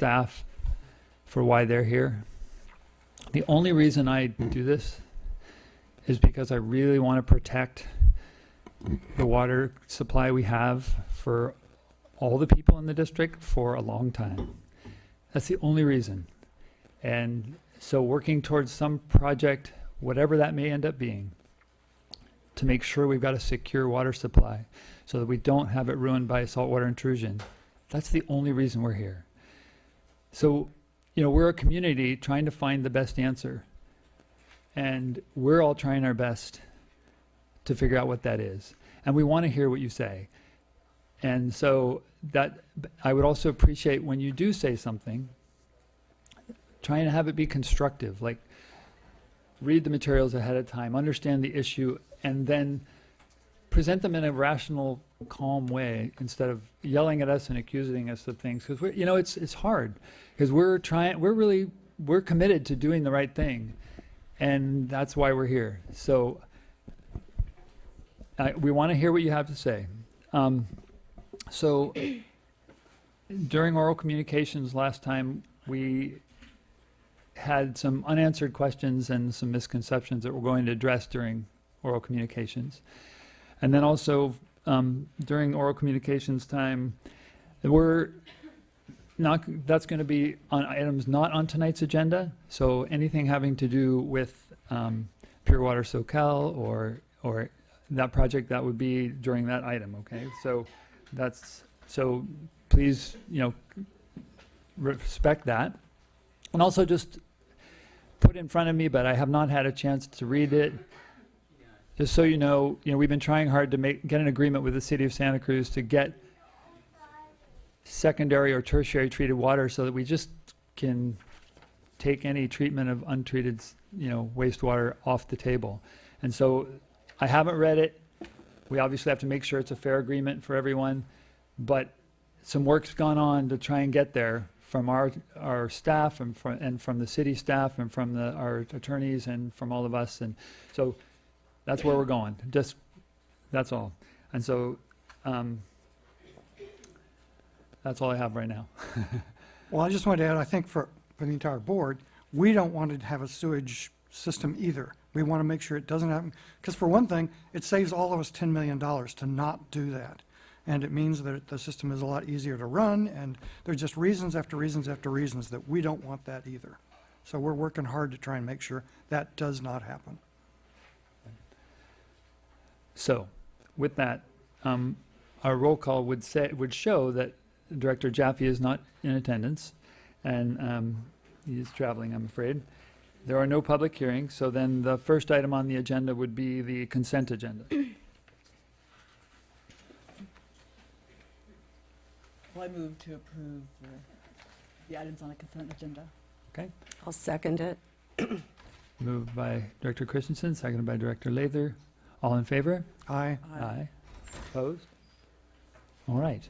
staff for why they're here. The only reason I do this is because I really want to protect the water supply we have for all the people in the district for a long time. That's the only reason. And so working towards some project, whatever that may end up being, to make sure we've got a secure water supply so that we don't have it ruined by saltwater intrusion. That's the only reason we're here. So, you know, we're a community trying to find the best answer. And we're all trying our best to figure out what that is. And we want to hear what you say. And so that I would also appreciate when you do say something, trying to have it be constructive, like read the materials ahead of time, understand the issue, and then present them in a rational, calm way instead of yelling at us and accusing us of things. Because we're, you know, it's hard because we're committed to doing the right thing, and that's why we're here. So we want to hear what you have to say. So during oral communications last time, we had some unanswered questions and some misconceptions that we're going to address during oral communications. And then also during oral communications time, that's going to be on items not on tonight's agenda. So anything having to do with Pure Water Soquel or that project, that would be during that item, okay? So please, you know, respect that. And also just put in front of me, but I have not had a chance to read it. Just so you know, we've been trying hard to get an agreement with the city of Santa Cruz to get secondary or tertiary treated water so that we just can take any treatment of untreated, wastewater off the table. And so I haven't read it. We obviously have to make sure it's a fair agreement for everyone, but some work's gone on to try and get there from our staff and from the city staff and from our attorneys and from all of us. And so that's where we're going. That's all. And so that's all I have right now. Well, I just wanted to add, I think for the entire board, we don't want to have a sewage system either. We want to make sure it doesn't happen. Because for one thing, it saves all of us $10 million to not do that. And it means that the system is a lot easier to run, and there's just reasons after reasons after reasons that we don't want that either. So we're working hard to try and make sure that does not happen. So with that, our roll call would show that Director Jaffe is not in attendance, and he is traveling, I'm afraid. There are no public hearings, so then the first item on the agenda would be the consent agenda. Well, I move to approve the items on the consent agenda. Okay. I'll second it. Moved by Director Christensen, seconded by Director Lather. All in favor? Aye. Aye. Opposed? All right.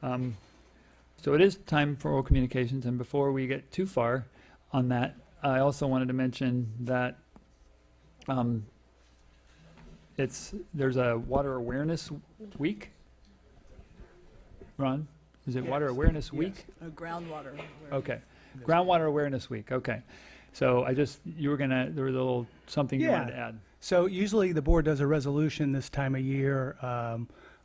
So it is time for oral communications, and before we get too far on that, I also wanted to mention that there's a Water Awareness Week. Ron, is it Water Awareness Week? Groundwater. Okay. Groundwater Awareness Week. Okay. So there was a little something you wanted to add. So usually the board does a resolution this time of year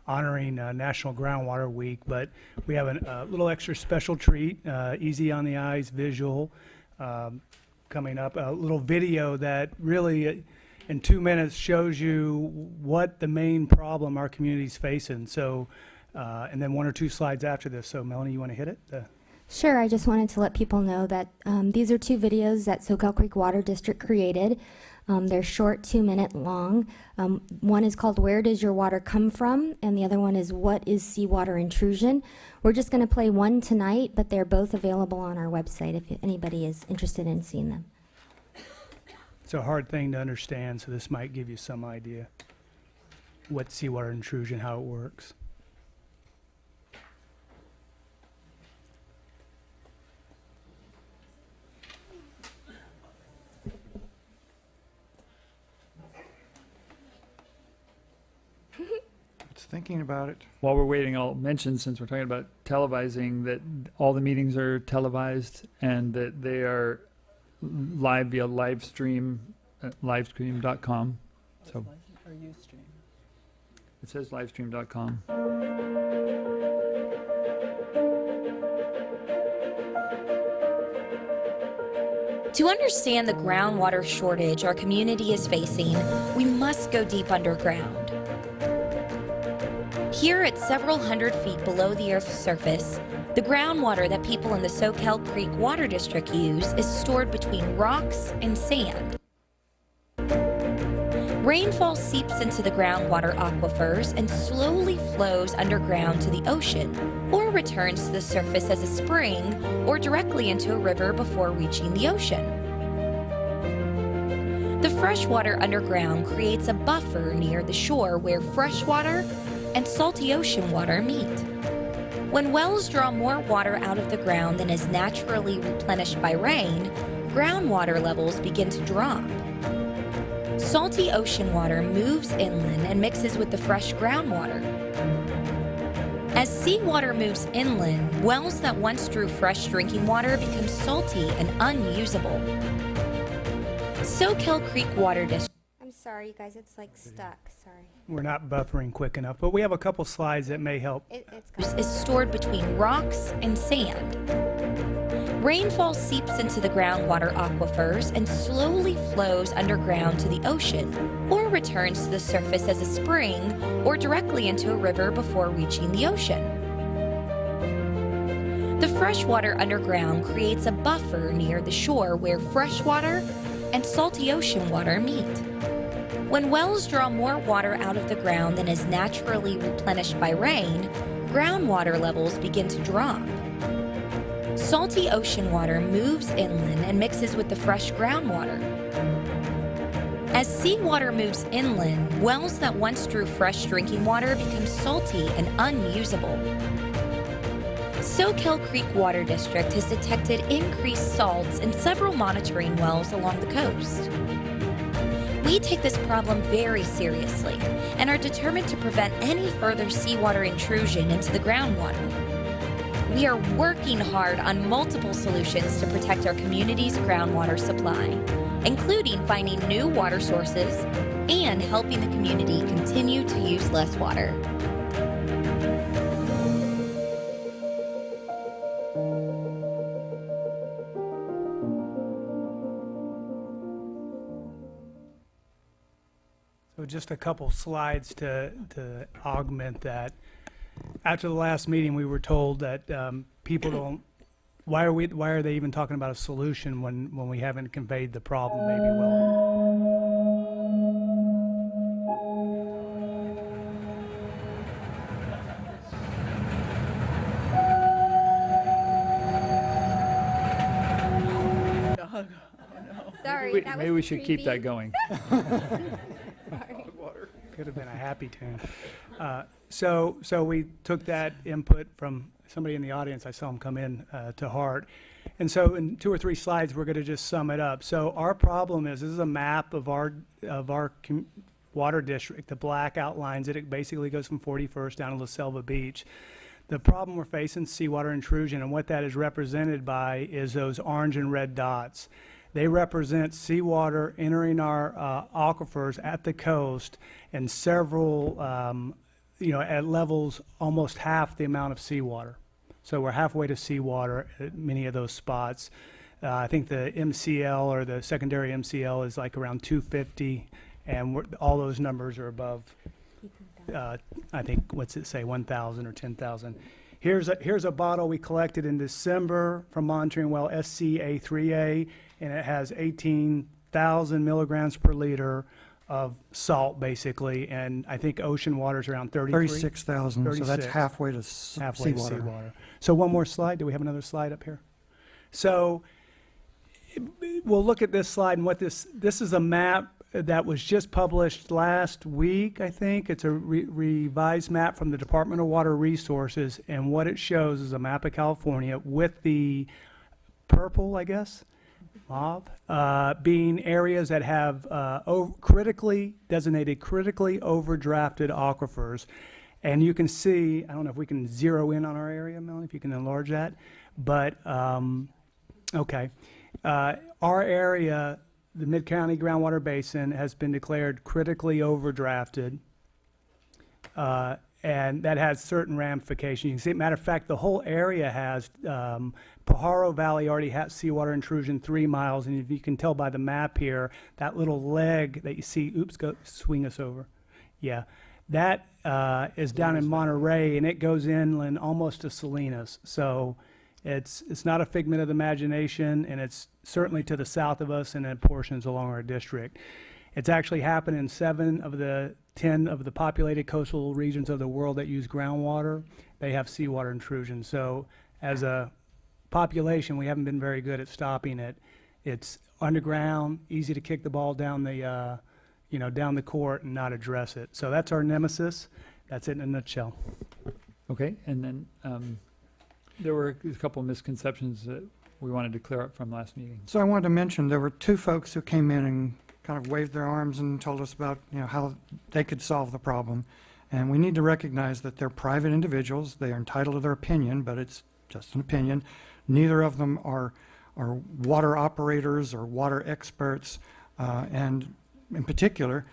honoring National Groundwater Week, but we have a little extra special treat, easy on the eyes, visual, coming up, a little video that really in 2 minutes shows you what the main problem our community's facing. So, and then 1 or 2 slides after this. So Melanie, you want to hit it? Sure, I just wanted to let people know that these are 2 videos that Soquel Creek Water District created. They're short, 2-minute long. One is called Where Does Your Water Come From? And the other one is What is Seawater Intrusion? We're just going to play one tonight, but they're both available on our website if anybody is interested in seeing them. It's a hard thing to understand, so this might give you some idea what seawater intrusion, how it works. thinking about it. While we're waiting, I'll mention, since we're talking about televising, that all the meetings are televised and that they are live via live stream at livestream.com. So Or Ustream. it says livestream.com. To understand the groundwater shortage our community is facing, we must go deep underground. Here at several hundred feet below the Earth's surface, the groundwater that people in the Soquel Creek Water District use is stored between rocks and sand. Rainfall seeps into the groundwater aquifers and slowly flows underground to the ocean, or returns to the surface as a spring or directly into a river before reaching the ocean. The fresh water underground creates a buffer near the shore where fresh water and salty ocean water meet. When wells draw more water out of the ground than is naturally replenished by rain, groundwater levels begin to drop. Salty ocean water moves inland and mixes with the fresh groundwater. As seawater moves inland, wells that once drew fresh drinking water become salty and unusable. Soquel Creek Water District. I'm sorry, you guys, it's like stuck. Sorry. We're not buffering quick enough, but we have a couple slides that may help. It's gone. Is stored between rocks and sand. Rainfall seeps into the groundwater aquifers and slowly flows underground to the ocean, or returns to the surface as a spring or directly into a river before reaching the ocean. The fresh water underground creates a buffer near the shore where fresh water and salty ocean water meet. When wells draw more water out of the ground than is naturally replenished by rain, groundwater levels begin to drop. Salty ocean water moves inland and mixes with the fresh groundwater. As seawater moves inland, wells that once drew fresh drinking water become salty and unusable. Soquel Creek Water District has detected increased salts in several monitoring wells along the coast. We take this problem very seriously and are determined to prevent any further seawater intrusion into the groundwater. We are working hard on multiple solutions to protect our community's groundwater supply, including finding new water sources and helping the community continue to use less water. So just a couple slides to augment that. After the last meeting, we were told that people don't. Why are they even talking about a solution when we haven't conveyed the problem maybe well? Dog. Sorry, Maybe we should keep that going. Could have been a happy tune. So we took that input from somebody in the audience. I saw him come in to heart. And so in 2 or 3 slides, we're going to just sum it up. So our problem is, this is a map of our water district. The black outlines it. It basically goes from 41st down to La Selva Beach. The problem we're facing is seawater intrusion, and what that is represented by is those orange and red dots. They represent seawater entering our aquifers at the coast, and several, at levels almost half the amount of seawater. So we're halfway to seawater at many of those spots. I think the MCL, or the secondary MCL, is like around 250, and all those numbers are above, I think, what's it say, 1,000 or 10,000. Here's a bottle we collected in December from monitoring well SqCWD, and it has 18,000 milligrams per liter of salt, basically, and I think ocean water is around 36,000, so that's 36. halfway to halfway to seawater. seawater. So one more slide. Do we have another slide up here? So we'll look at this slide, and what this is a map that was just published last week, I think. It's a revised map from the Department of Water Resources, and what it shows is a map of California with the purple, I guess, mauve, being areas that have designated critically overdrafted aquifers. And you can see, I don't know if we can zero in on our area, Melanie, if you can enlarge that, but, okay. Our area, the Mid-County Groundwater Basin, has been declared critically overdrafted. And that has certain ramifications. You can see, matter of fact, the whole area has, Pajaro Valley already has seawater intrusion 3 miles, and if you can tell by the map here, that little leg that you see, oops, go swing us over. Yeah, that is down in Monterey, and it goes inland almost to Salinas. So it's not a figment of the imagination, and it's certainly to the south of us and in portions along our district. It's actually happened in 7 of the 10 of the populated coastal regions of the world that use groundwater. They have seawater intrusion. So as a population, we haven't been very good at stopping it. It's underground, easy to kick the ball down the, down the court and not address it. So that's our nemesis. That's it in a nutshell. Okay, and then there were a couple of misconceptions that we wanted to clear up from last meeting. So I wanted to mention, there were 2 folks who came in and kind of waved their arms and told us about, how they could solve the problem. And we need to recognize that they're private individuals. They are entitled to their opinion, but it's just an opinion. Neither of them are water operators or water experts. And in particular,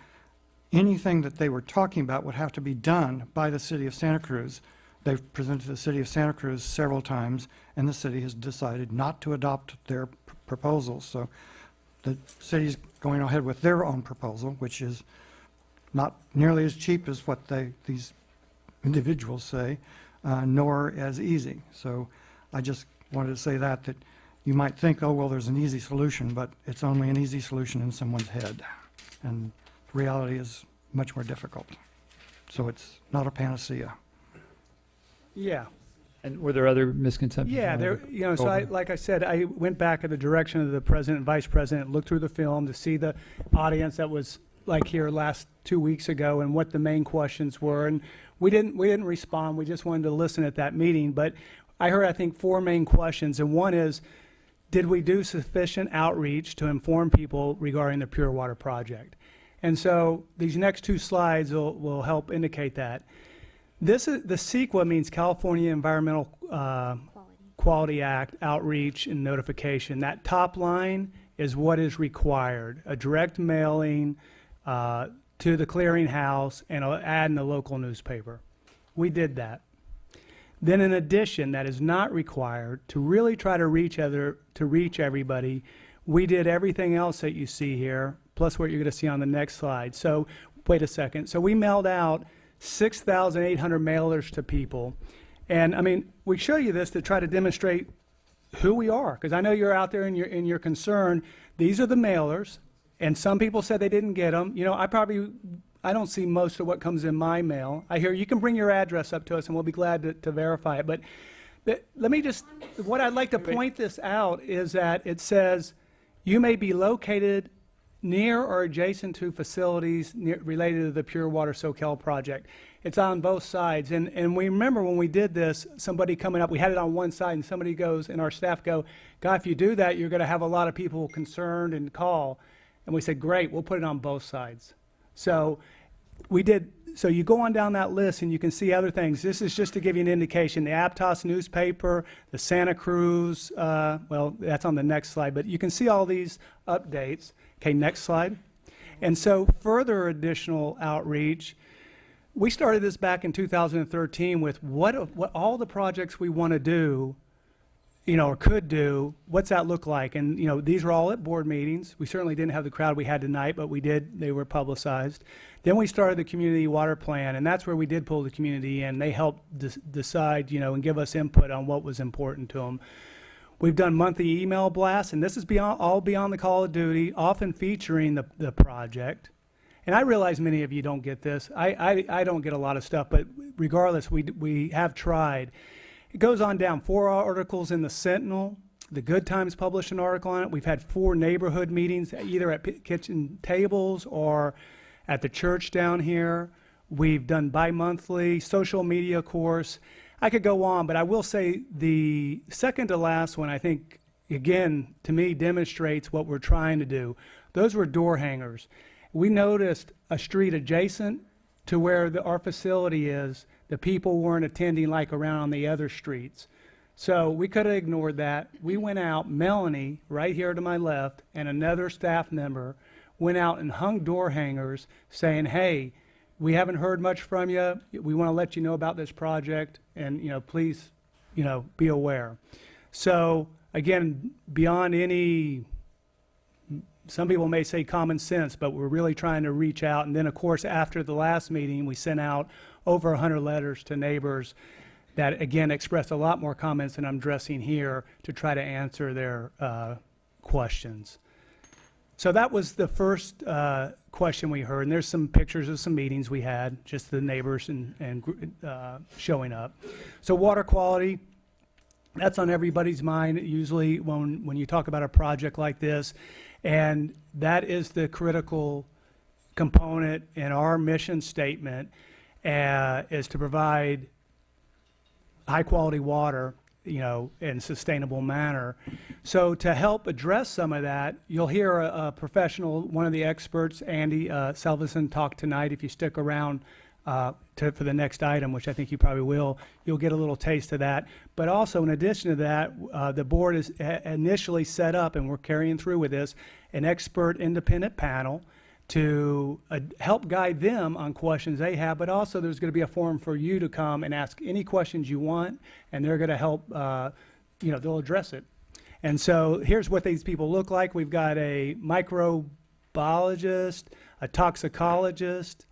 anything that they were talking about would have to be done by the city of Santa Cruz. They've presented to the city of Santa Cruz several times, and the city has decided not to adopt their proposals. So the city's going ahead with their own proposal, which is not nearly as cheap as what these individuals say, nor as easy. So I just wanted to say that you might think, oh, well, there's an easy solution, but it's only an easy solution in someone's head. And reality is much more difficult. So it's not a panacea. Yeah. And were there other misconceptions? Yeah, like I said, I went back at the direction of the president and vice president, looked through the film to see the audience that was like here last 2 weeks ago and what the main questions were. And we didn't respond. We just wanted to listen at that meeting. But I heard, I think, 4 main questions. And one is, did we do sufficient outreach to inform people regarding the Pure Water project? And so these next 2 slides will help indicate that. This is the SqCWD, means California Environmental Quality Act outreach and notification. That top line is what is required: a direct mailing to the clearinghouse and an ad in the local newspaper. We did that. Then, in addition, that is not required to really try to reach everybody. We did everything else that you see here, plus what you're going to see on the next slide. So, wait a second. So we mailed out 6,800 mailers to people. And I mean, we show you this to try to demonstrate who we are, because I know you're out there and you're concerned. These are the mailers, and some people said they didn't get them. I don't see most of what comes in my mail. I hear you can bring your address up to us and we'll be glad to verify it. But let me just, what I'd like to point this out is that it says you may be located near or adjacent to facilities related to the Pure Water Soquel project. It's on both sides. And we remember when we did this, somebody coming up, we had it on one side and somebody goes, and our staff go, God, if you do that, you're going to have a lot of people concerned and call. And we said, great, we'll put it on both sides. So we did. So you go on down that list and you can see other things. This is just to give you an indication. The Aptos newspaper, the Santa Cruz, well, that's on the next slide, but you can see all these updates. Okay, next slide. And so further additional outreach, we started this back in 2013 with what all the projects we want to do, or could do, what's that look like? And, these were all at board meetings. We certainly didn't have the crowd we had tonight, but we did. They were publicized. Then we started the community water plan, and that's where we did pull the community in. They helped decide, and give us input on what was important to them. We've done monthly email blasts, and this is all beyond the call of duty, often featuring the project. And I realize many of you don't get this. I don't get a lot of stuff, but regardless, we have tried. It goes on down. 4 articles in the Sentinel. The Good Times published an article on it. We've had 4 neighborhood meetings, either at kitchen tables or at the church down here. We've done bi-monthly social media course. I could go on, but I will say the second to last one, I think, again, to me, demonstrates what we're trying to do. Those were door hangers. We noticed a street adjacent to where our facility is the people weren't attending like around on the other streets. So we could have ignored that. We went out, Melanie, right here to my left, and another staff member went out and hung door hangers saying, hey, we haven't heard much from you. We want to let you know about this project, and, please, be aware. So again, beyond any, some people may say common sense, but we're really trying to reach out. And then, of course, after the last meeting, we sent out over 100 letters to neighbors that, again, expressed a lot more comments than I'm addressing here to try to answer their questions. So that was the first question we heard. And there's some pictures of some meetings we had, just the neighbors and showing up. So water quality, that's on everybody's mind usually when you talk about a project like this. And that is the critical component in our mission statement, is to provide high quality water, in a sustainable manner. So to help address some of that, you'll hear a professional, one of the experts, Andy Salveson, talk tonight. If you stick around for the next item, which I think you probably will, you'll get a little taste of that. But also, in addition to that, the board is initially set up, and we're carrying through with this, an expert independent panel to help guide them on questions they have, but also there's going to be a forum for you to come and ask any questions you want, and they're going to help, they'll address it. And so here's what these people look like. We've got a microbiologist, a toxicologist,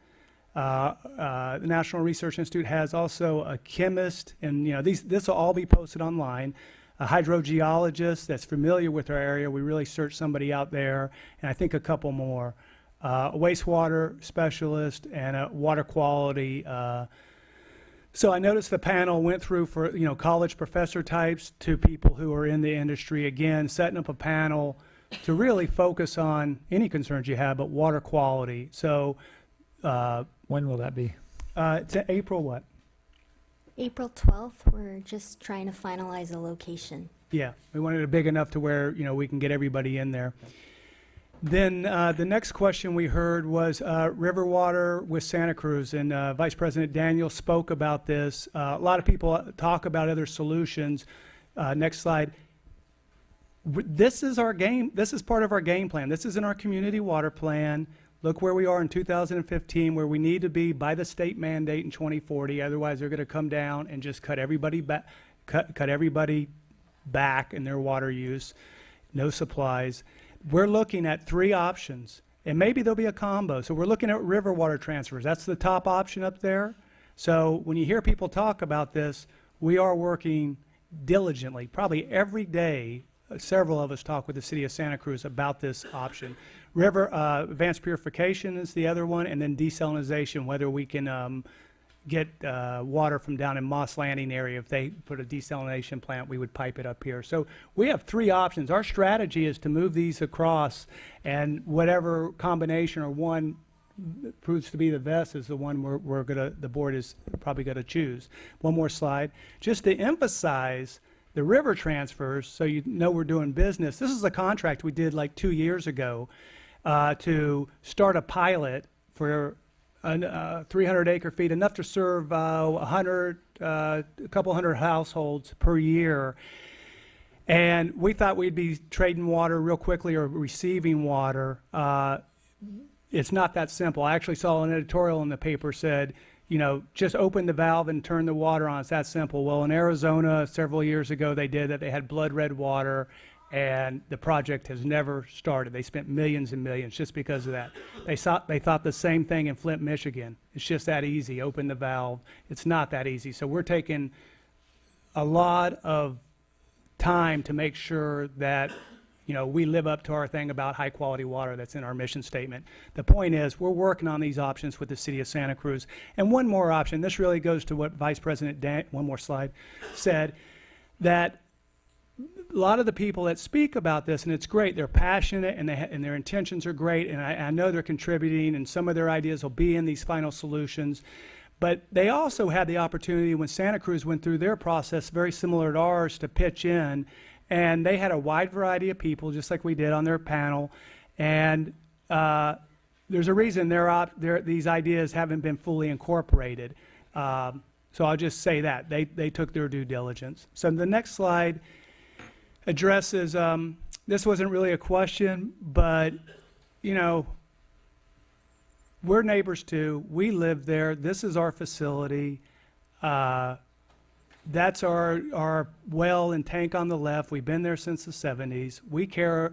the National Research Institute has also a chemist, and this will all be posted online. A hydrogeologist that's familiar with our area. We really searched somebody out there, and I think a couple more. A wastewater specialist and a water quality. So I noticed the panel went through for college professor types to people who are in the industry. Again, setting up a panel to really focus on any concerns you have, but water quality. So When will that be? it's April what? April 12th, we're just trying to finalize a location. Yeah, we wanted it big enough to where we can get everybody in there. Then the next question we heard was river water with Santa Cruz, and Vice President Daniel spoke about this. A lot of people talk about other solutions. Next slide. This is our game. This is part of our game plan. This is in our community water plan. Look where we are in 2015, where we need to be by the state mandate in 2040. Otherwise, they're going to come down and just cut everybody back, cut everybody back in their water use. No supplies. We're looking at 3 options, and maybe there'll be a combo. So we're looking at river water transfers. That's the top option up there. So when you hear people talk about this, we are working diligently, probably every day. Several of us talk with the city of Santa Cruz about this option. River advanced purification is the other one, and then desalinization, whether we can get water from down in Moss Landing area. If they put a desalination plant, we would pipe it up here. So we have 3 options. Our strategy is to move these across, and whatever combination or one proves to be the best is the one the board is probably gonna choose. One more slide. Just to emphasize the river transfers, so we're doing business. This is a contract we did like 2 years ago to start a pilot for 300 acre feet, enough to serve a couple hundred households per year. And we thought we'd be trading water real quickly or receiving water. It's not that simple. I actually saw an editorial in the paper said, just open the valve and turn the water on. It's that simple. Well, in Arizona, several years ago, they did that. They had blood red water, and the project has never started. They spent millions and millions just because of that. They thought the same thing in Flint, Michigan. It's just that easy. Open the valve. It's not that easy. So we're taking a lot of time to make sure that we live up to our thing about high quality water that's in our mission statement. The point is, we're working on these options with the city of Santa Cruz. And one more option, this really goes to what Vice President one more slide, said, that a lot of the people that speak about this, and it's great, they're passionate and their intentions are great, and I know they're contributing, and some of their ideas will be in these final solutions. But they also had the opportunity when Santa Cruz went through their process, very similar to ours, to pitch in. And they had a wide variety of people, just like we did on their panel. And there's a reason these ideas haven't been fully incorporated. So I'll just say that. They took their due diligence. So the next slide addresses, this wasn't really a question, but, you know, we're neighbors too. We live there. This is our facility. That's our well and tank on the left. We've been there since the 70s. We care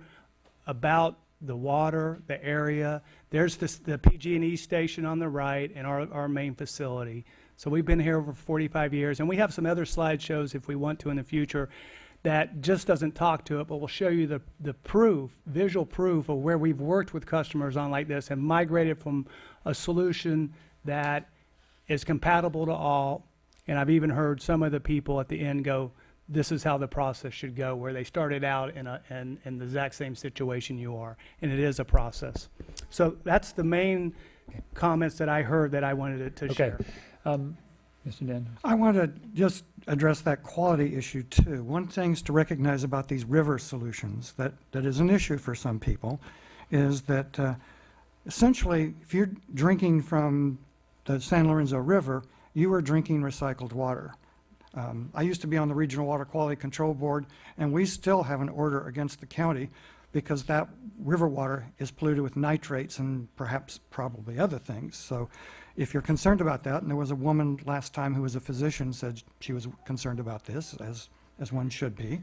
about the water, the area. There's the PG&E station on the right and our main facility. So we've been here over 45 years, and we have some other slideshows if we want to in the future that just doesn't talk to it, but we'll show you the proof, visual proof of where we've worked with customers on like this and migrated from a solution that is compatible to all. And I've even heard some of the people at the end go, this is how the process should go, where they started out in the exact same situation you are. And it is a process. So that's the main comments that I heard that I wanted to share. Mr. Dan? I want to just address that quality issue too. One thing to recognize about these river solutions that is an issue for some people is that essentially if you're drinking from the San Lorenzo River, you are drinking recycled water. I used to be on the Regional Water Quality Control Board, and we still have an order against the county because that river water is polluted with nitrates and probably other things. So if you're concerned about that, and there was a woman last time who was a physician said she was concerned about this, as one should be,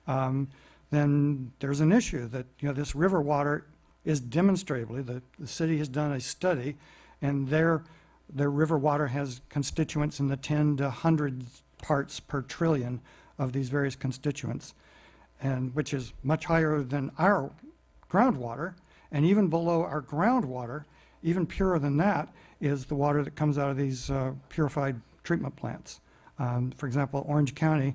then there's an issue that, you know, this river water is demonstrably, the city has done a study, and their river water has constituents in the 10 to 100 parts per trillion of these various constituents, and which is much higher than our groundwater, and even below our groundwater, even purer than that, is the water that comes out of these purified treatment plants. For example, Orange County,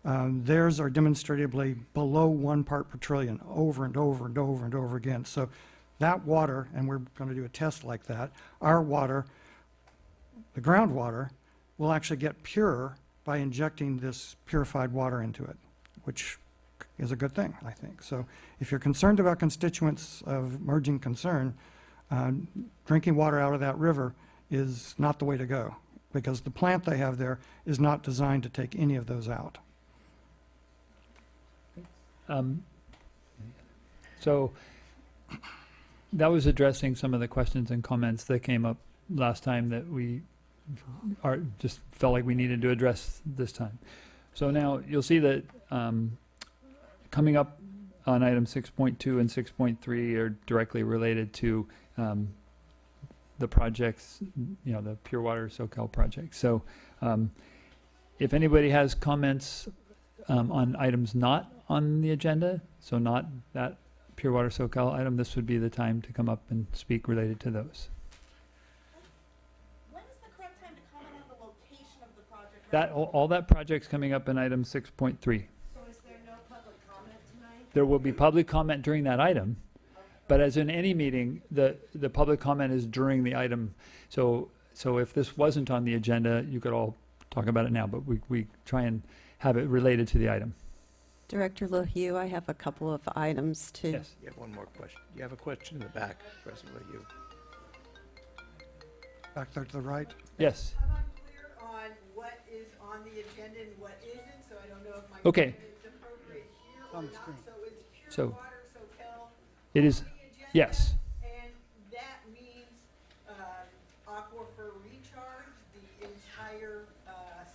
theirs are demonstratively below 1 part per trillion over and over and over and over again. So that water, and we're going to do a test like that, our water, the groundwater, will actually get purer by injecting this purified water into it, which is a good thing, I think. So if you're concerned about constituents of emerging concern, drinking water out of that river is not the way to go, because the plant they have there is not designed to take any of those out. So that was addressing some of the questions and comments that came up last time that we just felt like we needed to address this time. So now you'll see that coming up on item 6.2 and 6.3 are directly related to the projects, you know, the Pure Water Soquel project. So if anybody has comments on items not on the agenda, so not that Pure Water Soquel item, this would be the time to come up and speak related to those. When is the correct time to comment on the location of the project? That all that project's coming up in item 6.3. So is there no public comment tonight? There will be public comment during that item, but as in any meeting, the public comment is during the item. So if this wasn't on the agenda, you could all talk about it now, but we try and have it related to the item. Director LaHue, I have a couple of items to. Yes. You have one more question. You have a question in the back, President LaHue. Back there to the right. Yes. I'm unclear on what is on the agenda and what isn't, so I don't know if my Okay. comment is appropriate here or On the not. screen. So it's Pure So, Water Soquel it is, on the agenda, yes. and that means aquifer recharge, the entire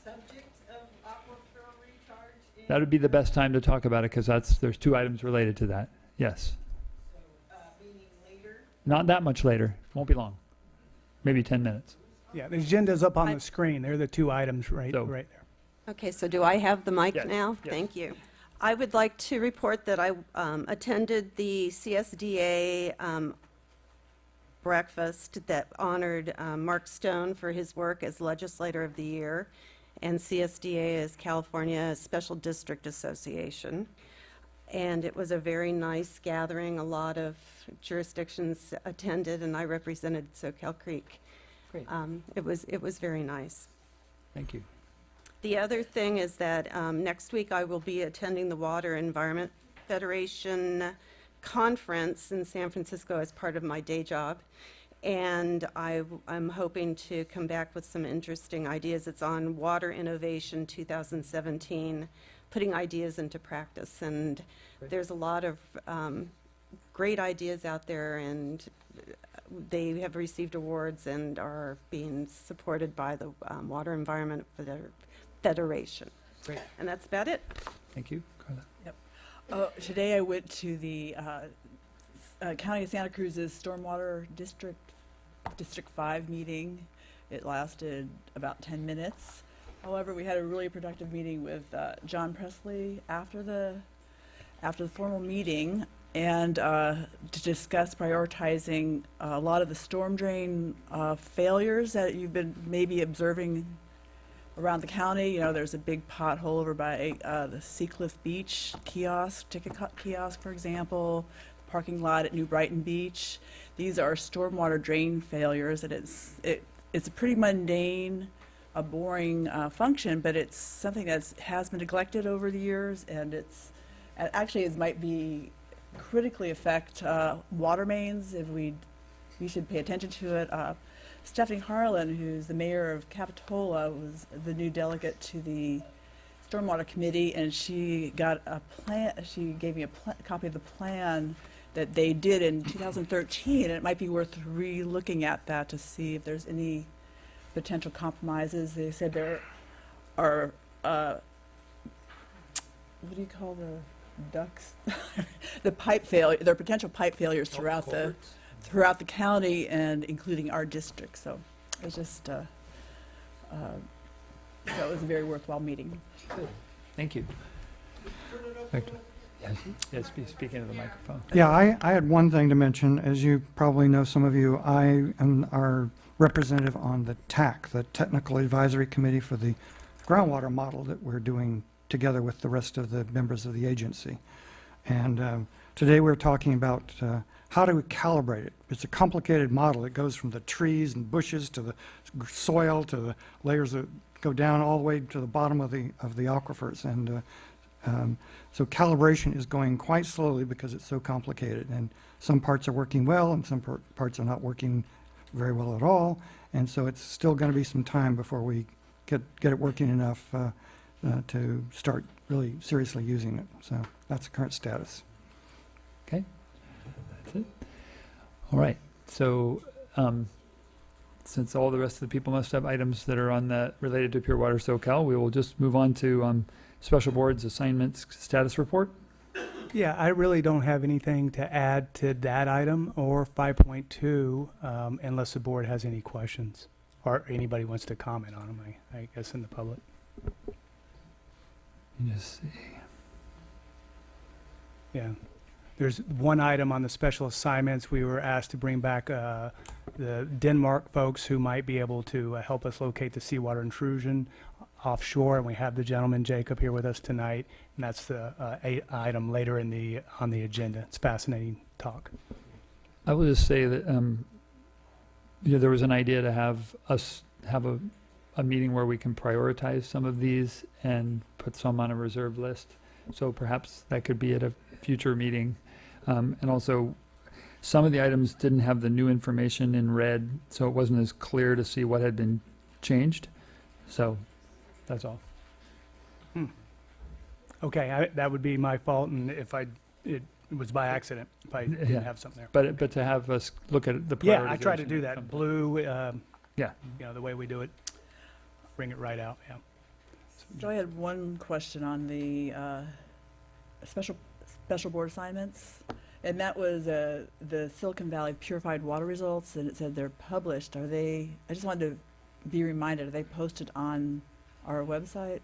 subject of aquifer recharge. That would be the best time to talk about it because there's 2 items related to that. Yes. So meaning later. Not that much later. Won't be long. Maybe 10 minutes. Yeah, the agenda's up on the screen. They're the 2 items right there. Okay, so do I have the mic Yes, now? yes. Thank you. I would like to report that I attended the CSDA breakfast that honored Mark Stone for his work as Legislator of the Year, and CSDA is California Special District Association. And it was a very nice gathering. A lot of jurisdictions attended, and I represented Soquel Creek. Great. It was very nice. Thank you. The other thing is that next week I will be attending the Water Environment Federation conference in San Francisco as part of my day job. And I'm hoping to come back with some interesting ideas. It's on Water Innovation 2017, putting ideas into practice. And there's a lot of great ideas out there, and they have received awards and are being supported by the Water Environment Federation. Great. And that's about it. Thank you, Carla. Today I went to the County of Santa Cruz's Stormwater District 5 meeting. It lasted about 10 minutes. However, we had a really productive meeting with John Presley after the formal meeting, and to discuss prioritizing a lot of the storm drain failures that you've been maybe observing around the county. You know, there's a big pothole over by the Seacliff Beach ticket kiosk, for example, parking lot at New Brighton Beach. These are stormwater drain failures, and it's a pretty mundane, a boring function, but it's something that has been neglected over the years, and it might be critically affect water mains. If we should pay attention to it. Stephanie Harlan, who's the mayor of Capitola, was the new delegate to the Stormwater Committee, and she got a plan. She gave me a copy of the plan that they did in 2013, and it might be worth re-looking at that to see if there's any potential compromises. They said there are what do you call the ducts? The pipe failure. There are potential pipe failures throughout the county, and including our district. So it was just so it was a very worthwhile meeting. Good. Thank you. Victor. Yes, be speaking to the microphone. Yeah, I had one thing to mention. As you probably know, some of you, I am our representative on the TAC, the Technical Advisory Committee for the groundwater model that we're doing together with the rest of the members of the agency. And today we're talking about how do we calibrate it? It's a complicated model. It goes from the trees and bushes to the soil to the layers that go down all the way to the bottom of the aquifers. And so calibration is going quite slowly because it's so complicated. And some parts are working well, and some parts are not working very well at all. And so it's still going to be some time before we get it working enough to start really seriously using it. So that's the current status. Okay. That's it. All right. So since all the rest of the people must have items that are on that related to Pure Water Soquel, we will just move on to special boards assignments status report. Yeah, I really don't have anything to add to that item or 5.2 unless the board has any questions or anybody wants to comment on them, I guess, in the public. Just see. Yeah. There's one item on the special assignments. We were asked to bring back the Denmark folks who might be able to help us locate the seawater intrusion offshore, and we have the gentleman Jacob here with us tonight, and that's the item later in on the agenda. It's fascinating talk. I will just say that there was an idea to have us have a meeting where we can prioritize some of these and put some on a reserve list. So perhaps that could be at a future meeting. And also, some of the items didn't have the new information in red, so it wasn't as clear to see what had been changed. So that's all. Okay, that would be my fault, and if it was by accident if I didn't have something there. But to have us look at the prioritization. Yeah, I try to do that. sometime. Blue, Yeah. you know, the way we do it, bring it right out, yeah. So I had one question on the special board assignments, and that was the Silicon Valley purified water results, and it said they're published. Are they? I just wanted to be reminded. Are they posted on our website?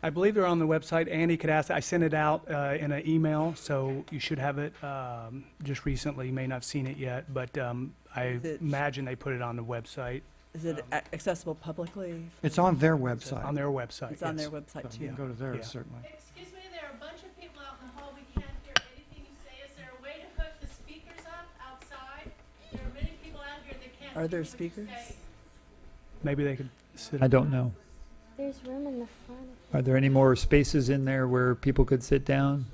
I believe they're on the website. Andy could ask. I sent it out in an email, so you should have it just recently. You may not have seen it yet, but I imagine they put it on the website. Is it accessible publicly? It's on their website. On their website. It's on yes. their website So too. you can go to theirs, Yeah. certainly. Excuse me, there are a bunch of people out in the hall. We can't hear anything you say. Is there a way to hook the speakers up outside? There are many people out here that can't Are there hear what you speakers? say. Maybe they could sit. I don't know. There's room in the front. Are there any more spaces in there where people could sit down?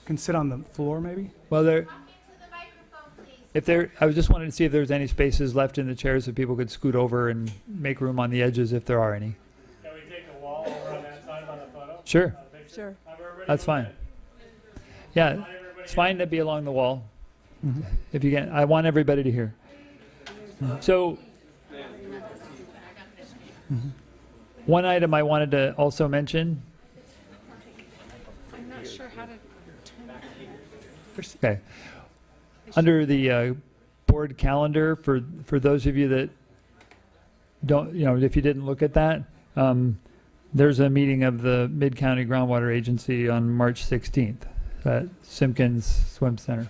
Can sit on the floor, maybe. Well, there. Talk into the microphone, please. I was just wanted to see if there's any spaces left in the chairs that people could scoot over and make room on the edges if there are any. Can we take the wall over on that side on the photo? Sure, Sure. that's fine. Yeah, it's fine to be along the wall. If you can, I want everybody to hear. So, one item I wanted to also mention. I'm not sure how to. Okay. Under the board calendar, for those of you that don't, if you didn't look at that, there's a meeting of the Mid-County Groundwater Agency on March 16th at Simpkins Swim Center.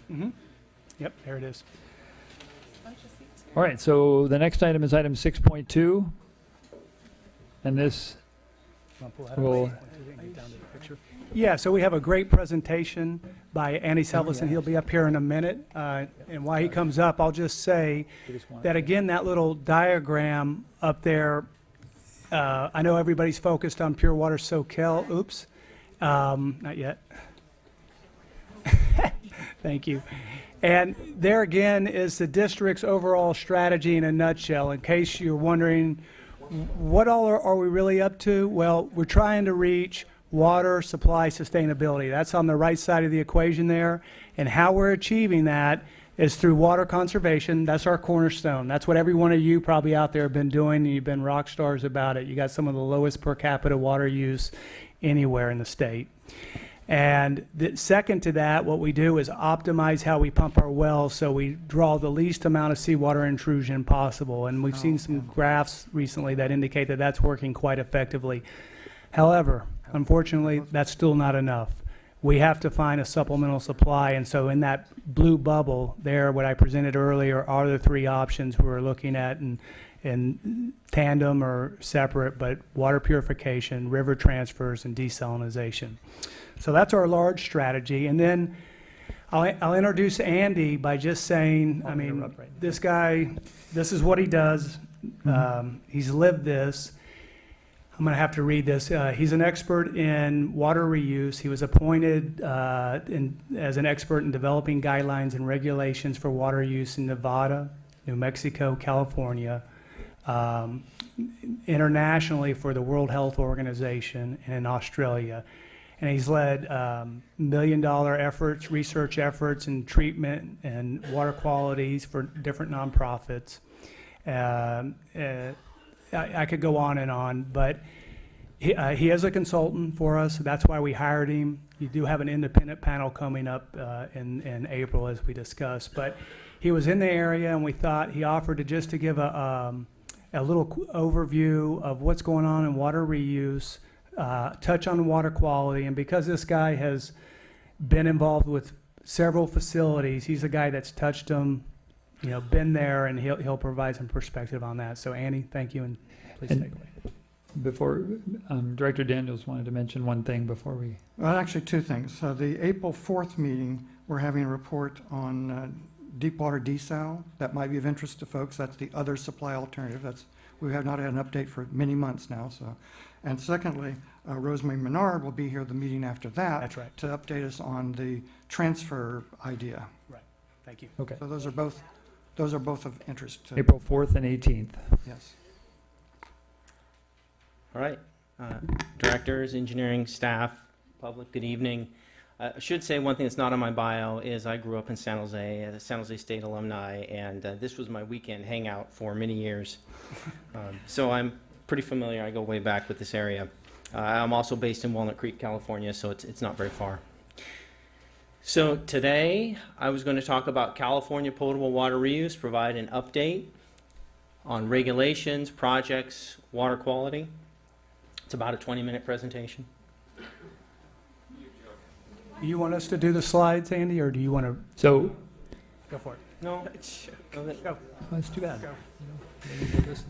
Yep, there it is. All right, so the next item is item 6.2. And this will... Yeah, so we have a great presentation by Andy Selvison. He'll be up here in a minute. And while he comes up, I'll just say that, again, that little diagram up there, I know everybody's focused on Pure Water Soquel. Oops. Not yet. Thank you. And there again is the district's overall strategy in a nutshell. In case you're wondering, what all are we really up to? Well, we're trying to reach water supply sustainability. That's on the right side of the equation there. And how we're achieving that is through water conservation. That's our cornerstone. That's what every one of you probably out there have been doing, and you've been rock stars about it. You got some of the lowest per capita water use anywhere in the state. And the second to that, what we do is optimize how we pump our wells so we draw the least amount of seawater intrusion possible. And we've seen some graphs recently that indicate that that's working quite effectively. However, unfortunately, that's still not enough. We have to find a supplemental supply, and so in that blue bubble there, what I presented earlier are the three options we're looking at in tandem or separate, but water purification, river transfers, and desalinization. So that's our large strategy. And then I'll introduce Andy by just saying, I mean, this guy, this is what he does. He's lived this. I'm going to have to read this. He's an expert in water reuse. He was appointed as an expert in developing guidelines and regulations for water use in Nevada, New Mexico, California, internationally for the World Health Organization, and in Australia. And he's led million-dollar efforts, research efforts in treatment and water qualities for different nonprofits. I could go on, but he is a consultant for us. That's why we hired him. You do have an independent panel coming up in April, as we discussed. But he was in the area, and we thought he offered to give a little overview of what's going on in water reuse, touch on water quality. And because this guy has been involved with several facilities, he's a guy that's touched them, been there, and he'll provide some perspective on that. So Andy, thank you, and please take away. Before, Director Daniels wanted to mention one thing before we... Well, actually, two things. The April 4th meeting, we're having a report on deep water desal. That might be of interest to folks. That's the other supply alternative. We have not had an update for many months now. So, and secondly, Rosemary Menard will be here the meeting after that. That's right. To update us on the transfer idea. Right. Thank you. Okay. So those are both of interest. April 4th and 18th. Yes. All right. Directors, engineering staff, public, good evening. I should say one thing that's not on my bio is I grew up in San Jose, a San Jose State alumni, and this was my weekend hangout for many years. So I'm pretty familiar. I go way back with this area. I'm also based in Walnut Creek, California, so it's not very far. So today I was going to talk about California potable water reuse, provide an update on regulations, projects, water quality. It's about a 20-minute presentation. Do you want us to do the slides, Andy, or do you want to So, go for it? No, Go. that's too bad. Go.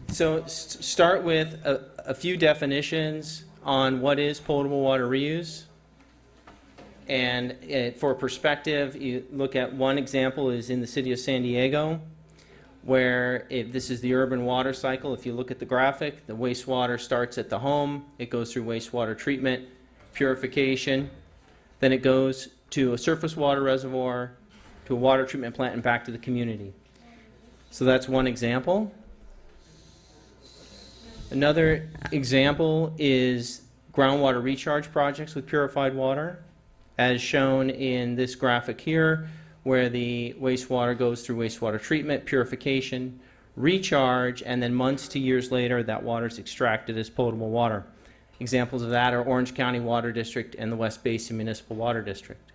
So start with a few definitions on what is potable water reuse. And for perspective, you look at one example is in the city of San Diego, where this is the urban water cycle. If you look at the graphic, the wastewater starts at the home, it goes through wastewater treatment, purification, then it goes to a surface water reservoir, to a water treatment plant and back to the community. So that's one example. Another example is groundwater recharge projects with purified water, as shown in this graphic here, where the wastewater goes through wastewater treatment, purification, recharge, and then months to years later, that water is extracted as potable water. Examples of that are Orange County Water District and the West Basin Municipal Water District.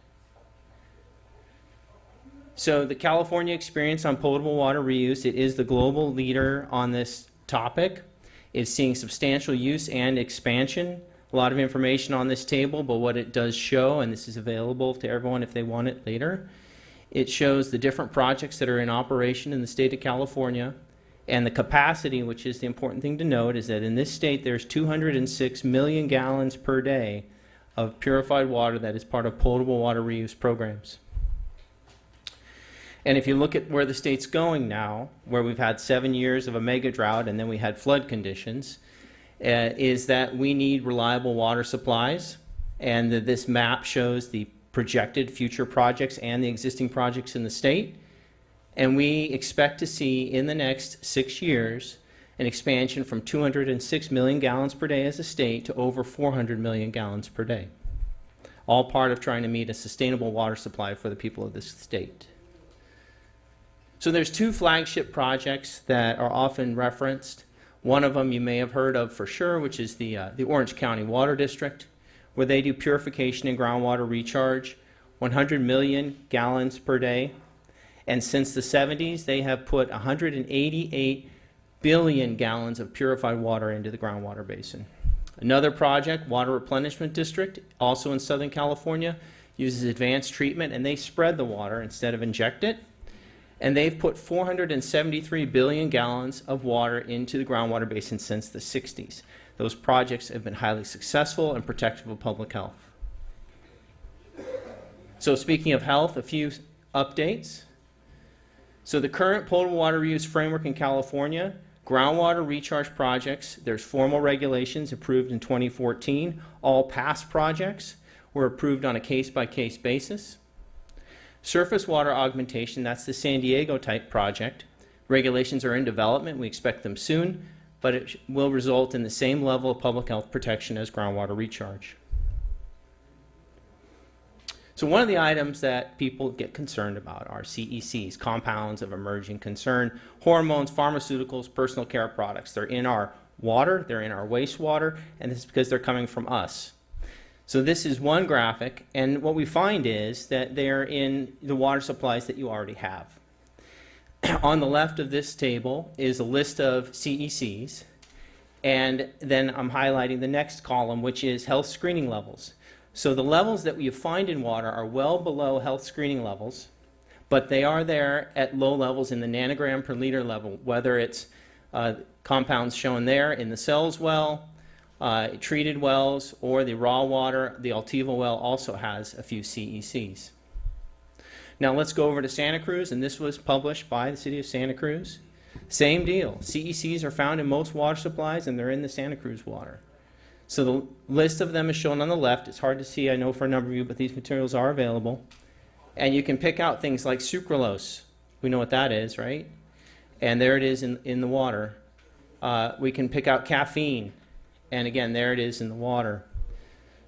So the California experience on potable water reuse, it is the global leader on this topic. It's seeing substantial use and expansion. A lot of information on this table, but what it does show, and this is available to everyone if they want it later, it shows the different projects that are in operation in the state of California, and the capacity, which is the important thing to note, is that in this state there's 206 million gallons per day of purified water that is part of potable water reuse programs. And if you look at where the state's going now, where we've had 7 years of a mega drought and then we had flood conditions, is that we need reliable water supplies, and that this map shows the projected future projects and the existing projects in the state. And we expect to see in the next 6 years an expansion from 206 million gallons per day as a state to over 400 million gallons per day. All part of trying to meet a sustainable water supply for the people of this state. So there's two flagship projects that are often referenced. One of them you may have heard of for sure, which is the Orange County Water District, where they do purification and groundwater recharge, 100 million gallons per day. And since the 70s, they have put 188 billion gallons of purified water into the groundwater basin. Another project, Water Replenishment District, also in Southern California, uses advanced treatment, and they spread the water instead of inject it. And they've put 473 billion gallons of water into the groundwater basin since the 60s. Those projects have been highly successful and protective of public health. So speaking of health, a few updates. So the current potable water reuse framework in California, groundwater recharge projects, there's formal regulations approved in 2014. All past projects were approved on a case-by-case basis. Surface water augmentation, that's the San Diego type project. Regulations are in development. We expect them soon, but it will result in the same level of public health protection as groundwater recharge. So one of the items that people get concerned about are CECs, compounds of emerging concern, hormones, pharmaceuticals, personal care products. They're in our water, they're in our wastewater, and this is because they're coming from us. So this is one graphic, and what we find is that they're in the water supplies that you already have. On the left of this table is a list of CECs, and then I'm highlighting the next column, which is health screening levels. So the levels that we find in water are well below health screening levels, but they are there at low levels in the nanogram per liter level, whether it's compounds shown there in the cells well, treated wells, or the raw water. The Altiva well also has a few CECs. Now let's go over to Santa Cruz, and this was published by the city of Santa Cruz. Same deal. CECs are found in most water supplies, and they're in the Santa Cruz water. So the list of them is shown on the left. It's hard to see, I know, for a number of you, but these materials are available. And you can pick out things like sucralose. We know what that is, right? And there it is in the water. We can pick out caffeine. And again, there it is in the water.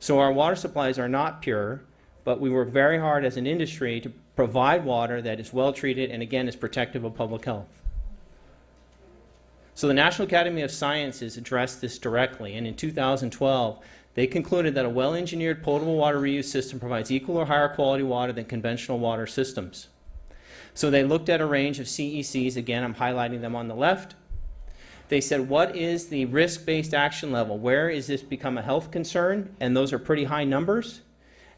So our water supplies are not pure, but we work very hard as an industry to provide water that is well treated and again is protective of public health. So the National Academy of Sciences addressed this directly, and in 2012 they concluded that a well-engineered potable water reuse system provides equal or higher quality water than conventional water systems. So they looked at a range of CECs. Again, I'm highlighting them on the left. They said, what is the risk-based action level? Where is this become a health concern? And those are pretty high numbers.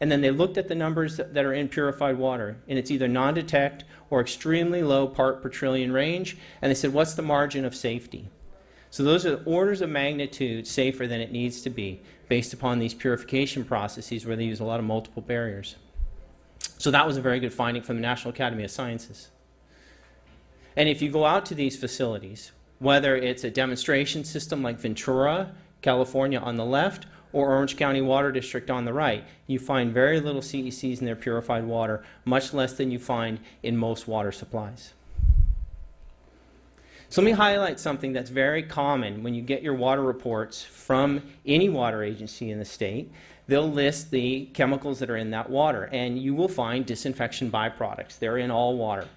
And then they looked at the numbers that are in purified water, and it's either non-detect or extremely low part per trillion range. And they said, what's the margin of safety? So those are orders of magnitude safer than it needs to be based upon these purification processes where they use a lot of multiple barriers. So that was a very good finding from the National Academy of Sciences. And if you go out to these facilities, whether it's a demonstration system like Ventura, California on the left, or Orange County Water District on the right, you find very little CECs in their purified water, much less than you find in most water supplies. So let me highlight something that's very common when you get your water reports from any water agency in the state. They'll list the chemicals that are in that water, and you will find disinfection byproducts. They're in all water.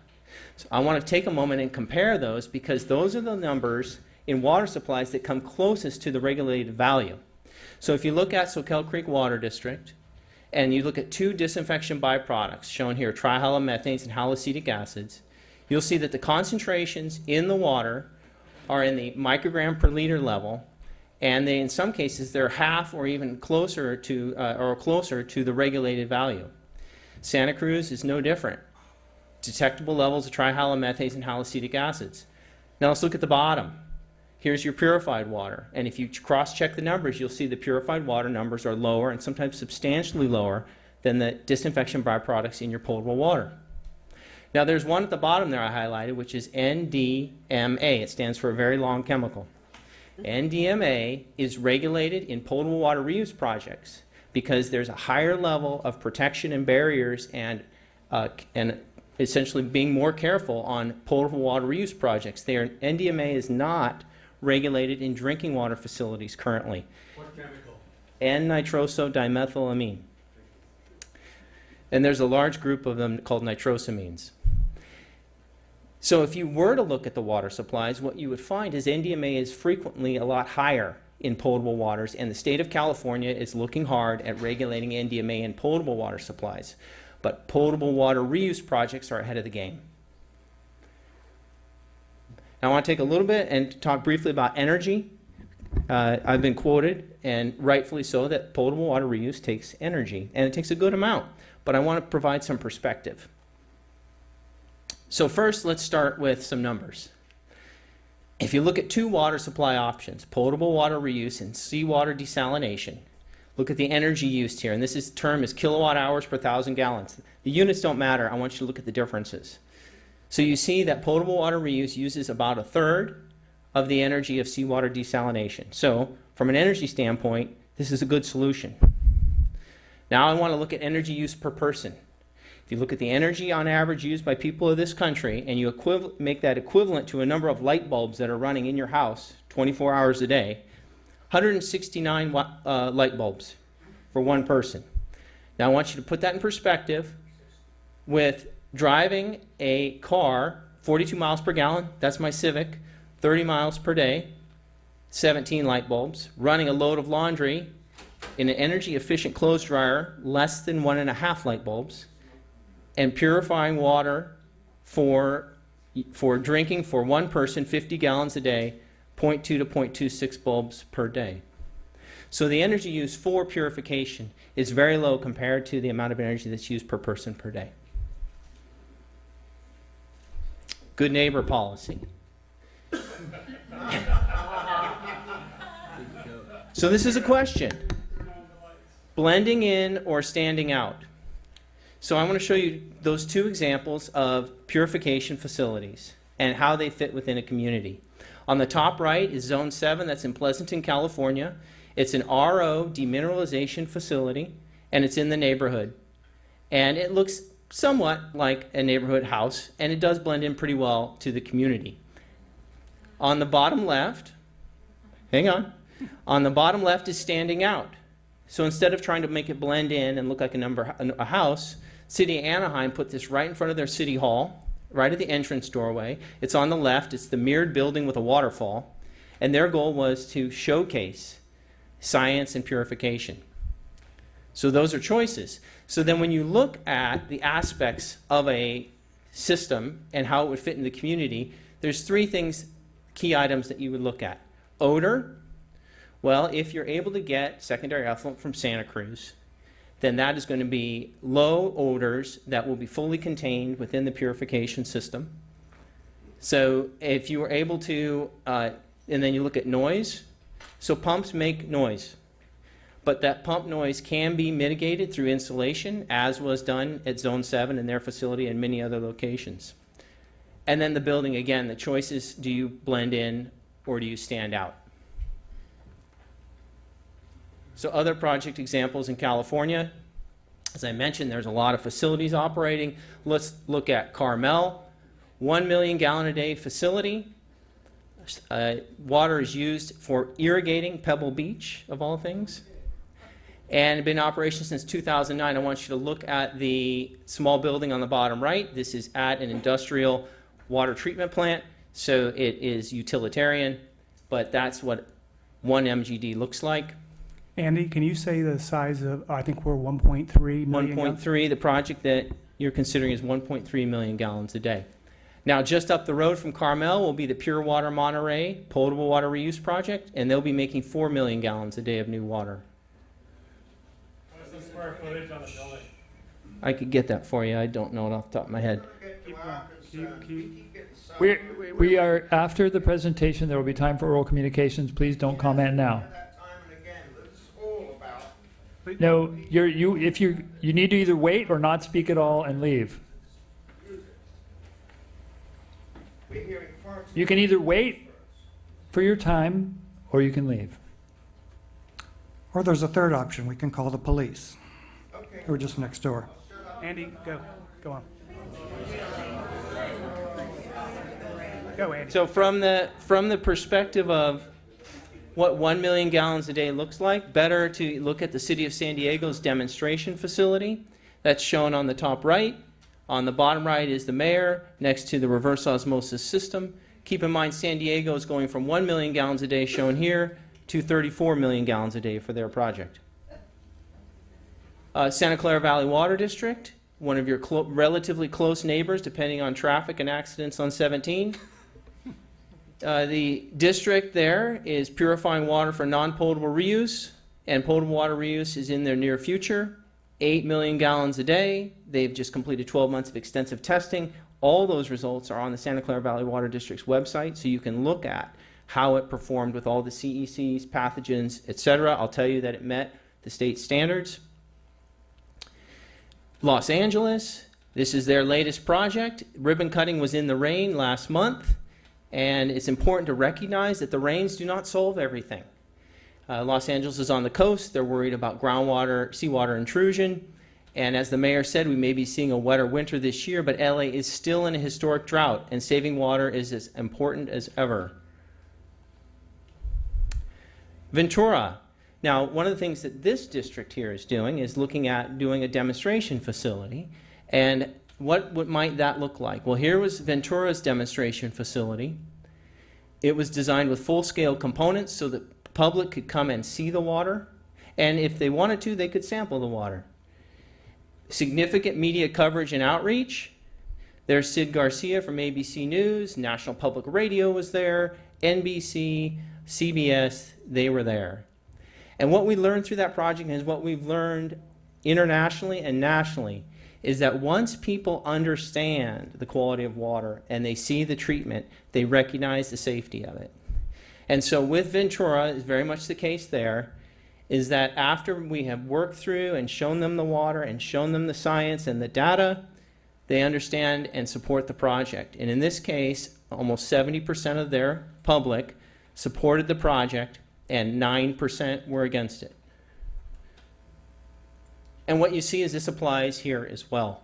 So I want to take a moment and compare those, because those are the numbers in water supplies that come closest to the regulated value. So if you look at Soquel Creek Water District, and you look at two disinfection byproducts shown here, trihalomethanes and haloacetic acids, you'll see that the concentrations in the water are in the microgram per liter level, and they, in some cases, they're half or even closer to the regulated value. Santa Cruz is no different. Detectable levels of trihalomethanes and haloacetic acids. Now let's look at the bottom. Here's your purified water, and if you cross-check the numbers, you'll see the purified water numbers are lower and sometimes substantially lower than the disinfection byproducts in your potable water. Now there's one at the bottom there I highlighted, which is NDMA. It stands for a very long chemical. NDMA is regulated in potable water reuse projects because there's a higher level of protection and barriers and essentially being more careful on potable water reuse projects. NDMA is not regulated in drinking water facilities currently. What chemical? N-nitroso-dimethylamine. And there's a large group of them called nitrosamines. So if you were to look at the water supplies, what you would find is NDMA is frequently a lot higher in potable waters, and the state of California is looking hard at regulating NDMA in potable water supplies. But potable water reuse projects are ahead of the game. Now I want to take a little bit and talk briefly about energy. I've been quoted, and rightfully so, that potable water reuse takes energy, and it takes a good amount. But I want to provide some perspective. So first, let's start with some numbers. If you look at two water supply options, potable water reuse and seawater desalination, look at the energy used here, and this term is kilowatt hours per 1,000 gallons. The units don't matter. I want you to look at the differences. So you see that potable water reuse uses about 1/3 of the energy of seawater desalination. So from an energy standpoint, this is a good solution. Now I want to look at energy use per person. If you look at the energy on average used by people of this country, and you make that equivalent to a number of light bulbs that are running in your house 24 hours a day, 169 light bulbs for one person. Now I want you to put that in perspective with driving a car 42 miles per gallon, that's my Civic, 30 miles per day, 17 light bulbs, running a load of laundry in an energy efficient clothes dryer, less than 1.5 light bulbs, and purifying water for drinking for one person, 50 gallons a day, 0.2 to 0.26 bulbs per day. So the energy used for purification is very low compared to the amount of energy that's used per person per day. Good neighbor policy. So this is a question. Blending in or standing out? So I want to show you those two examples of purification facilities and how they fit within a community. On the top right is Zone 7, that's in Pleasanton, California. It's an RO demineralization facility, and it's in the neighborhood. And it looks somewhat like a neighborhood house, and it does blend in pretty well to the community. On the bottom left, hang on the bottom left is standing out. So instead of trying to make it blend in and look like a house, City of Anaheim put this right in front of their city hall, right at the entrance doorway. It's on the left. It's the mirrored building with a waterfall. And their goal was to showcase science and purification. So those are choices. So then when you look at the aspects of a system and how it would fit in the community, there's three things, key items that you would look at. Odor. Well, if you're able to get secondary effluent from Santa Cruz, then that is going to be low odors that will be fully contained within the purification system. So if you were able to, and then you look at noise. So pumps make noise, but that pump noise can be mitigated through insulation, as was done at Zone 7 in their facility and many other locations. And then the building, again, the choice is, do you blend in or do you stand out? So other project examples in California, as I mentioned, there's a lot of facilities operating. Let's look at Carmel, 1 million gallon a day facility. Water is used for irrigating Pebble Beach, of all things, and been in operation since 2009. I want you to look at the small building on the bottom right. This is at an industrial water treatment plant, so it is utilitarian, but that's what 1 MGD looks like. Andy, can you say the size of, I think we're 1.3 million? 1.3, the project that you're considering is 1.3 million gallons a day. Now, just up the road from Carmel will be the Pure Water Monterey potable water reuse project, and they'll be making 4 million gallons a day of new water. What's the square footage on the building? I could get that for you. I don't know it off the top of my head. We are, after the presentation, there will be time for oral communications. Please don't comment now. No, you need to either wait or not speak at all and leave. You can either wait for your time or you can leave. Or there's a third option, we can call the police. Who are just next door. Andy, go on. Go, Andy. So from the perspective of what 1 million gallons a day looks like, better to look at the City of San Diego's demonstration facility. That's shown on the top right. On the bottom right is the mayor next to the reverse osmosis system. Keep in mind, San Diego is going from 1 million gallons a day shown here to 34 million gallons a day for their project. Santa Clara Valley Water District, one of your relatively close neighbors, depending on traffic and accidents on 17. The district there is purifying water for non-potable reuse, and potable water reuse is in their near future. 8 million gallons a day. They've just completed 12 months of extensive testing. All those results are on the Santa Clara Valley Water District's website, so you can look at how it performed with all the CECs, pathogens, etc. I'll tell you that it met the state standards. Los Angeles, this is their latest project. Ribbon cutting was in the rain last month, and it's important to recognize that the rains do not solve everything. Los Angeles is on the coast. They're worried about groundwater, seawater intrusion. And as the mayor said, we may be seeing a wetter winter this year, but LA is still in a historic drought, and saving water is as important as ever. Ventura. Now, one of the things that this district here is doing is looking at doing a demonstration facility. And what might that look like? Well, here was Ventura's demonstration facility. It was designed with full-scale components so that the public could come and see the water. And if they wanted to, they could sample the water. Significant media coverage and outreach. There's Sid Garcia from ABC News. National Public Radio was there. NBC, CBS, they were there. And what we learned through that project is what we've learned internationally and nationally is that once people understand the quality of water and they see the treatment, they recognize the safety of it. And so with Ventura, is very much the case there, is that after we have worked through and shown them the water and shown them the science and the data, they understand and support the project. And in this case, almost 70% of their public supported the project and 9% were against it. And what you see is this applies here as well.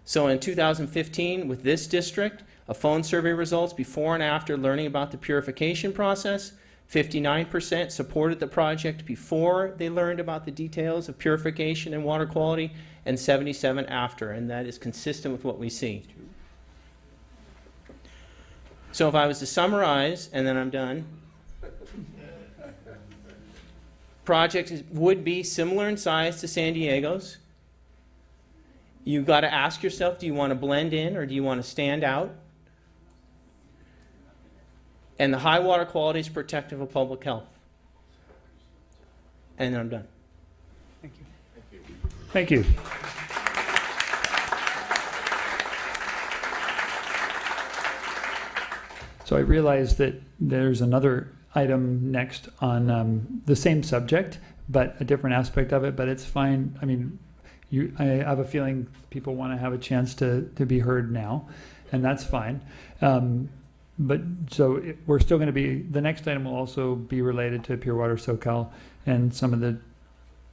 So in 2015, with this district, a phone survey results before and after learning about the purification process, 59% supported the project before they learned about the details of purification and water quality, and 77% after, and that is consistent with what we see. So if I was to summarize, and then I'm done, project would be similar in size to San Diego's. You've got to ask yourself, do you want to blend in or do you want to stand out? And the high water quality is protective of public health. And then I'm done. Thank you. Thank you. So I realize that there's another item next on the same subject, but a different aspect of it, but it's fine. I mean, I have a feeling people want to have a chance to be heard now, and that's fine. But so we're still going to be, the next item will also be related to Pure Water Soquel, and some of the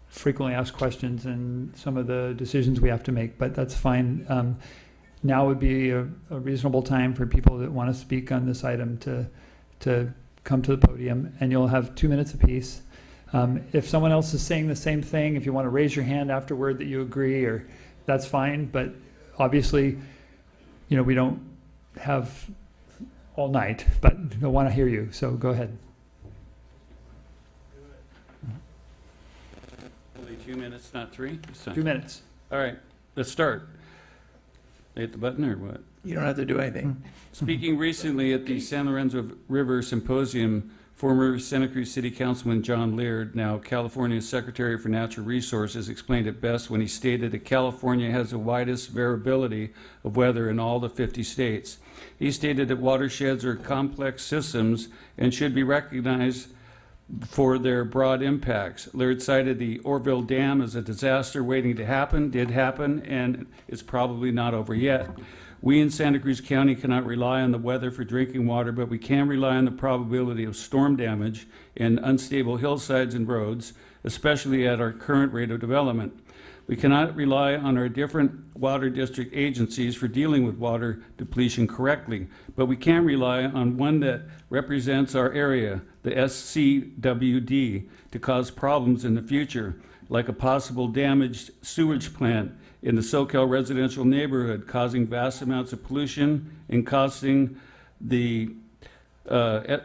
frequently asked questions and some of the decisions we have to make, but that's fine. Now would be a reasonable time for people that want to speak on this item to come to the podium, and you'll have 2 minutes apiece. If someone else is saying the same thing, if you want to raise your hand afterward that you agree, or that's fine, but obviously, you know, we don't have all night, but I want to hear you, so go ahead. Only 2 minutes, not 3? 2 minutes. All right, let's start. Hit the button or what? You don't have to do anything. Speaking recently at the San Lorenzo River Symposium, former Santa Cruz City Councilman John Laird, now California's Secretary for Natural Resources, explained it best when he stated that California has the widest variability of weather in all the 50 states. He stated that watersheds are complex systems and should be recognized for their broad impacts. Laird cited the Orville Dam as a disaster waiting to happen, did happen, and it's probably not over yet. We in Santa Cruz County cannot rely on the weather for drinking water, but we can rely on the probability of storm damage in unstable hillsides and roads, especially at our current rate of development. We cannot rely on our different water district agencies for dealing with water depletion correctly, but we can rely on one that represents our area, the SqCWD, to cause problems in the future, like a possible damaged sewage plant in the Soquel residential neighborhood, causing vast amounts of pollution and costing the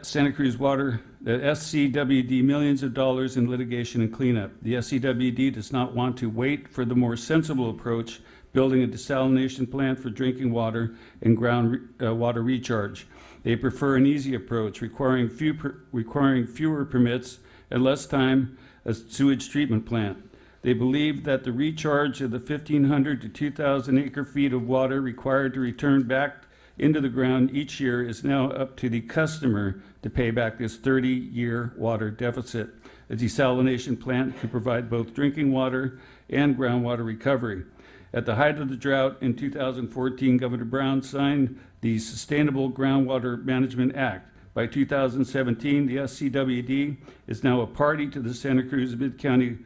Santa Cruz Water, the SqCWD, millions of dollars in litigation and cleanup. The SqCWD does not want to wait for the more sensible approach, building a desalination plant for drinking water and groundwater recharge. They prefer an easy approach, requiring fewer permits and less time, a sewage treatment plant. They believe that the recharge of the 1,500 to 2,000 acre feet of water required to return back into the ground each year is now up to the customer to pay back this 30-year water deficit. A desalination plant could provide both drinking water and groundwater recovery. At the height of the drought in 2014, Governor Brown signed the Sustainable Groundwater Management Act. By 2017, the SqCWD is now a party to the Santa Cruz Mid-County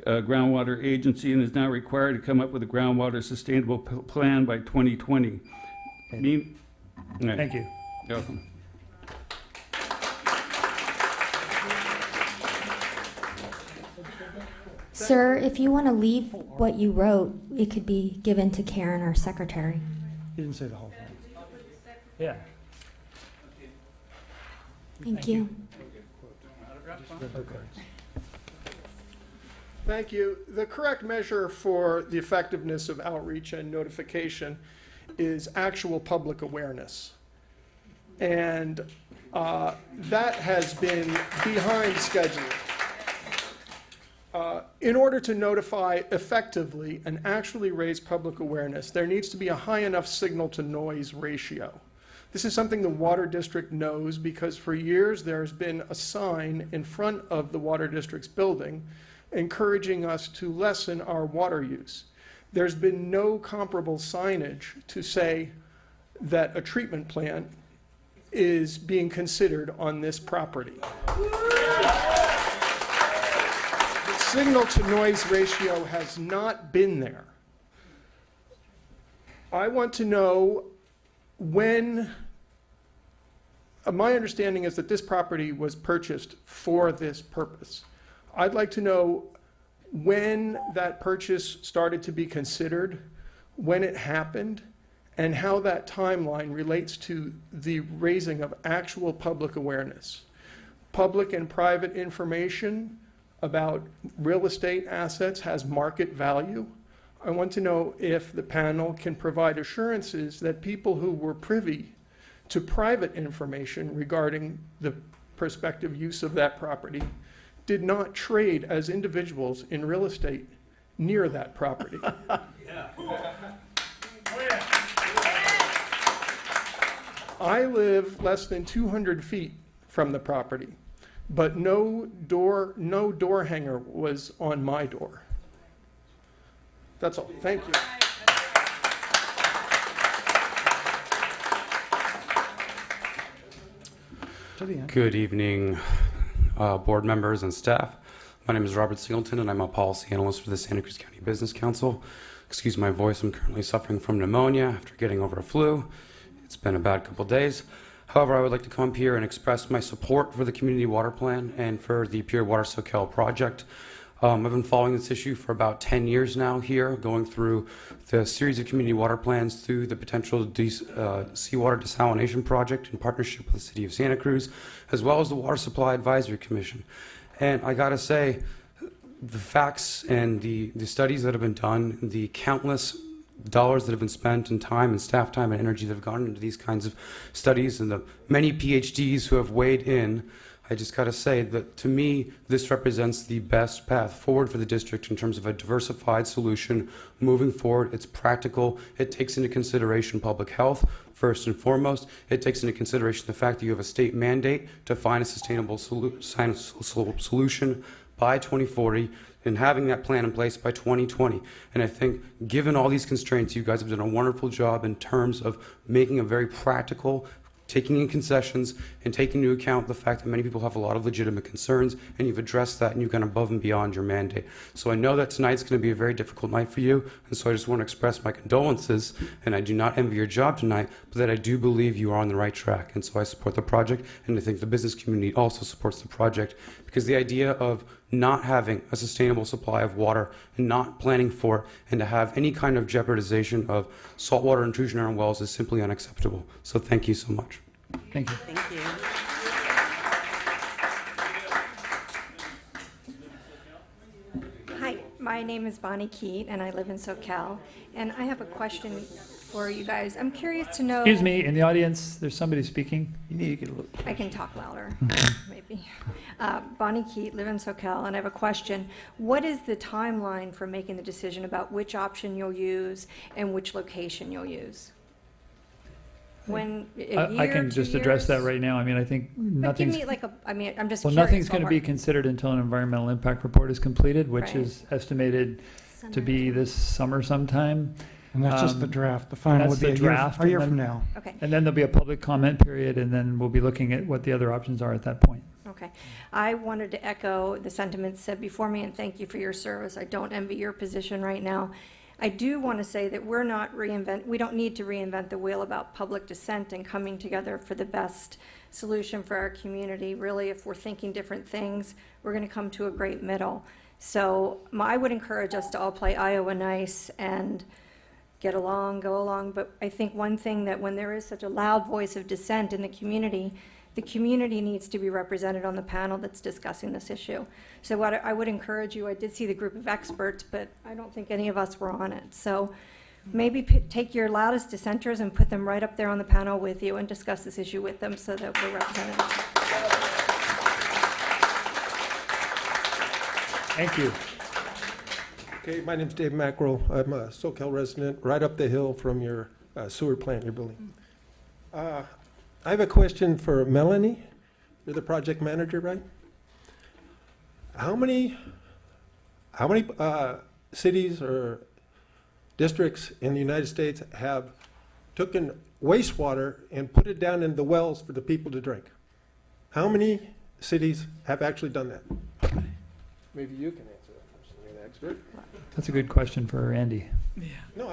Groundwater Agency and is now required to come up with a groundwater sustainable plan by 2020. Right. Thank you. You're welcome. Sir, if you want to leave what you wrote, it could be given to Karen, our secretary. He didn't say the whole thing. Yeah. Thank you. Thank you. The correct measure for the effectiveness of outreach and notification is actual public awareness. And that has been behind schedule. In order to notify effectively and actually raise public awareness, there needs to be a high enough signal-to-noise ratio. This is something the Water District knows because for years there's been a sign in front of the Water District's building encouraging us to lessen our water use. There's been no comparable signage to say that a treatment plant is being considered on this property. The signal-to-noise ratio has not been there. I want to know when, my understanding is that this property was purchased for this purpose. I'd like to know when that purchase started to be considered, when it happened, and how that timeline relates to the raising of actual public awareness. Public and private information about real estate assets has market value. I want to know if the panel can provide assurances that people who were privy to private information regarding the prospective use of that property did not trade as individuals in real estate near that property. I live less than 200 feet from the property, but no door hanger was on my door. That's all. Thank you. Good evening, board members and staff. My name is Robert Singleton, and I'm a policy analyst for the Santa Cruz County Business Council. Excuse my voice, I'm currently suffering from pneumonia after getting over a flu. It's been a bad couple days. However, I would like to come up here and express my support for the community water plan and for the Pure Water Soquel project. I've been following this issue for about 10 years now here, going through the series of community water plans through the potential seawater desalination project in partnership with the City of Santa Cruz, as well as the Water Supply Advisory Commission. And I gotta say, the facts and the studies that have been done, the countless dollars that have been spent and time and staff time and energy that have gone into these kinds of studies and the many PhDs who have weighed in, I just got to say that to me, this represents the best path forward for the district in terms of a diversified solution moving forward. It's practical. It takes into consideration public health, first and foremost. It takes into consideration the fact that you have a state mandate to find a sustainable solution by 2040 and having that plan in place by 2020. And I think given all these constraints, you guys have done a wonderful job in terms of making a very practical, taking in concessions and taking into account the fact that many people have a lot of legitimate concerns, and you've addressed that and you've gone above and beyond your mandate. So I know that tonight's going to be a very difficult night for you, and so I just want to express my condolences, and I do not envy your job tonight, but that I do believe you are on the right track, and so I support the project, and I think the business community also supports the project, because the idea of not having a sustainable supply of water and not planning for it and to have any kind of jeopardization of saltwater intrusion on our wells is simply unacceptable. So thank you so much. Thank you. Thank you. Hi, my name is Bonnie Keat, and I live in Soquel. And I have a question for you guys. I'm curious to know. Excuse me, in the audience, there's somebody speaking. You need to get a little. I can talk louder, maybe. Bonnie Keat, live in Soquel, and I have a question. What is the timeline for making the decision about which option you'll use and which location you'll use? When, I can just address that right now. I mean, I think But give nothing's, me like a, I mean, I'm just well, curious. nothing's going to be considered until an environmental impact report is completed, which Right. is estimated to be this summer sometime. And that's just the draft. The final That's would be the a year, draft, a year and from then- now. Okay. And then there'll be a public comment period, and then we'll be looking at what the other options are at that point. Okay. I wanted to echo the sentiments said before me, and thank you for your service. I don't envy your position right now. I do want to say that we don't need to reinvent the wheel about public dissent and coming together for the best solution for our community. Really, if we're thinking different things, we're going to come to a great middle. So I would encourage us to all play Iowa nice and get along, go along. But I think one thing that when there is such a loud voice of dissent in the community needs to be represented on the panel that's discussing this issue. So what I would encourage you, I did see the group of experts, but I don't think any of us were on it. So maybe take your loudest dissenters and put them right up there on the panel with you and discuss this issue with them so that we're represented. Thank you. Okay, my name's Dave Mackerel. I'm a Soquel resident, right up the hill from your sewer plant you're building. I have a question for Melanie. You're the project manager, right? How many cities or districts in the United States have taken wastewater and put it down in the wells for the people to drink? How many cities have actually done that? Maybe you can answer that question. You're the expert. That's a good question for Andy. No,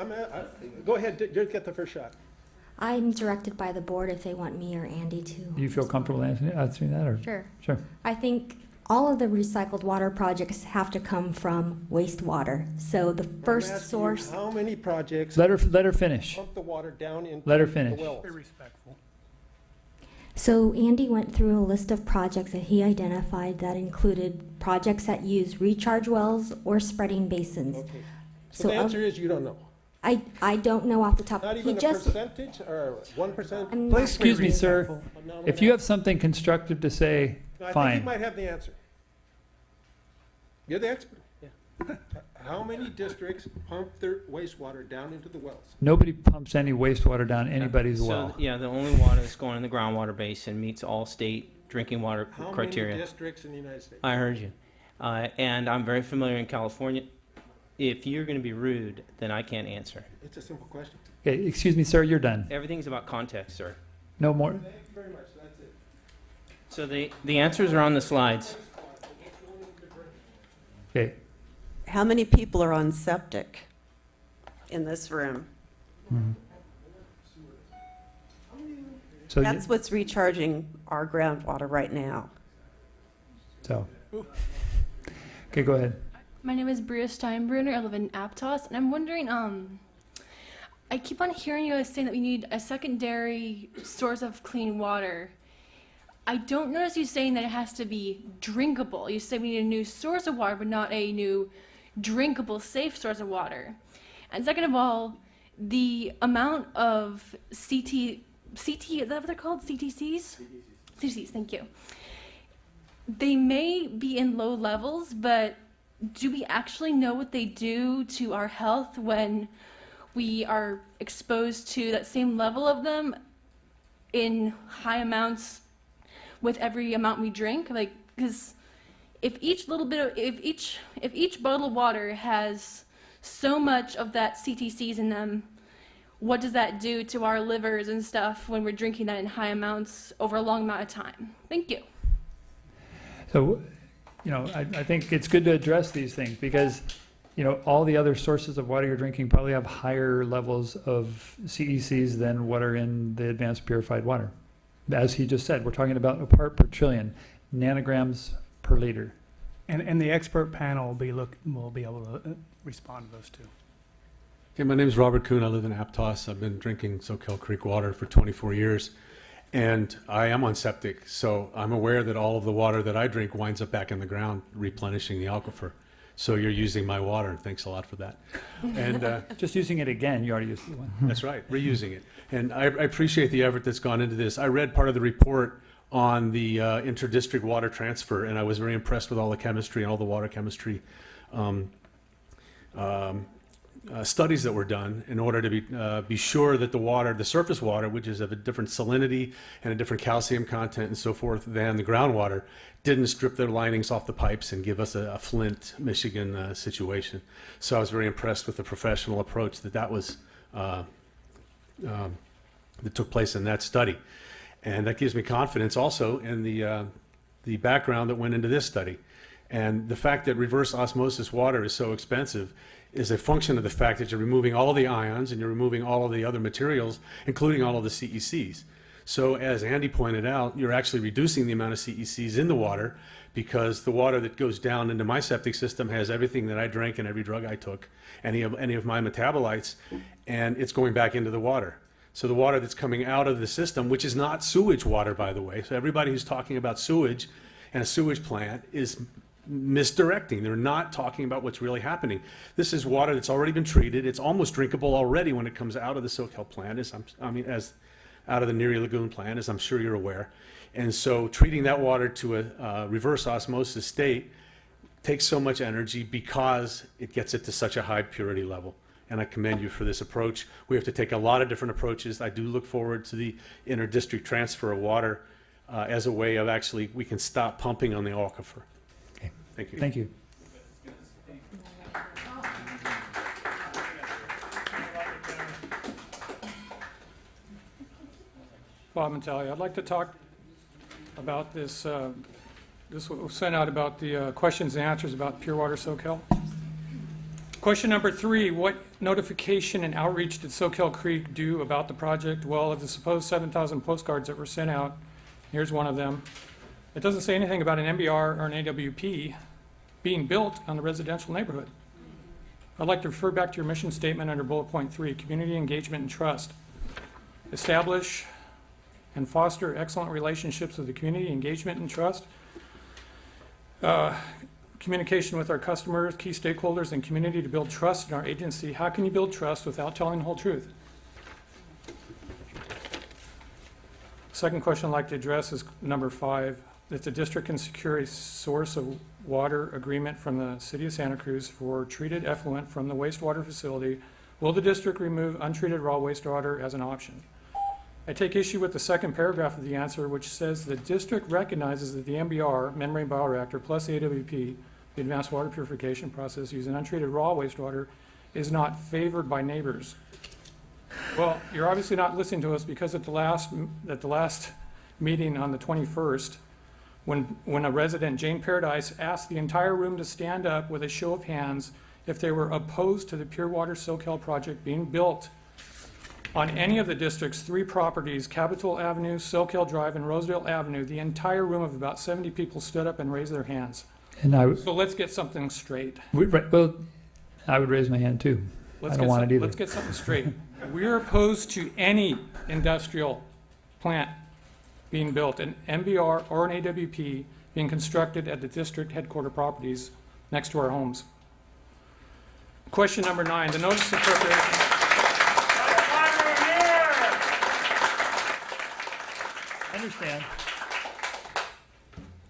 go ahead. You get the first shot. I'm directed by the board if they want me or Andy to. Do you feel comfortable answering that? Or? Sure. Sure. I think all of the recycled water projects have to come from wastewater. So the first source. How many projects? Let her finish. Pump the water down into Let her finish. the wells? Very respectful. So Andy went through a list of projects that he identified that included projects that use recharge wells or spreading basins. Okay. So the answer is you don't know. I don't know off the top. Not even a percentage or 1%? Please excuse me, sir. If you have something constructive to say, No, I think fine. you might have the answer. You're the expert. Yeah. How many districts pump their wastewater down into the wells? Nobody pumps any wastewater down anybody's well. Yeah, the only water that's going in the groundwater basin meets all state drinking water How criteria. many districts in the United States? I heard you. And I'm very familiar in California. If you're going to be rude, then I can't answer. It's a simple question. Okay, excuse me, sir, you're done. Everything's about context, sir. No more. Thank you very much. That's it. So the answers are on the slides. Okay. How many people are on septic in this room? So That's what's recharging our groundwater right now. So, okay, go ahead. My name is Bria Steinbruner. I live in Aptos, and I'm wondering, I keep on hearing you guys saying that we need a secondary source of clean water. I don't notice you saying that it has to be drinkable. You say we need a new source of water, but not a new drinkable, safe source of water. And second of all, the amount of CT, is that what they're called? CTCs? CTCs, thank you. They may be in low levels, but do we actually know what they do to our health when we are exposed to that same level of them in high amounts with every amount we drink? Like, because if each little bit of, if each bottle of water has so much of that CTCs in them, what does that do to our livers and stuff when we're drinking that in high amounts over a long amount of time? Thank you. So, you know, I think it's good to address these things because, you know, all the other sources of water you're drinking probably have higher levels of CECs than what are in the advanced purified water. As he just said, we're talking about a part per trillion, nanograms per liter. And the expert panel will be able to respond to those two. Okay, my name is Robert Kuhn. I live in Aptos. I've been drinking Soquel Creek water for 24 years. And I am on septic, so I'm aware that all of the water that I drink winds up back in the ground, replenishing the aquifer. So you're using my water, and thanks a lot for that. And just using it again, you already used the one. That's right, reusing it. And I appreciate the effort that's gone into this. I read part of the report on the inter-district water transfer, and I was very impressed with all the chemistry and all the water chemistry studies that were done in order to be sure that the water, the surface water, which is of a different salinity and a different calcium content and so forth than the groundwater, didn't strip their linings off the pipes and give us a Flint, Michigan situation. So I was very impressed with the professional approach that was that took place in that study. And that gives me confidence also in the background that went into this study. And the fact that reverse osmosis water is so expensive is a function of the fact that you're removing all of the ions and you're removing all of the other materials, including all of the CECs. So as Andy pointed out, you're actually reducing the amount of CECs in the water because the water that goes down into my septic system has everything that I drank and every drug I took, any of my metabolites, and it's going back into the water. So the water that's coming out of the system, which is not sewage water, by the way, so everybody who's talking about sewage and a sewage plant is misdirecting. They're not talking about what's really happening. This is water that's already been treated. It's almost drinkable already when it comes out of the Soquel plant, as out of the Neary Lagoon plant, as I'm sure you're aware. And so treating that water to a reverse osmosis state takes so much energy because it gets it to such a high purity level. And I commend you for this approach. We have to take a lot of different approaches. I do look forward to the inter-district transfer of water as a way of actually, we can stop pumping on the aquifer. Okay. Thank you. Thank you. Bob Mentali, I'd like to talk about this. This was sent out about the questions and answers about Pure Water Soquel. Question number 3, what notification and outreach did Soquel Creek do about the project? Well, of the supposed 7,000 postcards that were sent out, here's one of them. It doesn't say anything about an MBR or an AWP being built on the residential neighborhood. I'd like to refer back to your mission statement under bullet point 3, community engagement and trust. Establish and foster excellent relationships with the community, engagement and trust. Communication with our customers, key stakeholders, and community to build trust in our agency. How can you build trust without telling the whole truth? Second question I'd like to address is number 5. That the district can secure a source of water agreement from the city of Santa Cruz for treated effluent from the wastewater facility. Will the district remove untreated raw wastewater as an option? I take issue with the second paragraph of the answer, which says the district recognizes that the MBR, membrane bioreactor, plus the AWP, the advanced water purification process using untreated raw wastewater, is not favored by neighbors. Well, you're obviously not listening to us because at the last meeting on the 21st, when a resident, Jane Paradise, asked the entire room to stand up with a show of hands if they were opposed to the Pure Water Soquel project being built on any of the district's 3 properties, Capitol Avenue, Soquel Drive, and Rosedale Avenue. The entire room of about 70 people stood up and raised their hands. And So let's get something straight. well, I would raise my hand too. I don't want it either. Let's get something straight. We're opposed to any industrial plant being built, an MBR or an AWP being constructed at the district headquarter properties next to our homes. Question number 9, the notice of preparation. Understand.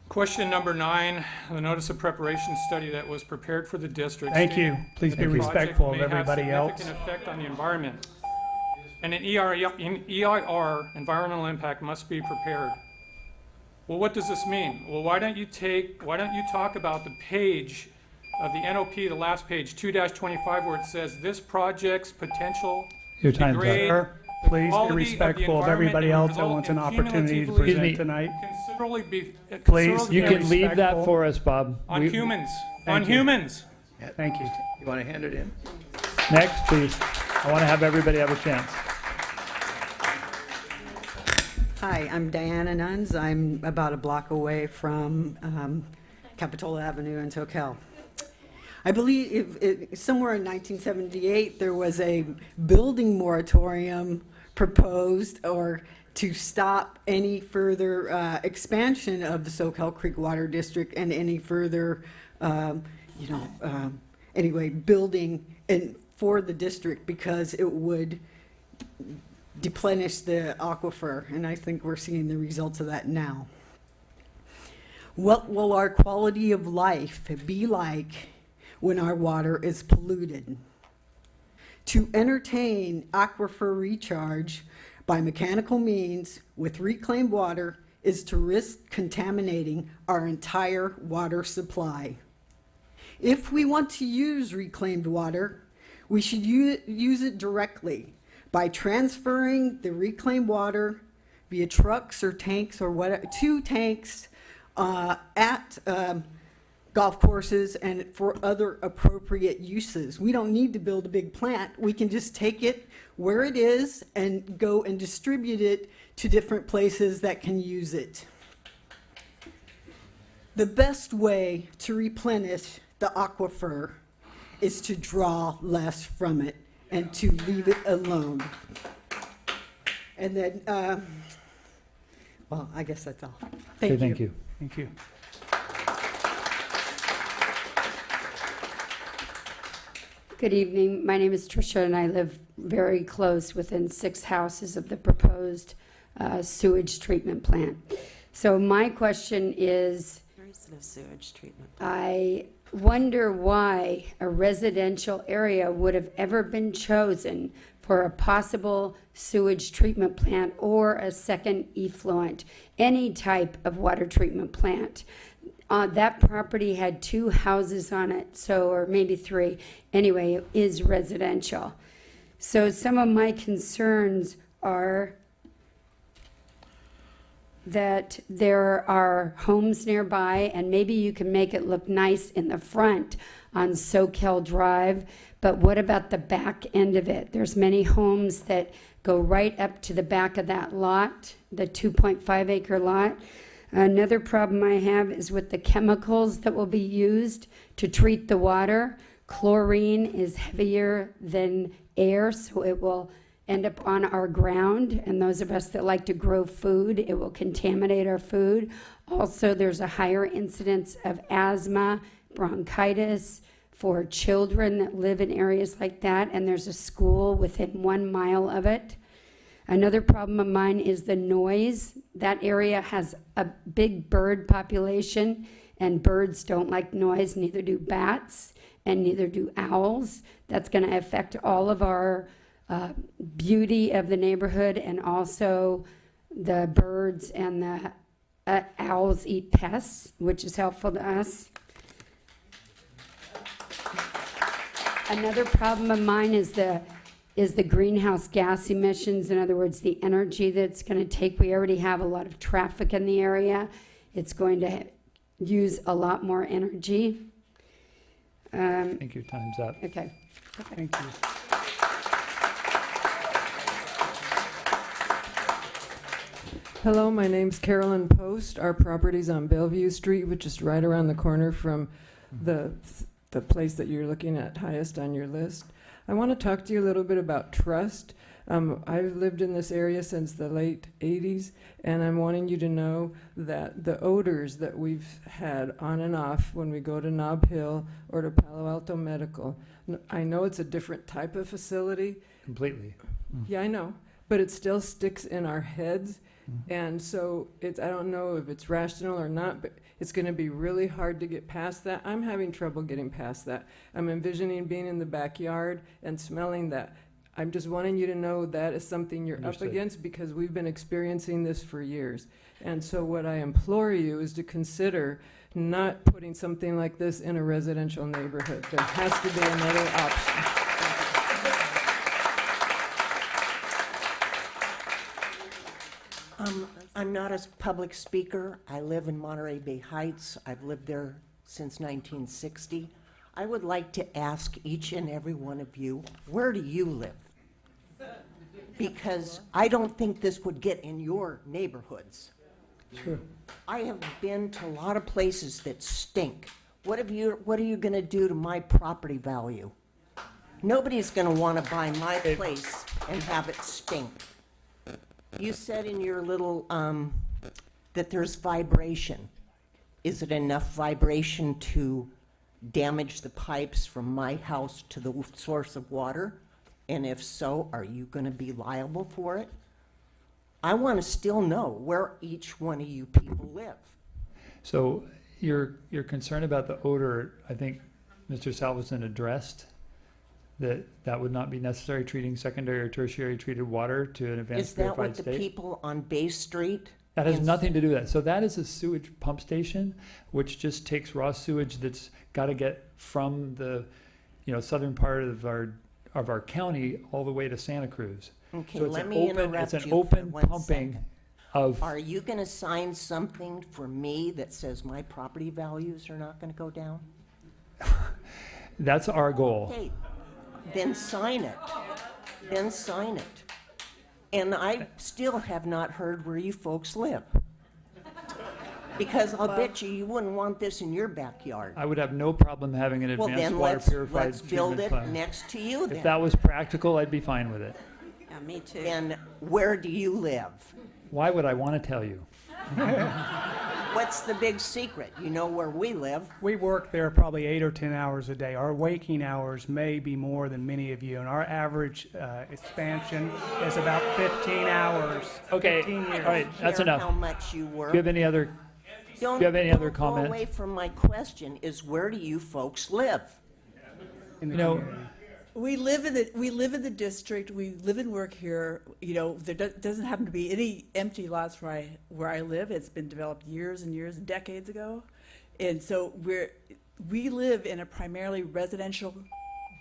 Question number 9, the notice of preparation study that was prepared for the district. Thank you. Please be respectful of everybody else. May have significant effect on the environment. And an EIR, environmental impact, must be prepared. Well, what does this mean? Well, why don't you talk about the page of the NOP, the last page, 2-25, where it says this project's potential Your time's up. degrade Sir, the please be quality of the respectful of environment everybody and else that result wants an in opportunity to cumulatively present tonight. Please, You be can leave that respectful. for us, Bob. on We- humans, Thank on you. humans. Thank you. You want to hand it in? Next, please. I want to have everybody have a chance. Hi, I'm Diana Nuns. I'm about a block away from Capitol Avenue in Soquel. I believe somewhere in 1978, there was a building moratorium proposed or to stop any further expansion of the Soquel Creek Water District and any further, anyway, building for the district because it would deplenish the aquifer, and I think we're seeing the results of that now. What will our quality of life be like when our water is polluted? To entertain aquifer recharge by mechanical means with reclaimed water is to risk contaminating our entire water supply. If we want to use reclaimed water, we should use it directly by transferring the reclaimed water via trucks or tanks or whatever, to tanks at golf courses and for other appropriate uses. We don't need to build a big plant. We can just take it where it is and go and distribute it to different places that can use it. The best way to replenish the aquifer is to draw less from it and to leave it alone. And then, well, I guess that's all. Thank you. Thank you. Thank you. Good evening. My name is Tricia, and I live very close, within 6 houses of the proposed sewage treatment plant. So my question is, There is no sewage treatment. I wonder why a residential area would have ever been chosen for a possible sewage treatment plant or a second effluent, any type of water treatment plant. That property had 2 houses on it, or maybe 3. Anyway, it is residential. So some of my concerns are that there are homes nearby, and maybe you can make it look nice in the front on Soquel Drive, but what about the back end of it? There's many homes that go right up to the back of that lot, the 2.5 acre lot. Another problem I have is with the chemicals that will be used to treat the water. Chlorine is heavier than air, so it will end up on our ground, and those of us that like to grow food, it will contaminate our food. Also, there's a higher incidence of asthma, bronchitis for children that live in areas like that, and there's a school within 1 mile of it. Another problem of mine is the noise. That area has a big bird population, and birds don't like noise, neither do bats, and neither do owls. That's going to affect all of our beauty of the neighborhood, and also the birds and the owls eat pests, which is helpful to us. Another problem of mine is the greenhouse gas emissions. In other words, the energy that's going to take. We already have a lot of traffic in the area. It's going to use a lot more energy. I think your time's up. Okay. Thank you. Hello, my name's Carolyn Post. Our property's on Bellevue Street, which is right around the corner from the place that you're looking at highest on your list. I want to talk to you a little bit about trust. I've lived in this area since the late 80s, and I'm wanting you to know that the odors that we've had on and off when we go to Nob Hill or to Palo Alto Medical, I know it's a different type of facility. Completely. Yeah, I know, but it still sticks in our heads. And so I don't know if it's rational or not, but it's going to be really hard to get past that. I'm having trouble getting past that. I'm envisioning being in the backyard and smelling that. I'm just wanting you to know that is something you're Understood. up against because we've been experiencing this for years. And so what I implore you is to consider not putting something like this in a residential neighborhood. There has to be another option. I'm not a public speaker. I live in Monterey Bay Heights. I've lived there since 1960. I would like to ask each and every one of you, where do you live? Because I don't think this would get in your neighborhoods. Sure. I have been to a lot of places that stink. What are you going to do to my property value? Nobody's going to want to buy my place and have it stink. You said in your little, that there's vibration. Is it enough vibration to damage the pipes from my house to the source of water? And if so, are you going to be liable for it? I want to still know where each one of you people live. So your concern about the odor, I think Mr. Salveson addressed that would not be necessary treating secondary or tertiary treated water to an advanced Is that purified what the state. people on Bay Street? That has nothing to do with that. So that is a sewage pump station, which just takes raw sewage that's got to get from the, southern part of our county all the way to Santa Cruz. Okay, so it's let an me open, interrupt it's an you open for 1 pumping second. of. Are you going to sign something for me that says my property values are not going to go down? That's our goal. Okay, then sign it. Then sign it. And I still have not heard where you folks live. Because I'll bet you wouldn't want this in your backyard. I would have no problem having an Well, advanced then water purified let's build treatment it plant. next to you then. If that was practical, I'd be fine with it. Yeah, me too. And where do you live? Why would I want to tell you? What's the big secret? You know where we live. We work there probably 8 or 10 hours a day. Our waking hours may be more than many of you, and our average expansion is about 15 hours. Okay, 15 years. all right, that's enough. How much you work. Do you have any other? Don't, do you have any other don't comment? go away from my question. Is where do you folks live? We live in the district. We live and work here. There doesn't happen to be any empty lots where I live. It's been developed years and years, decades ago, and so we live in a primarily residential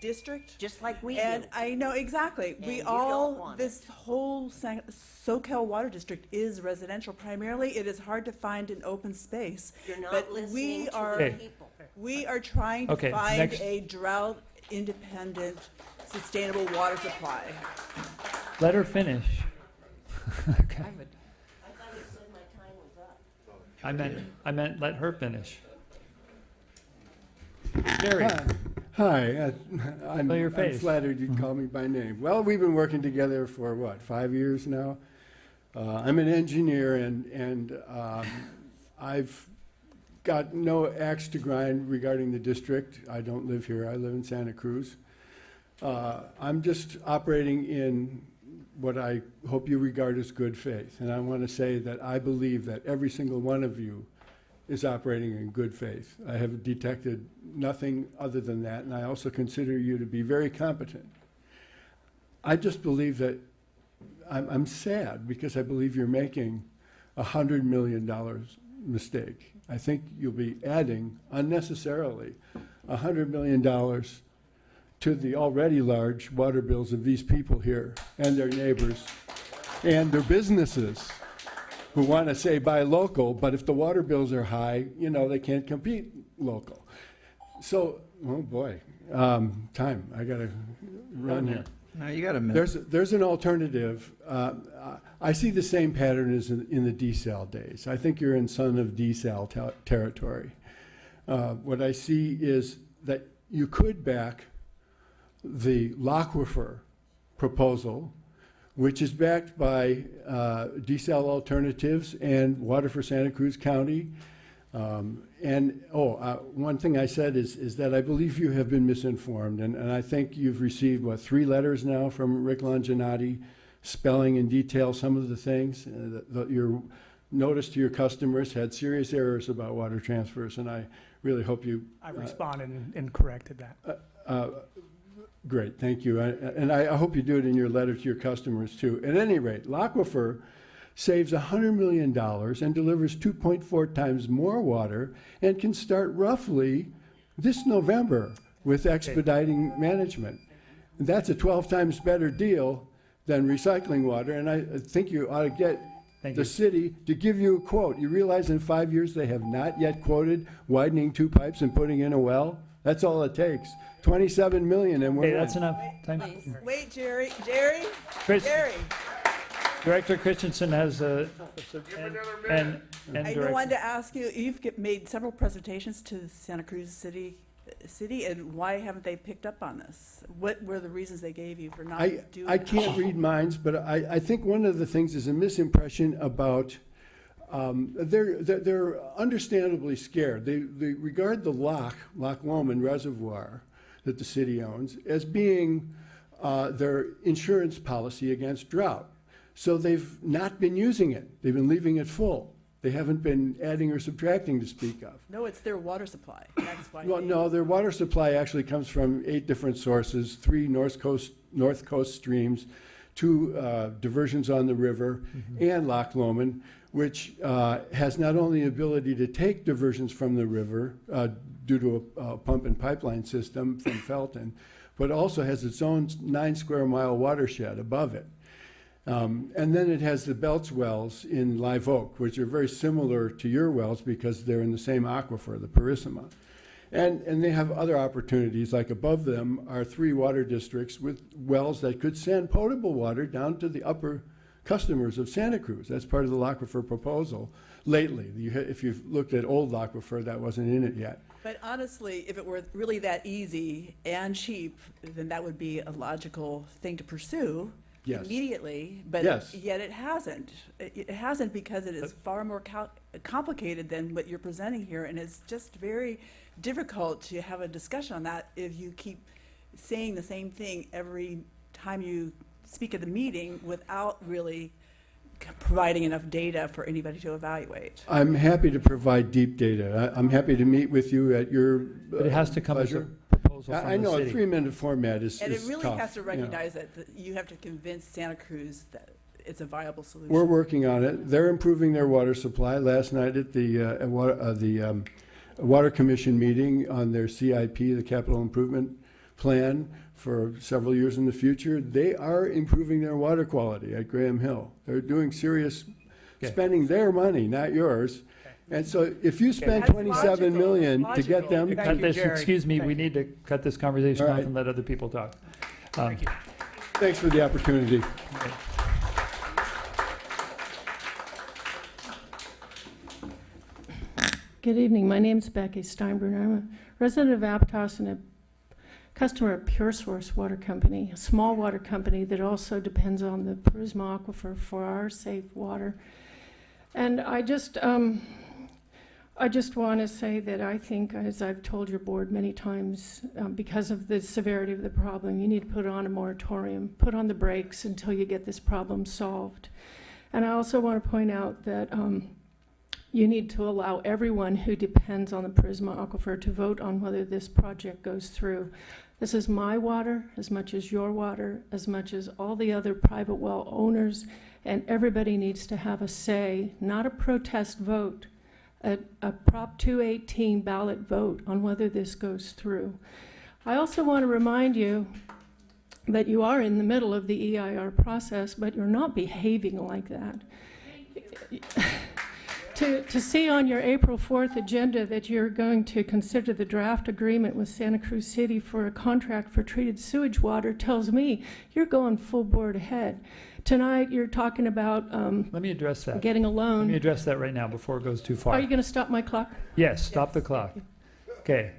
district, just like we and do. I know exactly. This whole Soquel water district is residential primarily. It is hard to find an open space. You're not but listening to the people. We are trying to Okay, find next. a drought-independent, sustainable water supply. Let her finish. Okay. I meant let her finish. Gary. Hi, I'm Show your face. flattered you'd call me by name. Well, we've been working together for 5 years now. I'm an engineer, and I've got no axe to grind regarding the district. I don't live here. I live in Santa Cruz. I'm just operating in what I hope you regard as good faith. And I want to say that I believe that every single one of you is operating in good faith. I have detected nothing other than that, and I also consider you to be very competent. I just believe that I'm sad because I believe you're making $100 million mistake. I think you'll be adding unnecessarily $100 million to the already large water bills of these people here and their neighbors and their businesses. who want to say buy local, but if the water bills are high, you know, they can't compete local. So, oh boy, time, I gotta run here. No, you got a minute. There's an alternative. I see the same pattern as in the desal days. I think you're in son of desal territory. What I see is that you could back the L'Aquifer proposal, which is backed by desal alternatives and Water for Santa Cruz County. One thing I said is that I believe you have been misinformed, and I think you've received, 3 letters now from Rick Longinati spelling in detail some of the things. Your notice to your customers had serious errors about water transfers, and I really hope you... I responded and corrected that. Great, thank you. I hope you do it in your letter to your customers, too. At any rate, L'Aquifer saves $100 million and delivers 2.4 times more water and can start roughly this November with expediting management. That's a 12 times better deal than recycling water, and I think you ought to get the city to give you a quote. You realize in 5 years they have not yet quoted widening 2 pipes and putting in a well? That's all it takes. 27 million, and we're... Okay, that's enough. Time. Wait, Jerry. Director Christensen has a, and I Director. wanted to ask you, you've made several presentations to the Santa Cruz City, and why haven't they picked up on this? What were the reasons they gave you for not doing it? I can't read minds, but I think one of the things is a misimpression about, they're understandably scared. They regard the Loch Lomond Reservoir that the city owns as being their insurance policy against drought. So they've not been using it. They've been leaving it full. They haven't been adding or subtracting to speak of. No, it's their water supply. That's why. Well, no, their water supply actually comes from 8 different sources, 3 north coast streams, 2 diversions on the river, and Loch Lomond, which has not only the ability to take diversions from the river due to a pump and pipeline system from Felton, but also has its own 9 square mile watershed above it. And then it has the Belts wells in Live Oak, which are very similar to your wells because they're in the same aquifer, the Parissima. And they have other opportunities, like above them are 3 water districts with wells that could send potable water down to the upper customers of Santa Cruz. That's part of the L'Aquifer proposal lately. If you've looked at old L'Aquifer, that wasn't in it yet. But honestly, if it were really that easy and cheap, then that would be a logical thing to pursue. Yes. Immediately, but yet it hasn't. It hasn't because it is far more complicated than what you're presenting here, and it's just very difficult to have a discussion on that if you keep saying the same thing every time you speak at the meeting without really providing enough data for anybody to evaluate. I'm happy to provide deep data. I'm happy to meet with you at your But it has to come pleasure. as a proposal from I know the a city. 3-minute format is And it really tough, has to you know. recognize that you have to convince Santa Cruz that it's a viable solution. We're working on it. They're improving their water supply. Last night at the Water Commission meeting on their CIP, the Capital Improvement Plan for several years in the future, they are improving their water quality at Graham Hill. They're doing serious spending their money, not yours. And so if you spend $27 million to get them... Cut this, excuse me, we need to cut this conversation All off right. and let other people talk. Thank you. Thanks for the opportunity. Good evening. My name's Becky Steinbrunner. I'm a resident of Aptos and a customer of Pure Source Water Company, a small water company that also depends on the Parisma Aquifer for our safe water. And I just want to say that I think, as I've told your board many times, because of the severity of the problem, you need to put on a moratorium, put on the brakes until you get this problem solved. And I also want to point out that you need to allow everyone who depends on the Parisma Aquifer to vote on whether this project goes through. This is my water as much as your water, as much as all the other private well owners, and everybody needs to have a say, not a protest vote, a Prop 218 ballot vote on whether this goes through. I also want to remind you that you are in the middle of the EIR process, but you're not behaving like that. To see on your April 4th agenda that you're going to consider the draft agreement with Santa Cruz City for a contract for treated sewage water tells me you're going full board ahead. Tonight, you're talking about Let me address that. getting a loan. Let me address that right now before it goes too far. Are you going to stop my clock? Yes, stop the clock. Okay.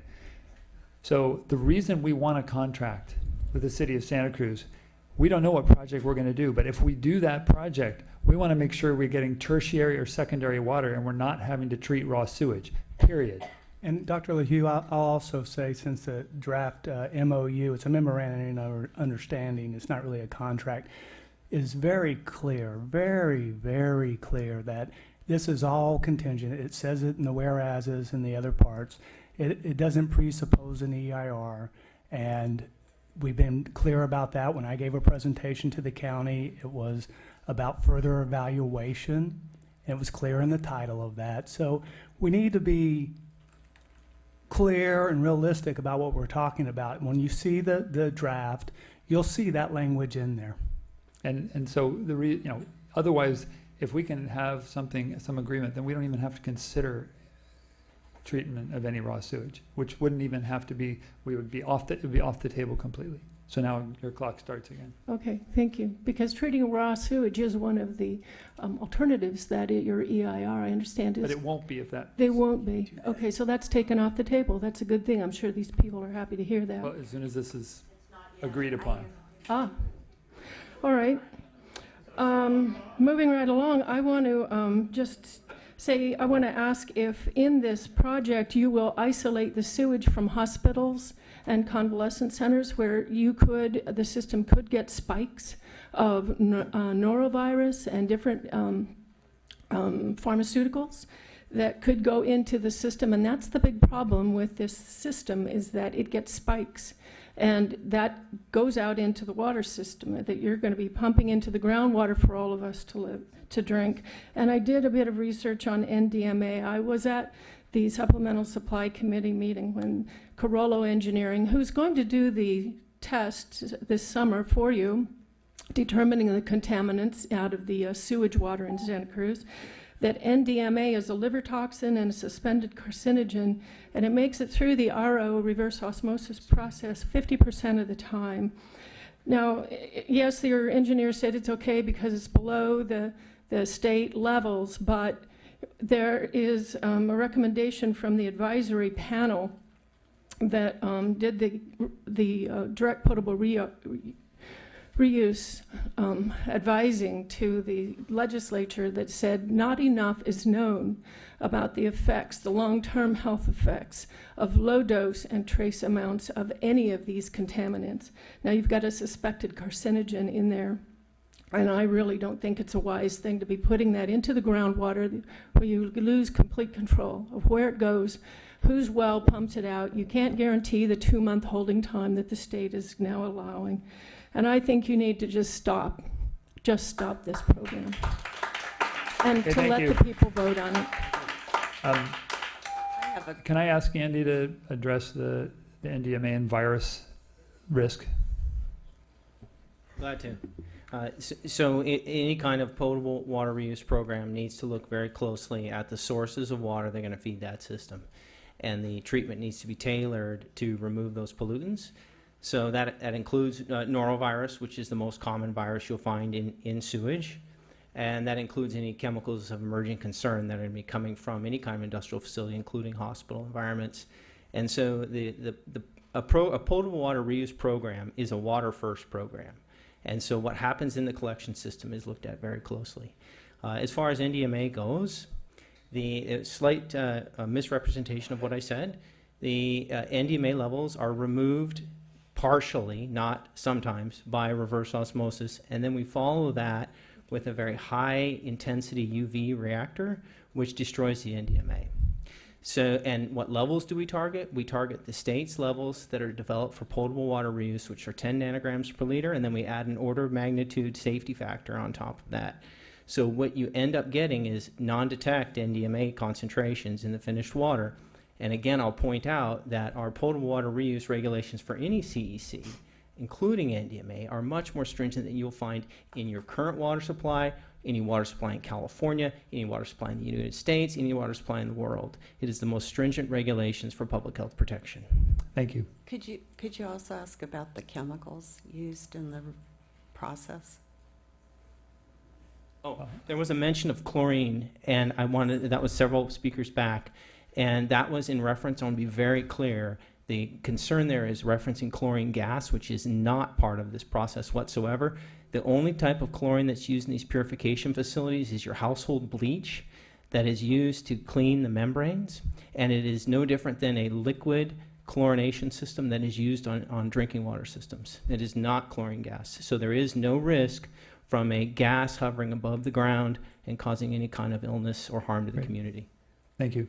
So the reason we want a contract with the city of Santa Cruz, we don't know what project we're going to do, but if we do that project, we want to make sure we're getting tertiary or secondary water and we're not having to treat raw sewage, period. And Dr. LaHue, I'll also say, since the draft MOU, it's a memorandum of understanding, it's not really a contract, is very clear, very, very clear that this is all contingent. It says it in the whereases and the other parts. It doesn't presuppose an EIR, and we've been clear about that. When I gave a presentation to the county, it was about further evaluation. It was clear in the title of that. So we need to be clear and realistic about what we're talking about. When you see the draft, you'll see that language in there. And so otherwise, if we can have some agreement, then we don't even have to consider treatment of any raw sewage, which wouldn't even have to be. It would be off the table completely. So now your clock starts again. Okay, thank you. Because treating raw sewage is one of the alternatives that your EIR, I understand, is. But it won't be if that. They won't be. Okay, so that's taken off the table. That's a good thing. I'm sure these people are happy to hear that. Well, as soon as this is agreed upon. Ah, all right. Moving right along, I want to just say, I want to ask if in this project you will isolate the sewage from hospitals and convalescent centers where the system could get spikes of norovirus and different pharmaceuticals that could go into the system. And that's the big problem with this system, is that it gets spikes. And that goes out into the water system that you're going to be pumping into the groundwater for all of us to drink. And I did a bit of research on NDMA. I was at the Supplemental Supply Committee meeting when Carollo Engineering, who's going to do the tests this summer for you, determining the contaminants out of the sewage water in Santa Cruz, that NDMA is a liver toxin and a suspended carcinogen, and it makes it through the RO, reverse osmosis process, 50% of the time. Now, yes, your engineer said it's okay because it's below the state levels, but there is a recommendation from the advisory panel that did the direct potable reuse advising to the legislature that said not enough is known about the effects, the long-term health effects of low dose and trace amounts of any of these contaminants. Now you've got a suspected carcinogen in there, and I really don't think it's a wise thing to be putting that into the groundwater where you lose complete control of where it goes, whose well pumps it out. You can't guarantee the 2-month holding time that the state is now allowing. And I think you need to just stop this program, and Okay, to thank let you. the people vote on it. Can I ask Andy to address the NDMA and virus risk? Glad to. So any kind of potable water reuse program needs to look very closely at the sources of water they're going to feed that system. And the treatment needs to be tailored to remove those pollutants. So that includes norovirus, which is the most common virus you'll find in sewage. And that includes any chemicals of emerging concern that are going to be coming from any kind of industrial facility, including hospital environments. And so a potable water reuse program is a water first program. And so what happens in the collection system is looked at very closely. As far as NDMA goes, the slight misrepresentation of what I said, the NDMA levels are removed partially, not sometimes, by reverse osmosis, and then we follow that with a very high intensity UV reactor, which destroys the NDMA. So, and what levels do we target? We target the state's levels that are developed for potable water reuse, which are 10 nanograms per liter, and then we add an order of magnitude safety factor on top of that. So what you end up getting is non-detect NDMA concentrations in the finished water. And again, I'll point out that our potable water reuse regulations for any CEC including NDMA, are much more stringent than you'll find in your current water supply, any water supply in California, any water supply in the United States, any water supply in the world. It is the most stringent regulations for public health protection. Thank you. Could you also ask about the chemicals used in the process? Oh, there was a mention of chlorine, and that was several speakers back, and that was in reference, I want to be very clear, the concern there is referencing chlorine gas, which is not part of this process whatsoever. The only type of chlorine that's used in these purification facilities is your household bleach that is used to clean the membranes, and it is no different than a liquid chlorination system that is used on drinking water systems. It is not chlorine gas. So there is no risk from a gas hovering above the ground and causing any kind of illness or harm to the community. Thank you.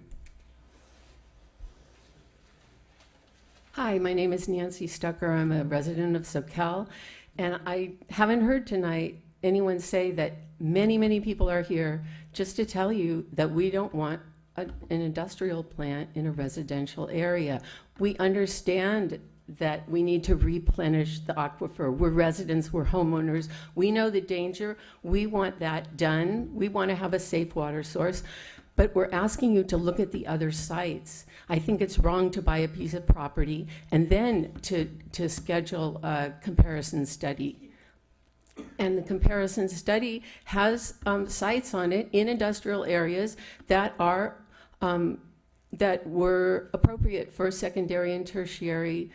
Hi, my name is Nancy Stucker. I'm a resident of Soquel, and I haven't heard tonight anyone say that many people are here just to tell you that we don't want an industrial plant in a residential area. We understand that we need to replenish the aquifer. We're residents, we're homeowners. We know the danger. We want that done. We want to have a safe water source. But we're asking you to look at the other sites. I think it's wrong to buy a piece of property and then to schedule a comparison study. And the comparison study has sites on it in industrial areas that are that were appropriate for secondary and tertiary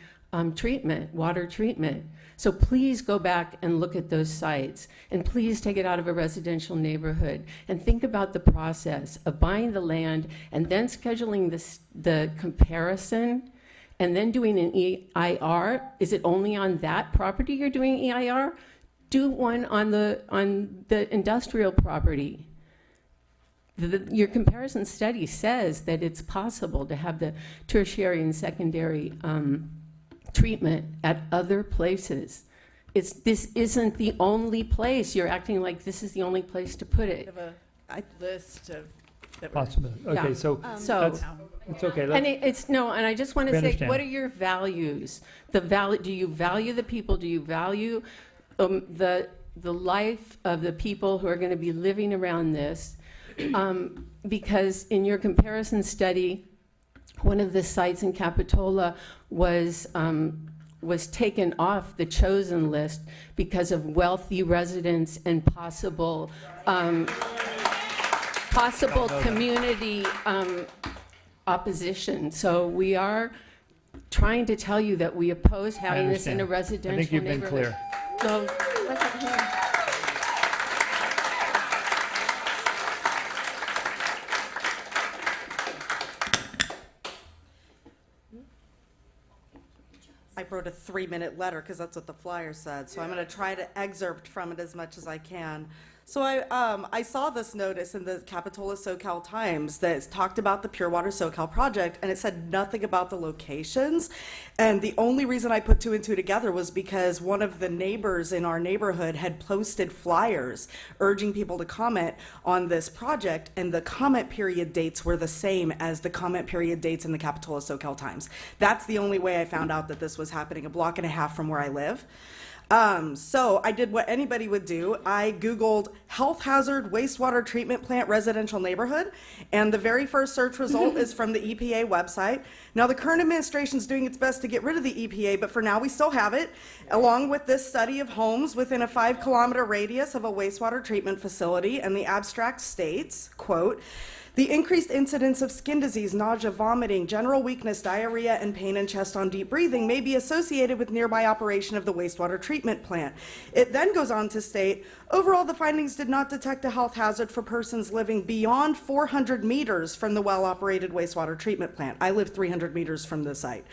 treatment, water treatment. So please go back and look at those sites, and please take it out of a residential neighborhood and think about the process of buying the land and then scheduling the comparison and then doing an EIR. Is it only on that property you're doing EIR? Do one on the industrial property. Your comparison study says that it's possible to have the tertiary and secondary treatment at other places. This isn't the only place. You're acting like this is the only place to put it. We have a list of Possibility. Okay, Yeah. so it's okay. And and I just want to say, understand. what are your values? Do you value the people? Do you value the life of the people who are going to be living around this? Because in your comparison study, one of the sites in Capitola was taken off the chosen list because of wealthy residents and possible community opposition. So we are trying to tell you that we oppose having this in a residential I think you've neighborhood. been clear. So, I wrote a 3-minute letter because that's what the flyer said. So I'm going to try to excerpt from it as much as I can. So I saw this notice in the Capitola Soquel Times that talked about the Pure Water Soquel project, and it said nothing about the locations. And the only reason I put 2 and 2 together was because one of the neighbors in our neighborhood had posted flyers urging people to comment on this project, and the comment period dates were the same as the comment period dates in the Capitola Soquel Times. That's the only way I found out that this was happening, a block and a half from where I live. So I did what anybody would do. I Googled health hazard wastewater treatment plant residential neighborhood, and the very first search result is from the EPA website. Now, the current administration is doing its best to get rid of the EPA, but for now we still have it, along with this study of homes within a 5-kilometer radius of a wastewater treatment facility, and the abstract states, quote, the increased incidence of skin disease, nausea, vomiting, general weakness, diarrhea, and pain in chest on deep breathing may be associated with nearby operation of the wastewater treatment plant. It then goes on to state, overall, the findings did not detect a health hazard for persons living beyond 400 meters from the well-operated wastewater treatment plant. I live 300 meters from the site.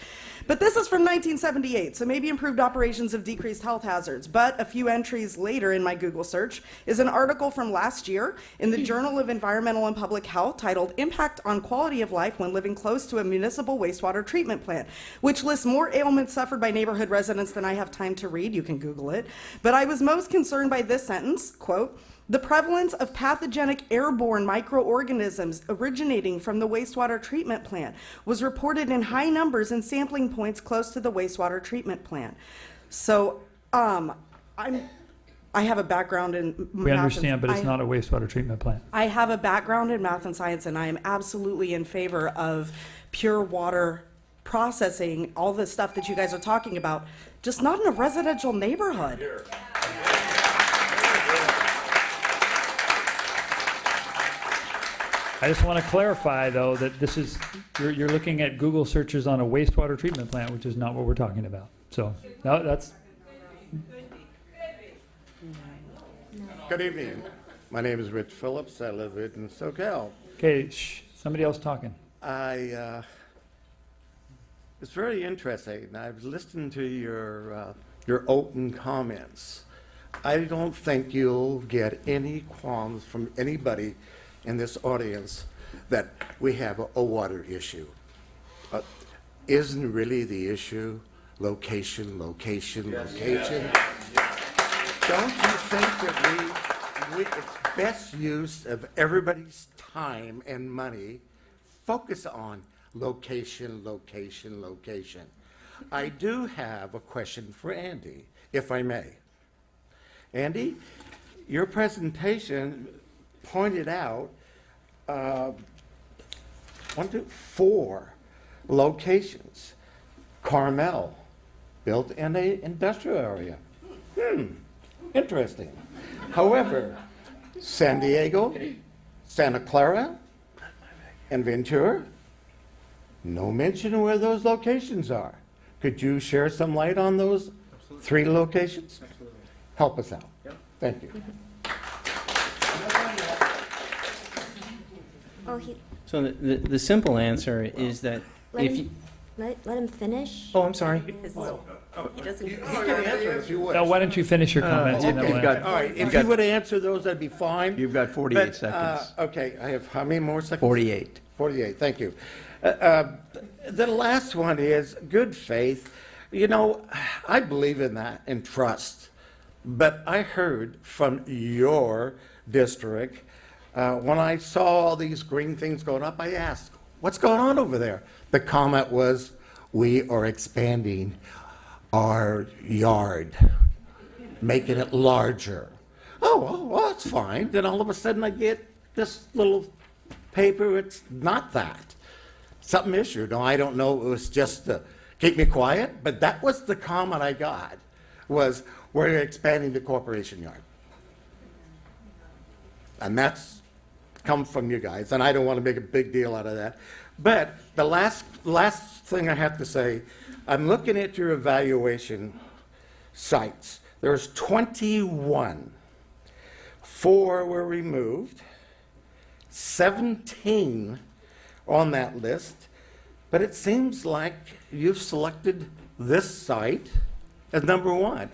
But this is from 1978, so maybe improved operations have decreased health hazards. But a few entries later in my Google search is an article from last year in the Journal of Environmental and Public Health titled Impact on Quality of Life When Living Close to a Municipal Wastewater Treatment Plant, which lists more ailments suffered by neighborhood residents than I have time to read. You can Google it. But I was most concerned by this sentence, quote, the prevalence of pathogenic airborne microorganisms originating from the wastewater treatment plant was reported in high numbers in sampling points close to the wastewater treatment plant. So, I have a background in math. We understand, and but it's not a wastewater treatment plant. I have a background in math and science, and I am absolutely in favor of pure water processing, all the stuff that you guys are talking about, just not in a residential neighborhood. I just want to clarify, though, that this is, you're looking at Google searches on a wastewater treatment plant, which is not what we're talking about. So, no, that's, Good evening. My name is Rich Phillips. I live in Soquel. okay, somebody else talking. It's very interesting. I've listened to your open comments. I don't think you'll get any qualms from anybody in this audience that we have a water issue. Isn't really the issue location, location, location? Don't you think that it's best use of everybody's time and money, focus on location, location, location? I do have a question for Andy, if I may. Andy, your presentation pointed out 4 locations. Carmel, built in an industrial area. Interesting. However, San Diego, Santa Clara, and Ventura, no mention where those locations are. Could you share some light on those 3 locations? Absolutely. Help us out. Yep. Thank you. So the simple answer is that if you... Let him finish. Oh, I'm sorry. He doesn't. If you would. Now, why don't you finish your comments? and then Okay, we'll good. answer. All right, if you would answer those, that'd be fine. You've got 48 But, seconds. Okay, I have how many more seconds? 48. 48, thank you. The last one is good faith. You know, I believe in that, in trust. But I heard from your district, when I saw all these green things going up, I asked, what's going on over there? The comment was, we are expanding our yard, making it larger. Oh, well, that's fine. Then all of a sudden I get this little paper, it's not that. Something issued. No, I don't know, it was just to keep me quiet, but that was the comment I got, was we're expanding the corporation yard. And that's come from you guys, and I don't want to make a big deal out of that. But the last thing I have to say, I'm looking at your evaluation sites. There's 21. 4 were removed, 17 on that list, but it seems like you've selected this site as number 1.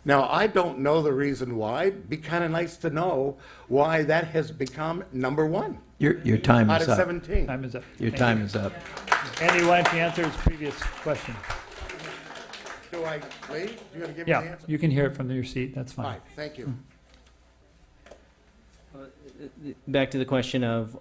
Now, I don't know the reason why. It'd be kind of nice to know why that has become number 1. Your time out is of up. 17. Time is up. Your Thank time you. is up. Andy, why don't you answer his previous question? Do I leave? You going to give me the Yeah, answer? you can hear it from your seat. That's All fine. right, thank you. Back to the question of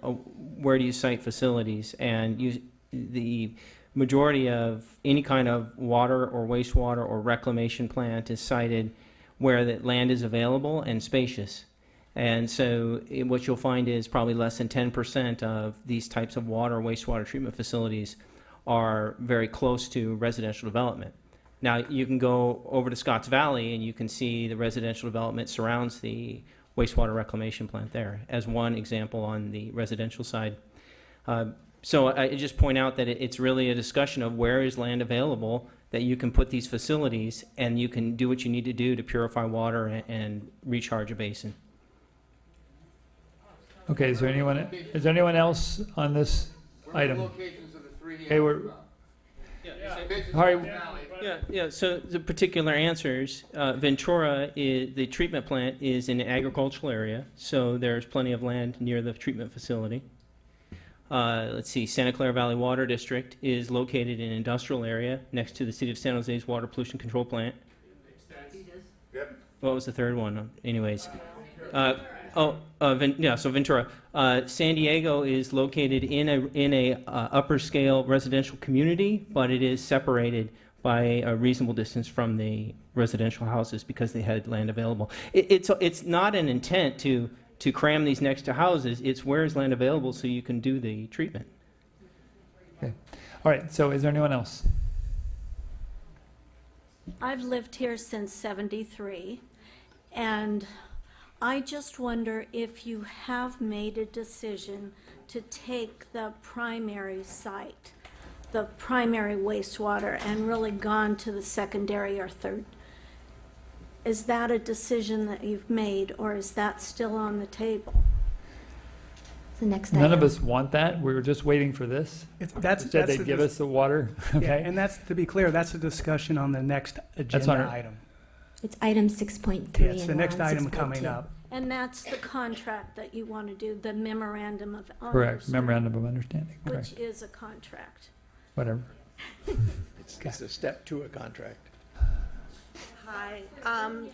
where do you site facilities, and the majority of any kind of water or wastewater or reclamation plant is sited where the land is available and spacious. And so what you'll find is probably less than 10% of these types of water or wastewater treatment facilities are very close to residential development. Now, you can go over to Scotts Valley and you can see the residential development surrounds the wastewater reclamation plant there as one example on the residential side. So I just point out that it's really a discussion of where is land available that you can put these facilities and you can do what you need to do to purify water and recharge a basin. Okay, is there anyone else on this item? Okay, we're, all right. Yeah, so the particular answers, Ventura, the treatment plant is in an agricultural area, so there's plenty of land near the treatment facility. Let's see, Santa Clara Valley Water District is located in an industrial area next to the City of San Jose's water pollution control plant. What was the third one? Anyways. So Ventura. San Diego is located in a upper scale residential community, but it is separated by a reasonable distance from the residential houses because they had land available. It's not an intent to cram these next to houses. It's where is land available so you can do the treatment. Okay. All right. So is there anyone else? I've lived here since '73, and I just wonder if you have made a decision to take the primary site, the primary wastewater, and really gone to the secondary or third. Is that a decision that you've made, or is that still on the table? The next None item. of us want that. We were just waiting for this. That's Instead, the they'd give us the water. Yeah, Okay. and that's, to be clear, that's a discussion on the next agenda on our- item. It's item 6.3. Yeah, it's and the we're next on item 6.2. coming up. And that's the contract that you want to do, the memorandum of Correct. understanding. Memorandum of understanding. Correct. Which is a contract. Whatever. It's a step to a contract. Hi,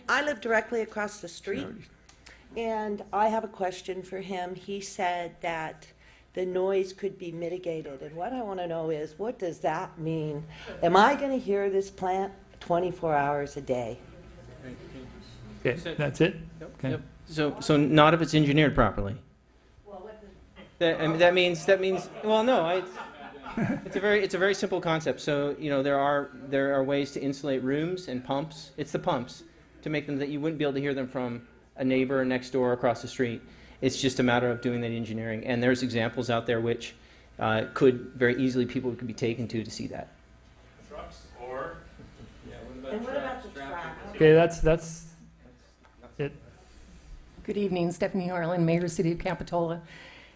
I live directly across the street, and I have a question for him. He said that the noise could be mitigated, and what I want to know is, what does that mean? Am I going to hear this plant 24 hours a day? Okay. That's it? Okay. Yep. So not if it's engineered properly. That means well, no, it's a very simple concept. So there are ways to insulate rooms and pumps. It's the pumps to make them that you wouldn't be able to hear them from a neighbor next door across the street. It's just a matter of doing that engineering. And there's examples out there which could very easily people could be taken to see that. Trucks or And what about the track? Okay. That's it. Good evening, Stephanie Harlan, Mayor, City of Capitola.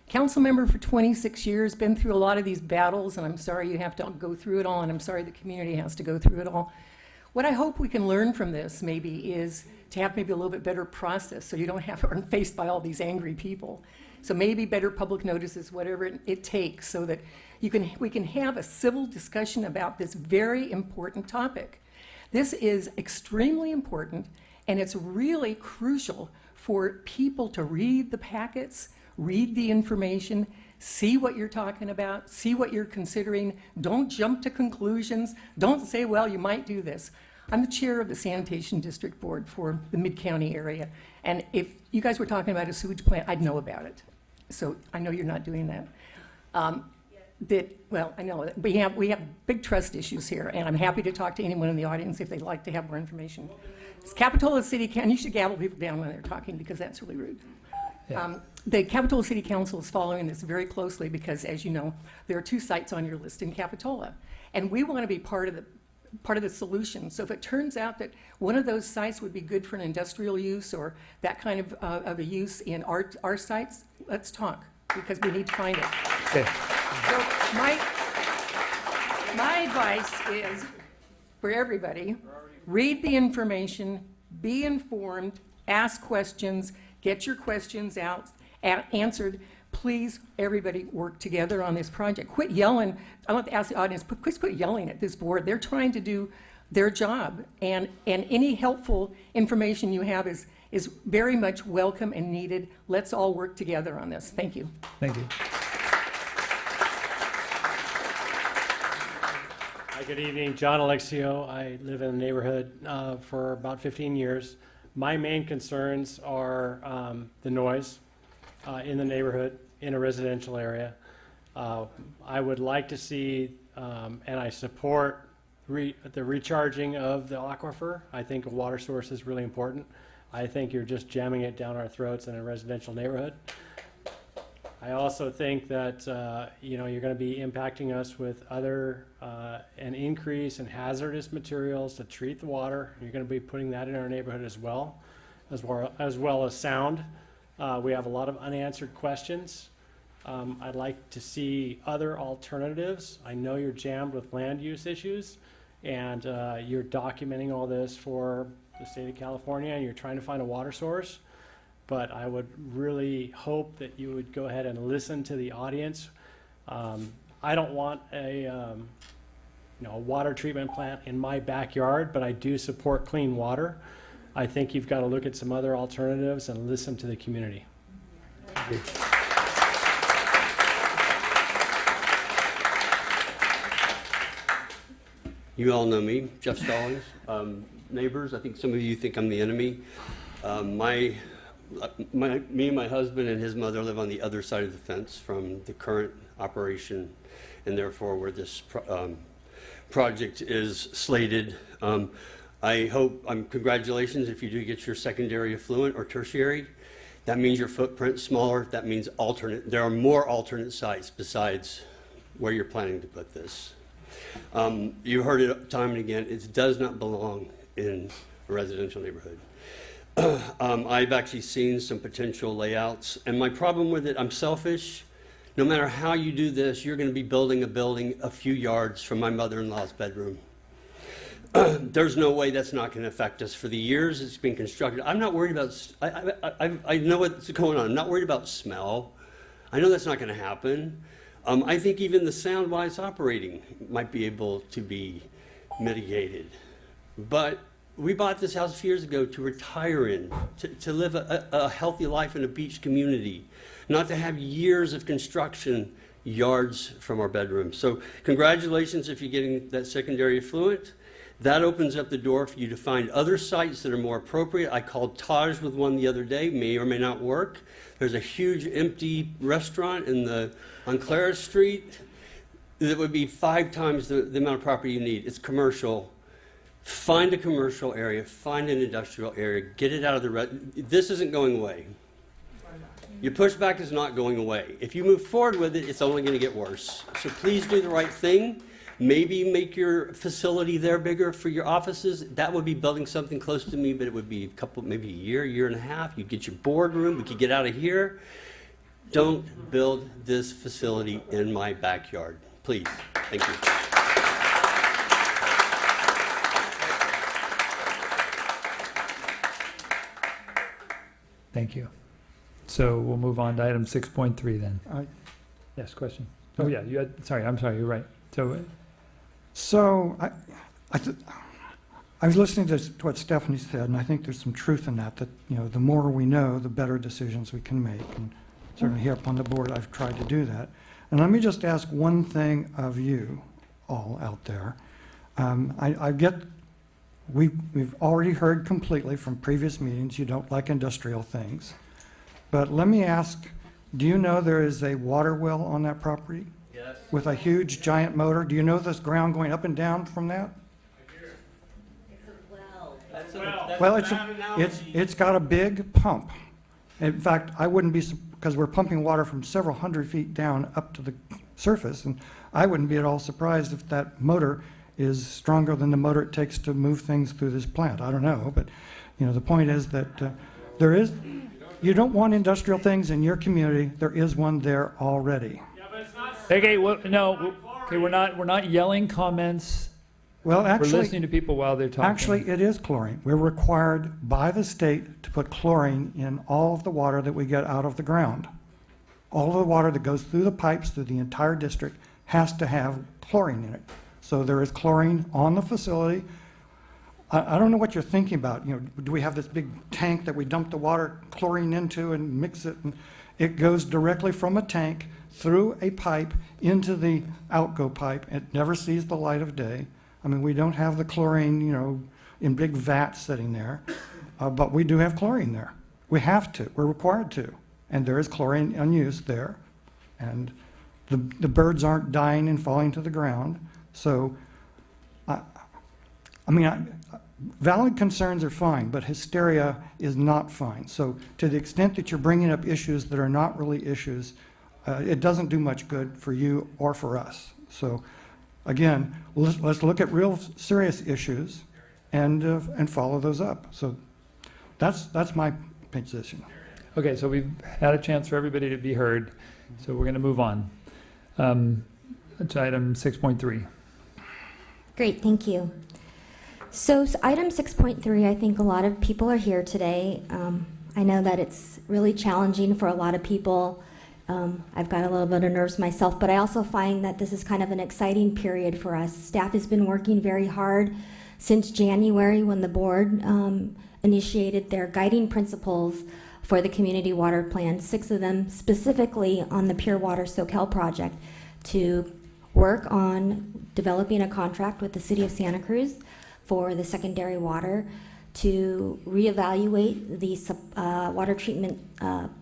Council member for 26 years, been through a lot of these battles, and I'm sorry you have to go through it all, and I'm sorry the community has to go through it all. What I hope we can learn from this maybe is to have maybe a little bit better process so you don't have to be faced by all these angry people. So maybe better public notices, whatever it takes, so that we can have a civil discussion about this very important topic. This is extremely important, and it's really crucial for people to read the packets, read the information, see what you're talking about, see what you're considering. Don't jump to conclusions. Don't say, well, you might do this. I'm the chair of the Sanitation District Board for the Mid-County area, and if you guys were talking about a sewage plant, I'd know about it. So I know you're not doing that. Well, I know that we have big trust issues here, and I'm happy to talk to anyone in the audience if they'd like to have more information. It's Capitola City, and you should gavel people down when they're talking because that's really rude. Yeah. The Capitola City Council is following this very closely because, as you know, there are 2 sites on your list in Capitola, and we want to be part of the solution. So if it turns out that one of those sites would be good for an industrial use or that kind of a use in our sites, let's talk because we need to find it. Okay. So my advice is for everybody, read the information, be informed, ask questions, get your questions out, answered. Please, everybody, work together on this project. Quit yelling. I want to ask the audience, quit yelling at this board. They're trying to do their job, and any helpful information you have is very much welcome and needed. Let's all work together on this. Thank you. Thank you. Hi, good evening. John Alexio. I live in the neighborhood for about 15 years. My main concerns are the noise in the neighborhood, in a residential area. I would like to see, and I support the recharging of the aquifer. I think a water source is really important. I think you're just jamming it down our throats in a residential neighborhood. I also think that you're going to be impacting us with an increase in hazardous materials to treat the water. You're going to be putting that in our neighborhood as well as sound. We have a lot of unanswered questions. I'd like to see other alternatives. I know you're jammed with land use issues, and you're documenting all this for the state of California, and you're trying to find a water source. But I would really hope that you would go ahead and listen to the audience. I don't want a water treatment plant in my backyard, but I do support clean water. I think you've got to look at some other alternatives and listen to the community. You all know me, Jeff Stallings. Neighbors, I think some of you think I'm the enemy. Me and my husband and his mother live on the other side of the fence from the current operation, and therefore where this project is slated. I hope, congratulations if you do get your secondary effluent or tertiary. That means your footprint's smaller. That means there are more alternate sites besides where you're planning to put this. You heard it time and again, it does not belong in a residential neighborhood. I've actually seen some potential layouts, and my problem with it, I'm selfish. No matter how you do this, you're going to be building a building a few yards from my mother-in-law's bedroom. There's no way that's not going to affect us. For the years it's been constructed, I'm not worried about, I know what's going on. I'm not worried about smell. I know that's not going to happen. I think even the sound while it's operating might be able to be mitigated. But we bought this house a few years ago to retire in, to live a healthy life in a beach community, not to have years of construction yards from our bedroom. So congratulations if you're getting that secondary effluent. That opens up the door for you to find other sites that are more appropriate. I called Taj with one the other day, may or may not work. There's a huge empty restaurant on Clara Street that would be 5 times the amount of property you need. It's commercial. Find a commercial area, find an industrial area, get it out of this isn't going away. Your pushback is not going away. If you move forward with it, it's only going to get worse. So please do the right thing. Maybe make your facility there bigger for your offices. That would be building something close to me, but it would be maybe a year and a half. You'd get your boardroom. We could get out of here. Don't build this facility in my backyard. Please. Thank you. Thank you. So we'll move on to item 6.3 then. Yes, question. Oh yeah, you had, sorry, I'm sorry, you're right. So I was listening to what Stephanie said, and I think there's some truth in that, the more we know, the better decisions we can make. And certainly here up on the board, I've tried to do that. And let me just ask one thing of you all out there. We've already heard completely from previous meetings you don't like industrial things. But let me ask, do you know there is a water well on that property? Yes. With a huge giant motor? Do you know this ground going up and down from that? Well, it's got a big pump. In fact, I wouldn't be, because we're pumping water from several hundred feet down up to the surface, and I wouldn't be at all surprised if that motor is stronger than the motor it takes to move things through this plant. I don't know, but the point is that you don't want industrial things in your community. There is one there already. Okay, well, no, okay, we're not yelling comments. Well, actually, we're listening to people while they're talking. Actually, it is chlorine. We're required by the state to put chlorine in all of the water that we get out of the ground. All of the water that goes through the pipes through the entire district has to have chlorine in it. So there is chlorine on the facility. I don't know what you're thinking about. Do we have this big tank that we dump the water chlorine into and mix it? And it goes directly from a tank through a pipe into the outgo pipe. It never sees the light of day. I mean, we don't have the chlorine, in big vats sitting there, but we do have chlorine there. We have to. We're required to. And there is chlorine unused there. And the birds aren't dying and falling to the ground. So, valid concerns are fine, but hysteria is not fine. So to the extent that you're bringing up issues that are not really issues, it doesn't do much good for you or for us. So again, let's look at real serious issues and follow those up. So that's my position. Okay, so we've had a chance for everybody to be heard, so we're going to move on to item 6.3. Great, thank you. So item 6.3, I think a lot of people are here today. I know that it's really challenging for a lot of people. I've got a little bit of nerves myself, but I also find that this is kind of an exciting period for us. Staff has been working very hard since January when the board initiated their guiding principles for the community water plan, 6 of them specifically on the Pure Water Soquel project, to work on developing a contract with the City of Santa Cruz for the secondary water to reevaluate the water treatment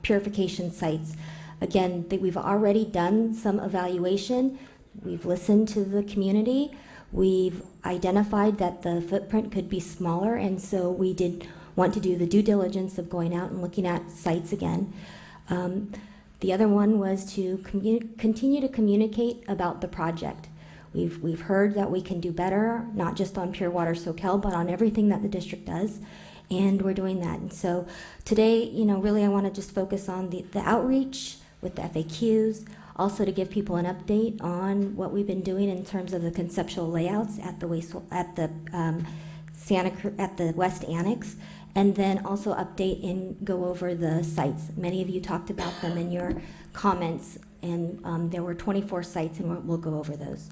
purification sites. Again, we've already done some evaluation. We've listened to the community. We've identified that the footprint could be smaller, and so we did want to do the due diligence of going out and looking at sites again. The other one was to continue to communicate about the project. We've heard that we can do better, not just on Pure Water Soquel, but on everything that the district does, and we're doing that. And so today, really I want to just focus on the outreach with the FAQs, also to give people an update on what we've been doing in terms of the conceptual layouts at the West Annex, and then also update and go over the sites. Many of you talked about them in your comments, and there were 24 sites, and we'll go over those.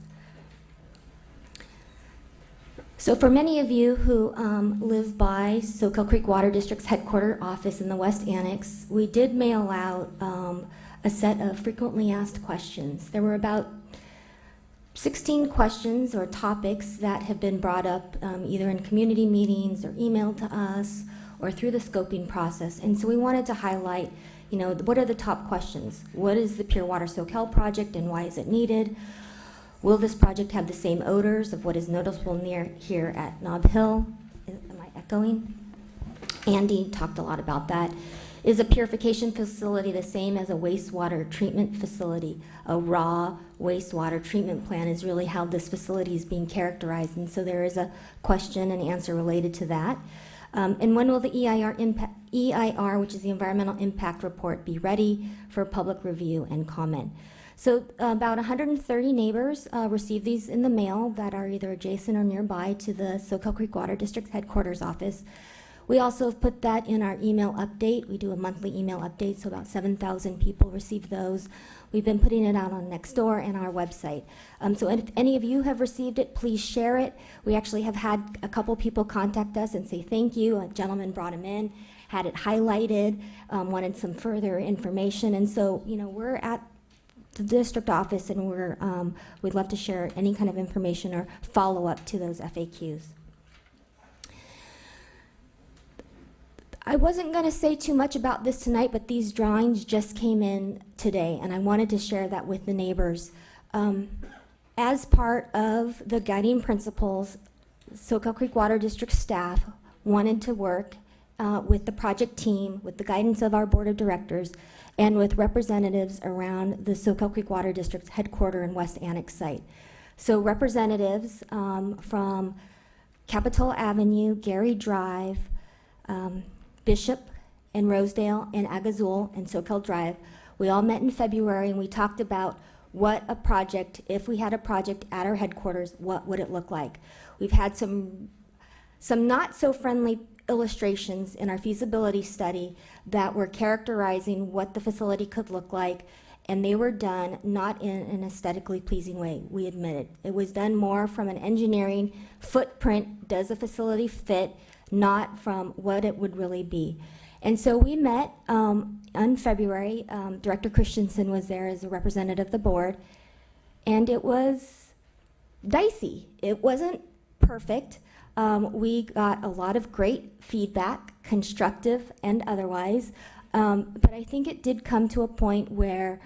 So for many of you who live by Soquel Creek Water District's headquarter office in the West Annex, we did mail out a set of frequently asked questions. There were about 16 questions or topics that have been brought up either in community meetings or emailed to us or through the scoping process. And so we wanted to highlight, what are the top questions? What is the Pure Water Soquel project and why is it needed? Will this project have the same odors of what is noticeable near here at Nob Hill? Am I echoing? Andy talked a lot about that. Is a purification facility the same as a wastewater treatment facility? A raw wastewater treatment plant is really how this facility is being characterized, and so there is a question and answer related to that. And when will the EIR, which is the Environmental Impact Report, be ready for public review and comment? So about 130 neighbors received these in the mail that are either adjacent or nearby to the Soquel Creek Water District headquarters office. We also have put that in our email update. We do a monthly email update, so about 7,000 people receive those. We've been putting it out on Nextdoor and our website. So if any of you have received it, please share it. We actually have had a couple people contact us and say thank you. A gentleman brought them in, had it highlighted, wanted some further information. And so, we're at the district office, and we'd love to share any kind of information or follow up to those FAQs. I wasn't going to say too much about this tonight, but these drawings just came in today, and I wanted to share that with the neighbors. As part of the guiding principles, Soquel Creek Water District staff wanted to work with the project team, with the guidance of our board of directors, and with representatives around the Soquel Creek Water District's headquarter and West Annex site. So representatives from Capitol Avenue, Gary Drive, Bishop and Rosedale and Agazul and Soquel Drive. We all met in February, and we talked about what a project, if we had a project at our headquarters, what would it look like? We've had some not so friendly illustrations in our feasibility study that were characterizing what the facility could look like, and they were done not in an aesthetically pleasing way, we admitted. It was done more from an engineering footprint, does the facility fit, not from what it would really be. And so we met in February. Director Christensen was there as a representative of the board, and it was dicey. It wasn't perfect. We got a lot of great feedback, constructive and otherwise, but I think it did come to a point where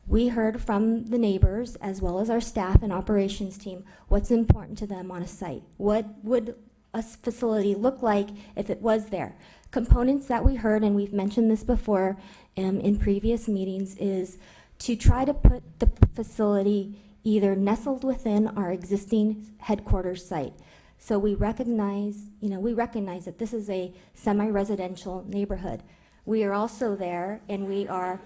we heard from the neighbors as well as our staff and operations team what's important to them on a site. What would a facility look like if it was there? Components that we heard, and we've mentioned this before in previous meetings, is to try to put the facility either nestled within our existing headquarters site. So we recognize that this is a semi-residential neighborhood. We are also there, and we are,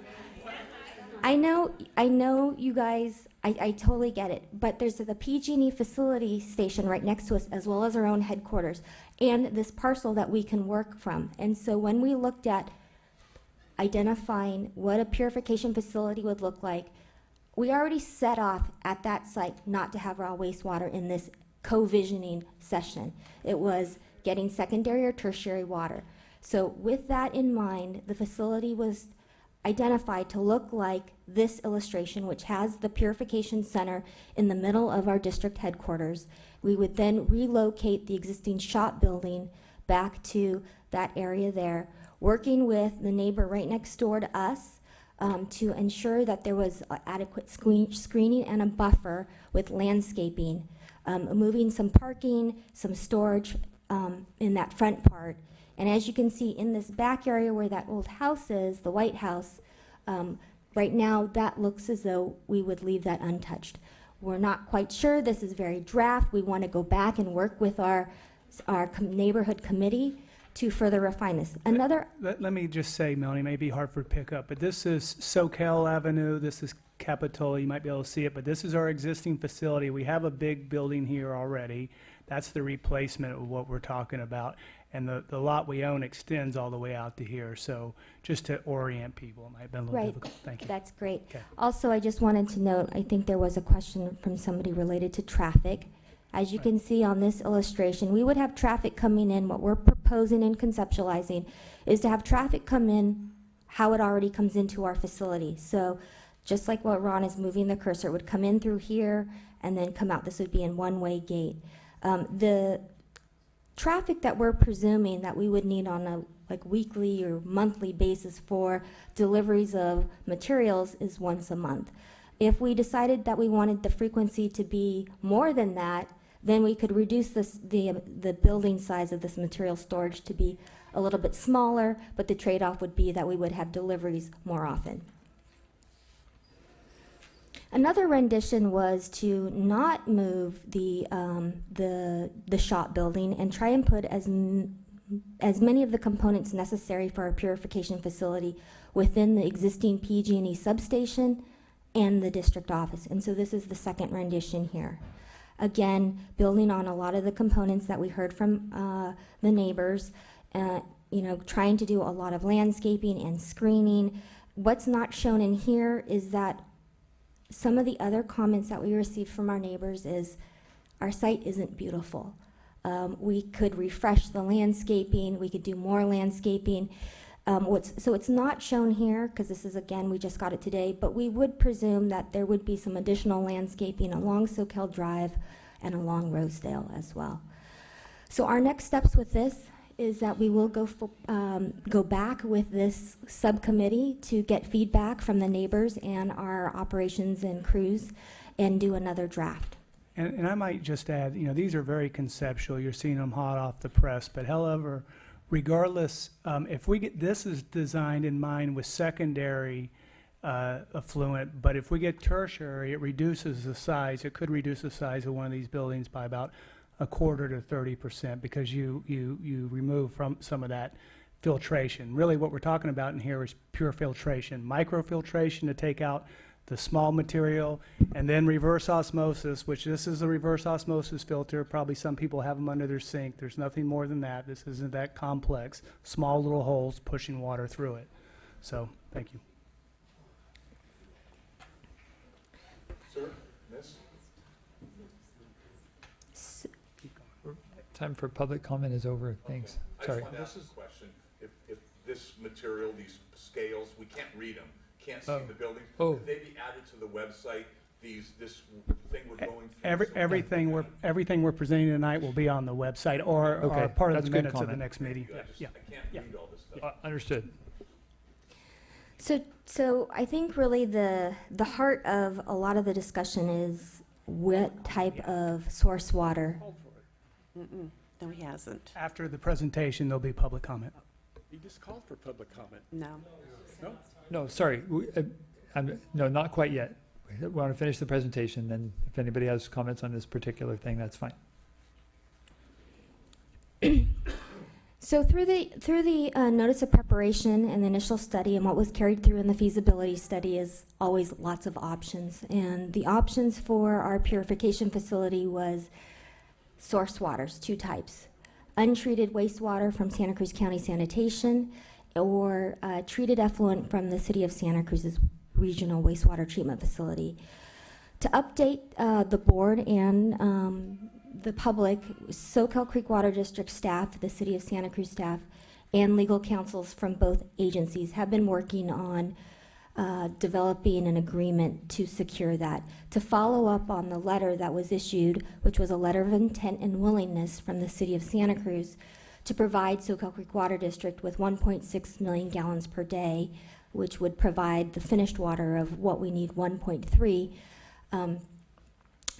I know you guys, I totally get it, but there's the PG&E facility station right next to us, as well as our own headquarters, and this parcel that we can work from. And so when we looked at identifying what a purification facility would look like, we already set off at that site not to have raw wastewater in this co-visioning session. It was getting secondary or tertiary water. So with that in mind, the facility was identified to look like this illustration, which has the purification center in the middle of our district headquarters. We would then relocate the existing shop building back to that area there, working with the neighbor right next door to us to ensure that there was adequate screening and a buffer with landscaping, moving some parking, some storage in that front part. And as you can see in this back area where that old house is, the White House, right now that looks as though we would leave that untouched. We're not quite sure. This is very draft. We want to go back and work with our neighborhood committee to further refine this. Let me just say, Melanie, maybe Hartford pick up, but this is Soquel Avenue, this is Capitola, you might be able to see it, but this is our existing facility. We have a big building here already. That's the replacement of what we're talking about. And the lot we own extends all the way out to here. So just to orient people, it might have been a little difficult. Thank you. That's great. Okay. Also, I just wanted to note, I think there was a question from somebody related to traffic. As you can see on this illustration, we would have traffic coming in. What we're proposing and conceptualizing is to have traffic come in how it already comes into our facility. So just like what Ron is moving the cursor, it would come in through here and then come out. This would be a one-way gate. The traffic that we're presuming that we would need on a weekly or monthly basis for deliveries of materials is once a month. If we decided that we wanted the frequency to be more than that, then we could reduce the building size of this material storage to be a little bit smaller, but the trade-off would be that we would have deliveries more often. Another rendition was to not move the shop building and try and put as many of the components necessary for our purification facility within the existing PG&E substation and the district office. And so this is the second rendition here. Again, building on a lot of the components that we heard from the neighbors, trying to do a lot of landscaping and screening. What's not shown in here is that some of the other comments that we received from our neighbors is our site isn't beautiful. We could refresh the landscaping, we could do more landscaping. So it's not shown here because this is, again, we just got it today, but we would presume that there would be some additional landscaping along Soquel Drive and along Rosedale as well. So our next steps with this is that we will go back with this subcommittee to get feedback from the neighbors and our operations and crews and do another draft. And I might just add, these are very conceptual. You're seeing them hot off the press, but however, regardless, if we get, this is designed in mind with secondary affluent, but if we get tertiary, it reduces the size. It could reduce the size of one of these buildings by about 1/4 to 30% because you remove from some of that filtration. Really what we're talking about in here is pure filtration, microfiltration to take out the small material, and then reverse osmosis, which this is a reverse osmosis filter. Probably some people have them under their sink. There's nothing more than that. This isn't that complex. Small little holes pushing water through it. So, thank you. Sir, miss? Time for public comment is over. Thanks. Sorry. I just want to ask a question. If this material, these scales, we can't read them, can't see the buildings, could they be added to the website? This thing we're going through? Everything we're presenting tonight will be on the website or part of the minutes of the next meeting. I can't read all this stuff. Understood. So I think really the heart of a lot of the discussion is what type of source water. No, he hasn't. After the presentation, there'll be public comment. You just called for public comment. No. No? No, sorry. No, not quite yet. We want to finish the presentation, then if anybody has comments on this particular thing, that's fine. So through the notice of preparation and the initial study and what was carried through in the feasibility study is always lots of options. And the options for our purification facility was source waters, 2 types. Untreated wastewater from Santa Cruz County Sanitation or treated effluent from the City of Santa Cruz's regional wastewater treatment facility. To update the board and the public, Soquel Creek Water District staff, the City of Santa Cruz staff, and legal counsels from both agencies have been working on developing an agreement to secure that, to follow up on the letter that was issued, which was a letter of intent and willingness from the City of Santa Cruz to provide Soquel Creek Water District with 1.6 million gallons per day, which would provide the finished water of what we need, 1.3.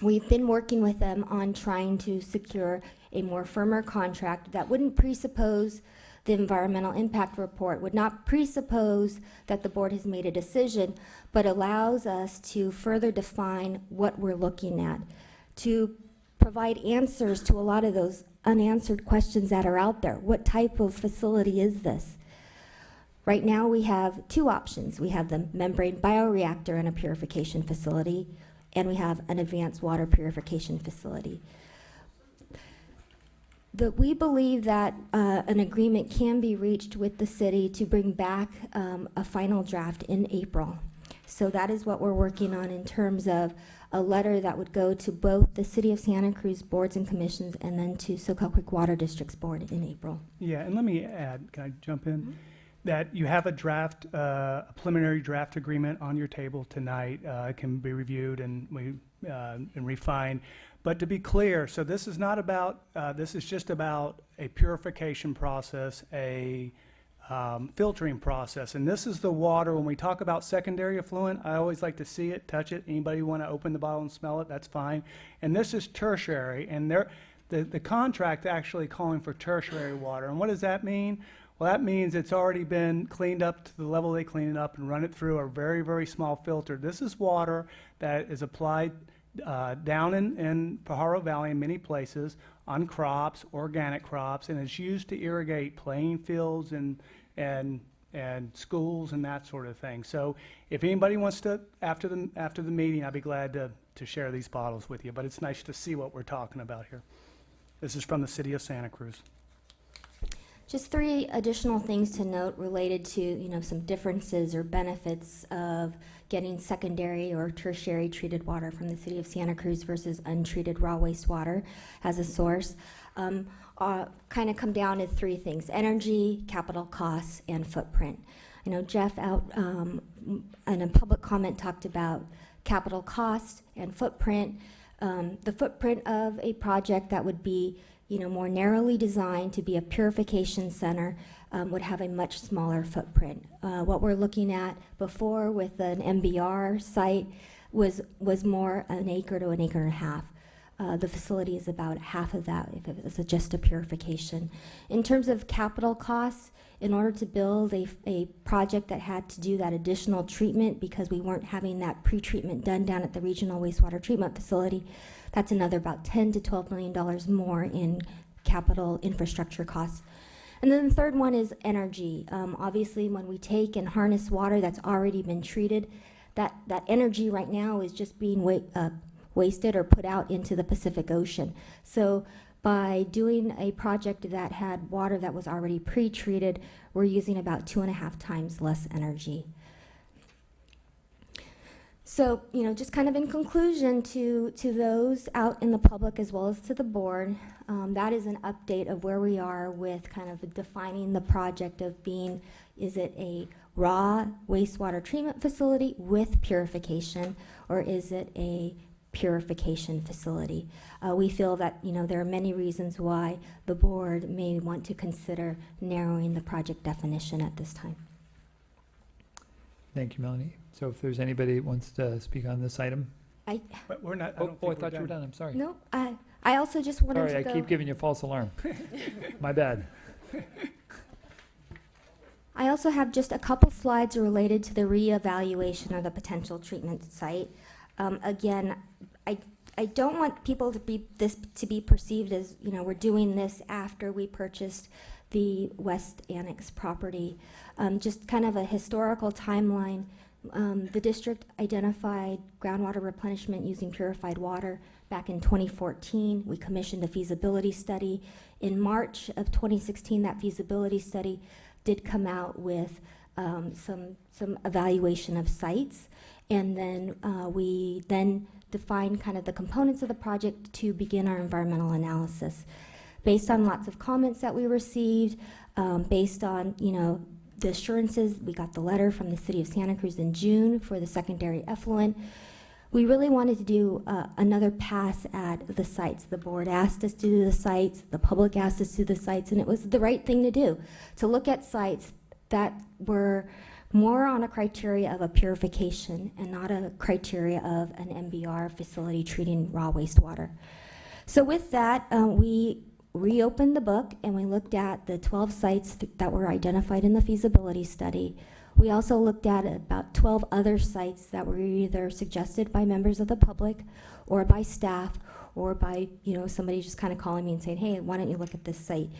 We've been working with them on trying to secure a more firmer contract that wouldn't presuppose the environmental impact report, would not presuppose that the board has made a decision, but allows us to further define what we're looking at, to provide answers to a lot of those unanswered questions that are out there. What type of facility is this? Right now we have two options. We have the membrane bioreactor and a purification facility, and we have an advanced water purification facility. We believe that an agreement can be reached with the city to bring back a final draft in April. So that is what we're working on in terms of a letter that would go to both the City of Santa Cruz boards and commissions and then to Soquel Creek Water District's board in April. Yeah, and let me add, can I jump in? That you have a draft, a preliminary draft agreement on your table tonight. It can be reviewed and refined. But to be clear, so this is not about, this is just about a purification process, a filtering process. And this is the water, when we talk about secondary effluent, I always like to see it, touch it. Anybody want to open the bottle and smell it, that's fine. And this is tertiary, and the contract actually calling for tertiary water. And what does that mean? Well, that means it's already been cleaned up to the level they clean it up and run it through a very, very small filter. This is water that is applied down in Pajaro Valley in many places on crops, organic crops, and it's used to irrigate playing fields and schools and that sort of thing. So if anybody wants to, after the meeting, I'd be glad to share these bottles with you, but it's nice to see what we're talking about here. This is from the City of Santa Cruz. Just three additional things to note related to, some differences or benefits of getting secondary or tertiary treated water from the City of Santa Cruz versus untreated raw wastewater as a source. Kind of come down to three things: energy, capital costs, and footprint. Jeff out in a public comment talked about capital cost and footprint. The footprint of a project that would be more narrowly designed to be a purification center would have a much smaller footprint. What we're looking at before with an MBR site was more an acre to an acre and a half. The facility is about half of that if it was just a purification. In terms of capital costs, in order to build a project that had to do that additional treatment because we weren't having that pre-treatment done down at the regional wastewater treatment facility, that's another about $10 to $12 million more in capital infrastructure costs. And then the third one is energy. Obviously, when we take and harness water that's already been treated, that energy right now is just being wasted or put out into the Pacific Ocean. So by doing a project that had water that was already pre-treated, we're using about 2.5 times less energy. So, just kind of in conclusion to those out in the public as well as to the board, that is an update of where we are with kind of defining the project of being, is it a raw wastewater treatment facility with purification, or is it a purification facility? We feel that, there are many reasons why the board may want to consider narrowing the project definition at this time. Thank you, Melanie. So if there's anybody that wants to speak on this item. But we're not, I thought you were done. I'm sorry. No, I also just wanted Sorry, to I keep giving you a false alarm. My bad. I also have just a couple slides related to the reevaluation of the potential treatment site. Again, I don't want people to be perceived as, we're doing this after we purchased the West Annex property. Just kind of a historical timeline. The district identified groundwater replenishment using purified water back in 2014. We commissioned a feasibility study. In March of 2016, that feasibility study did come out with some evaluation of sites, and then we then defined kind of the components of the project to begin our environmental analysis. Based on lots of comments that we received, based on the assurances, we got the letter from the city of Santa Cruz in June for the secondary effluent. We really wanted to do another pass at the sites. The board asked us to do the sites, the public asked us to do the sites, and it was the right thing to do, to look at sites that were more on a criteria of a purification and not a criteria of an MBR facility treating raw wastewater. So with that, we reopened the book and we looked at the 12 sites that were identified in the feasibility study. We also looked at about 12 other sites that were either suggested by members of the public or by staff or by, you know, somebody just kind of calling me and saying, hey, why don't you look at this site?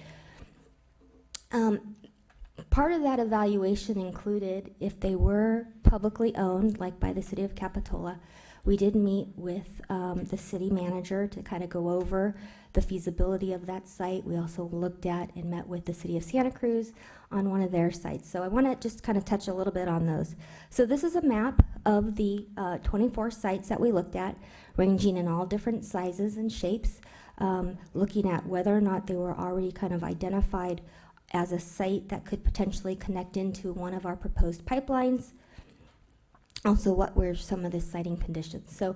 Part of that evaluation included if they were publicly owned, like by the city of Capitola. We did meet with the city manager to kind of go over the feasibility of that site. We also looked at and met with the city of Santa Cruz on one of their sites. So I want to just kind of touch a little bit on those. So this is a map of the 24 sites that we looked at, ranging in all different sizes and shapes, looking at whether or not they were already kind of identified as a site that could potentially connect into one of our proposed pipelines. Also, what were some of the siting conditions? So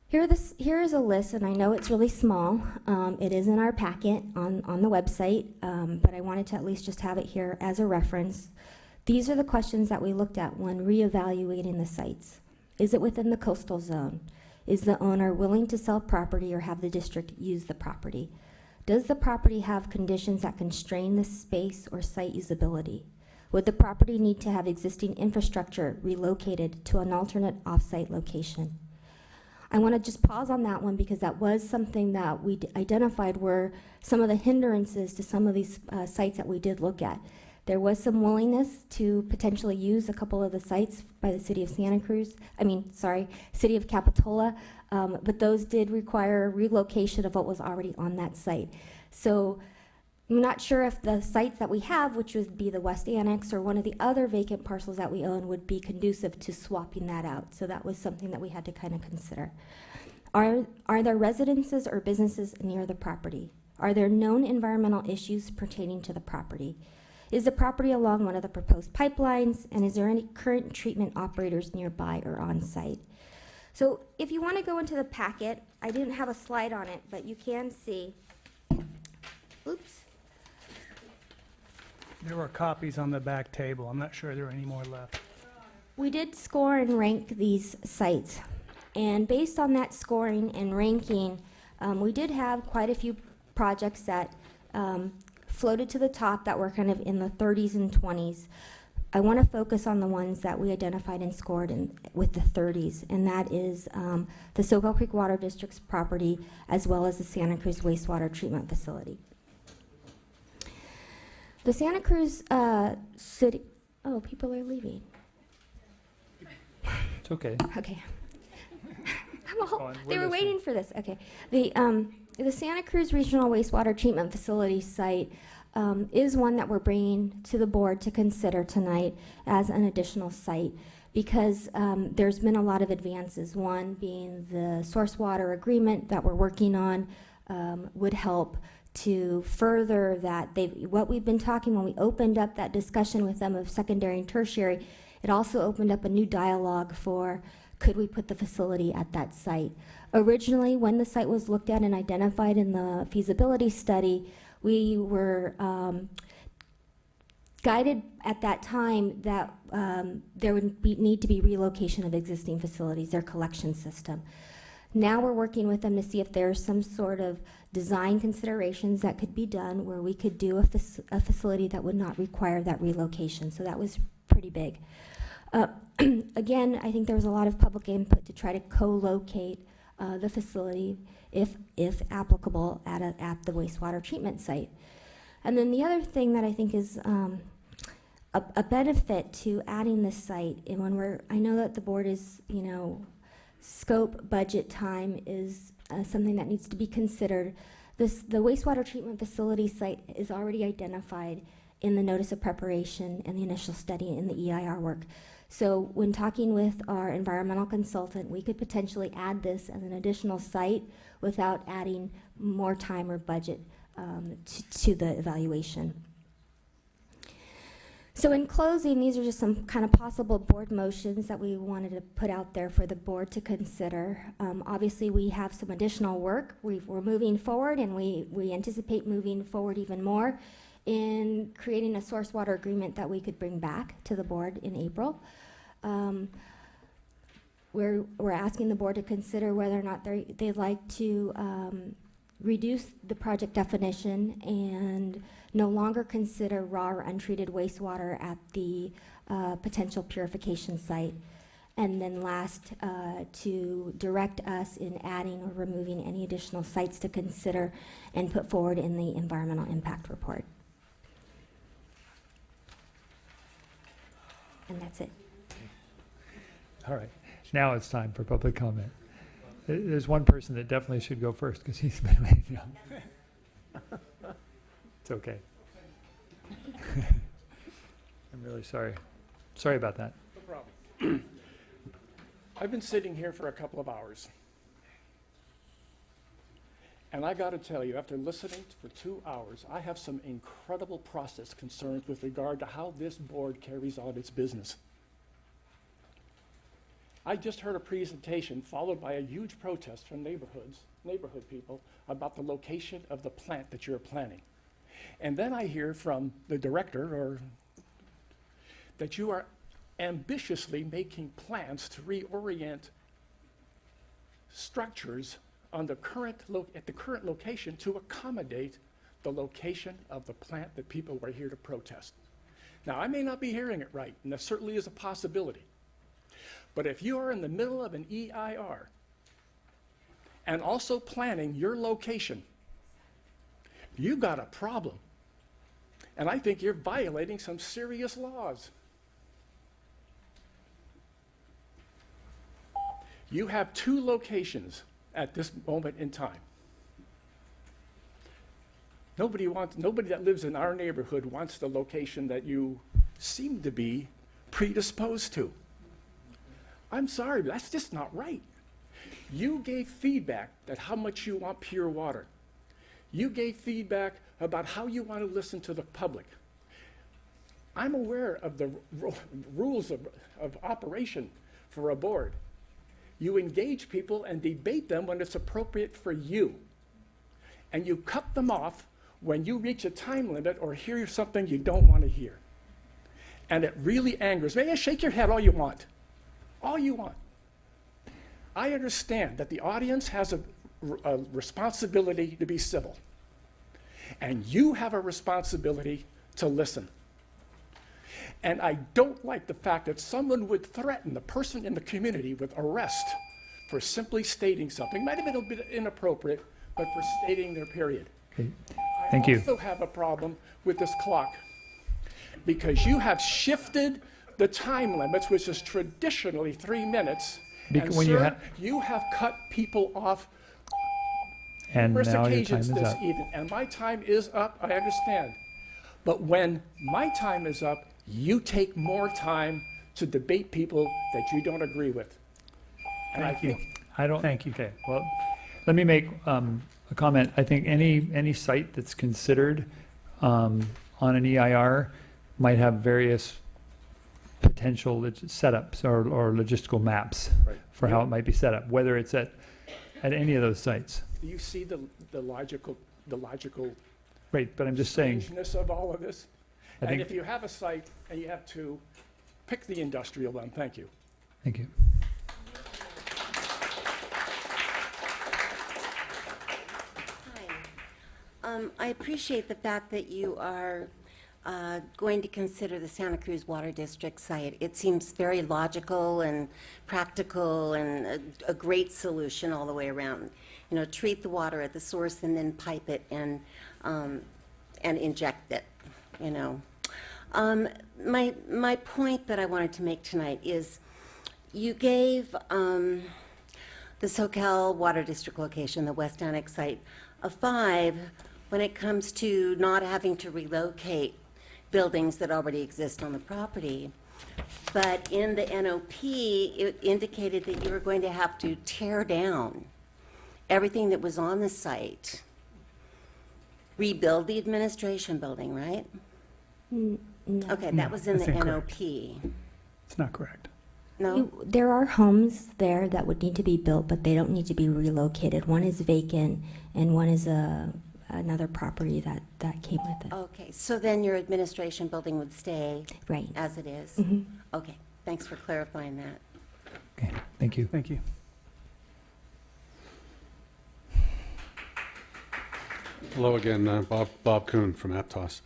here is a list, and I know it's really small. It is in our packet on the website, but I wanted to at least just have it here as a reference. These are the questions that we looked at when reevaluating the sites. Is it within the coastal zone? Is the owner willing to sell property or have the district use the property? Does the property have conditions that constrain the space or site usability? Would the property need to have existing infrastructure relocated to an alternate off-site location? I want to just pause on that one because that was something that we identified were some of the hindrances to some of these sites that we did look at. There was some willingness to potentially use a couple of the sites by the city of city of Capitola, but those did require relocation of what was already on that site. So I'm not sure if the sites that we have, which would be the West Annex or one of the other vacant parcels that we own, would be conducive to swapping that out. So that was something that we had to kind of consider. Are there residences or businesses near the property? Are there known environmental issues pertaining to the property? Is the property along one of the proposed pipelines? And is there any current treatment operators nearby or on site? So if you want to go into the packet, I didn't have a slide on it, but you can see, oops. There were copies on the back table. I'm not sure there are any more left. We did score and rank these sites. And based on that scoring and ranking, we did have quite a few projects that floated to the top that were kind of in the 30s and 20s. I want to focus on the ones that we identified and scored with the 30s, and that is the Soquel Creek Water District's property as well as the Santa Cruz Wastewater Treatment Facility. The Santa Cruz City, oh, people are leaving. It's okay. Okay. They were waiting for this. Okay. The Santa Cruz Regional Wastewater Treatment Facility site is one that we're bringing to the board to consider tonight as an additional site because there's been a lot of advances. One being the source water agreement that we're working on would help to further that. What we've been talking when we opened up that discussion with them of secondary and tertiary, it also opened up a new dialogue for could we put the facility at that site. Originally, when the site was looked at and identified in the feasibility study, we were guided at that time that there would need to be relocation of existing facilities, their collection system. Now we're working with them to see if there's some sort of design considerations that could be done where we could do a facility that would not require that relocation. So that was pretty big. Again, I think there was a lot of public input to try to co-locate the facility, if applicable, at the wastewater treatment site. And then the other thing that I think is a benefit to adding this site, and when I know that the board is, scope, budget, time is something that needs to be considered. The wastewater treatment facility site is already identified in the notice of preparation and the initial study in the EIR work. So when talking with our environmental consultant, we could potentially add this as an additional site without adding more time or budget to the evaluation. So in closing, these are just some kind of possible board motions that we wanted to put out there for the board to consider. Obviously, we have some additional work. We're moving forward, and we anticipate moving forward even more in creating a source water agreement that we could bring back to the board in April. We're asking the board to consider whether or not they'd like to reduce the project definition and no longer consider raw or untreated wastewater at the potential purification site. And then last, to direct us in adding or removing any additional sites to consider and put forward in the environmental impact report. And that's it. All right. Now it's time for public comment. There's one person that definitely should go first because he's been waiting. It's okay. I'm really sorry. Sorry about that. No problem. I've been sitting here for a couple of hours. And I got to tell you, after listening for 2 hours, I have some incredible process concerns with regard to how this board carries on its business. I just heard a presentation followed by a huge protest from neighborhood people about the location of the plant that you're planning. And then I hear from the director that you are ambitiously making plans to reorient structures on the at the current location to accommodate the location of the plant that people were here to protest. Now, I may not be hearing it right, and that certainly is a possibility. But if you are in the middle of an EIR and also planning your location, you got a problem. And I think you're violating some serious laws. You have 2 locations at this moment in time. Nobody that lives in our neighborhood wants the location that you seem to be predisposed to. I'm sorry, but that's just not right. You gave feedback that how much you want pure water. You gave feedback about how you want to listen to the public. I'm aware of the rules of operation for a board. You engage people and debate them when it's appropriate for you. And you cut them off when you reach a time limit or hear something you don't want to hear. And it really angers me. Shake your head all you want. All you want. I understand that the audience has a responsibility to be civil. And you have a responsibility to listen. And I don't like the fact that someone would threaten the person in the community with arrest for simply stating something. Might have been a bit inappropriate, but for stating their period. Okay. Thank you. I also have a problem with this clock because you have shifted the time limits, which is traditionally 3 minutes. And when sir, you have cut people off and numerous now your time occasions is this up. evening. And my time is up, I understand. But when my time is up, you take more time to debate people that you don't agree with. And Thank you. I don't. Thank you. Okay. Well, let me make a comment. I think any site that's considered on an EIR might have various potential setups or logistical maps for how it might be set up, whether it's at any of those sites. Do you see the logical Right, but I'm just saying. strangeness of all of this? I And think- if you have a site and you have to pick the industrial one, thank you. Thank you. I appreciate the fact that you are going to consider the Santa Cruz Water District site. It seems very logical and practical and a great solution all the way around. You know, treat the water at the source and then pipe it and inject it, you know. My point that I wanted to make tonight is you gave the Soquel Water District location, the West Annex site, a 5 when it comes to not having to relocate buildings that already exist on the property. But in the NOP, it indicated that you were going to have to tear down everything that was on the site, rebuild the administration building, right? No. Okay, No, that was in that's the incorrect. NOP. It's not correct. No? There are homes there that would need to be built, but they don't need to be relocated. One is vacant, and one is another property that came with it. Okay, so then your administration building would stay Right. as it is? Mhm. Okay, thanks for clarifying that. Okay, thank you. Thank you. Hello again, Bob Kuhn from Aptos.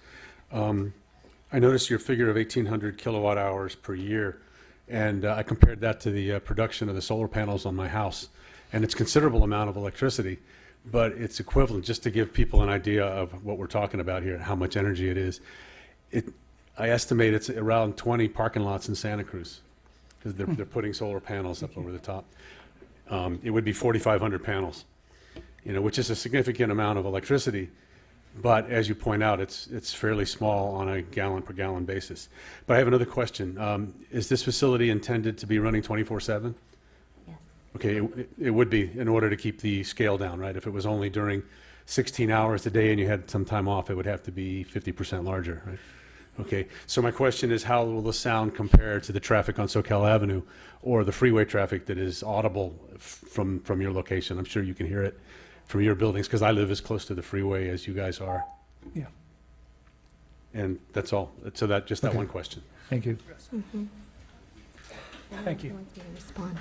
I noticed your figure of 1,800 kilowatt hours per year, and I compared that to the production of the solar panels on my house, and it's a considerable amount of electricity, but it's equivalent, just to give people an idea of what we're talking about here, how much energy it is. I estimate it's around 20 parking lots in Santa Cruz, because they're putting solar panels up over the top. It would be 4,500 panels, which is a significant amount of electricity. But as you point out, it's fairly small on a gallon per gallon basis. But I have another question. Is this facility intended to be running 24/7? Yes. Okay, it would be in order to keep the scale down, right? If it was only during 16 hours a day and you had some time off, it would have to be 50% larger, right? Okay, so my question is, how will the sound compare to the traffic on Soquel Avenue or the freeway traffic that is audible from your location? I'm sure you can hear it from your buildings, because I live as close to the freeway as you guys are. Yeah. And that's all. So that Okay. one question. Thank you. Mhm. Thank you. Who wants me to respond?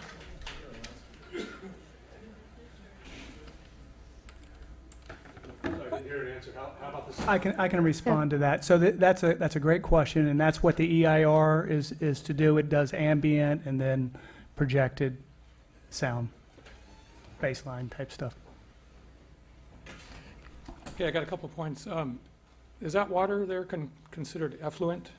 I can respond to that. So that's a great question, and that's what the EIR is to do. It does ambient and then projected sound, baseline type stuff. Okay, I got a couple of points. Is that water there considered effluent?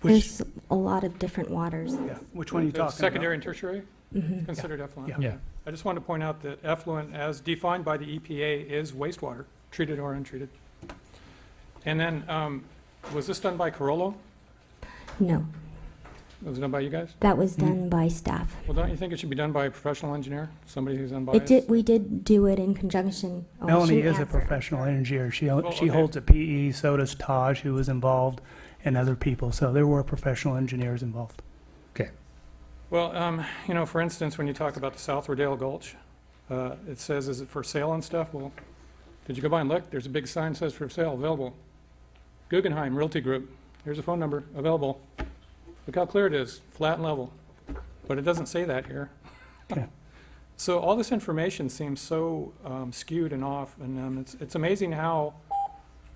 There's a lot of different waters. Yeah. Which one are you The talking about? Secondary and tertiary? Mhm. Considered effluent? Yeah. Okay. Yeah. I just wanted to point out that effluent, as defined by the EPA, is wastewater, treated or untreated. And then, was this done by Carollo? No, Was it done by you guys? that was done by staff. Well, don't you think it should be done by a professional engineer, somebody who's unbiased? We did do it in conjunction. oh, Melanie she is a answered. professional engineer. She okay. holds a PE, so does Taj, who was involved, and other people. So there were professional engineers involved. Okay. Well, for instance, when you talk about the South Rodale Gulch, it says, is it for sale and stuff? Well, did you go by and look? There's a big sign that says for sale, available. Guggenheim Realty Group, here's a phone number, available. Look how clear it is, flat and level. But it doesn't say that here. Okay. So all this information seems so skewed and off, and it's amazing how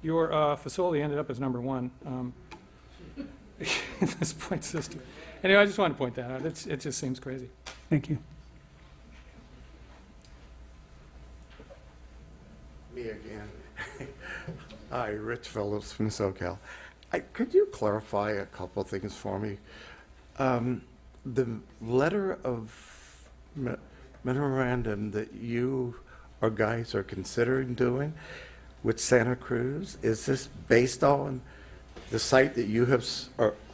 your facility ended up as number one in this point system. Anyway, I just wanted to point that out. It just seems crazy. Thank you. Me again. Hi, Rich Phillips from SoCal. Could you clarify a couple of things for me? The letter of memorandum that you or guys are considering doing with Santa Cruz, is this based on the site that you have?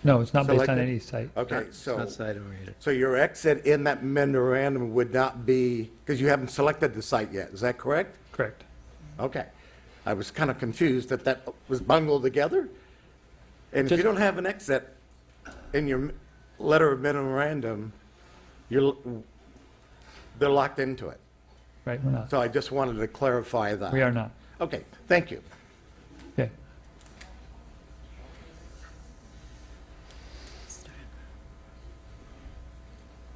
No, it's not based on selected? any site. Okay, so. Not site oriented. So your exit in that memorandum would not be, because you haven't selected the site yet, is that correct? Correct. Okay. I was kind of confused that was bundled together. And if you don't have an exit in your letter of memorandum, they're locked into it. Right, we're not. So I just wanted to clarify that. We are not. Okay, thank you. Okay.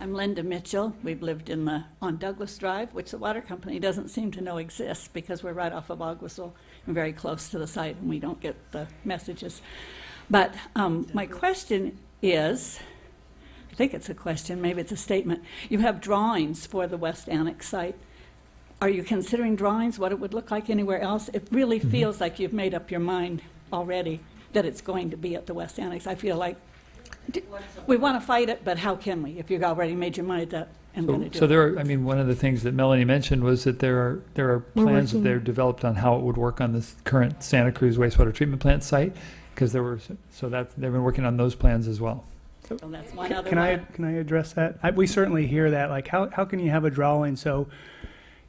I'm Linda Mitchell. We've lived on Douglas Drive, which the water company doesn't seem to know exists because we're right off of Aguasville and very close to the site, and we don't get the messages. But my question is, I think it's a question, maybe it's a statement. You have drawings for the West Annex site. Are you considering drawings, what it would look like anywhere else? It really feels like you've made up your mind already that it's going to be at the West Annex. I feel like we want to fight it, but how can we if you've already made your mind up and going to do So it? there are, one of the things that Melanie mentioned was that there are plans that they're developed on how it would work on this current Santa Cruz wastewater treatment plant site, because they've been working on those plans as well. Well, that's one other Can I address that? We certainly hear that. Like, how can you have a drawing? So,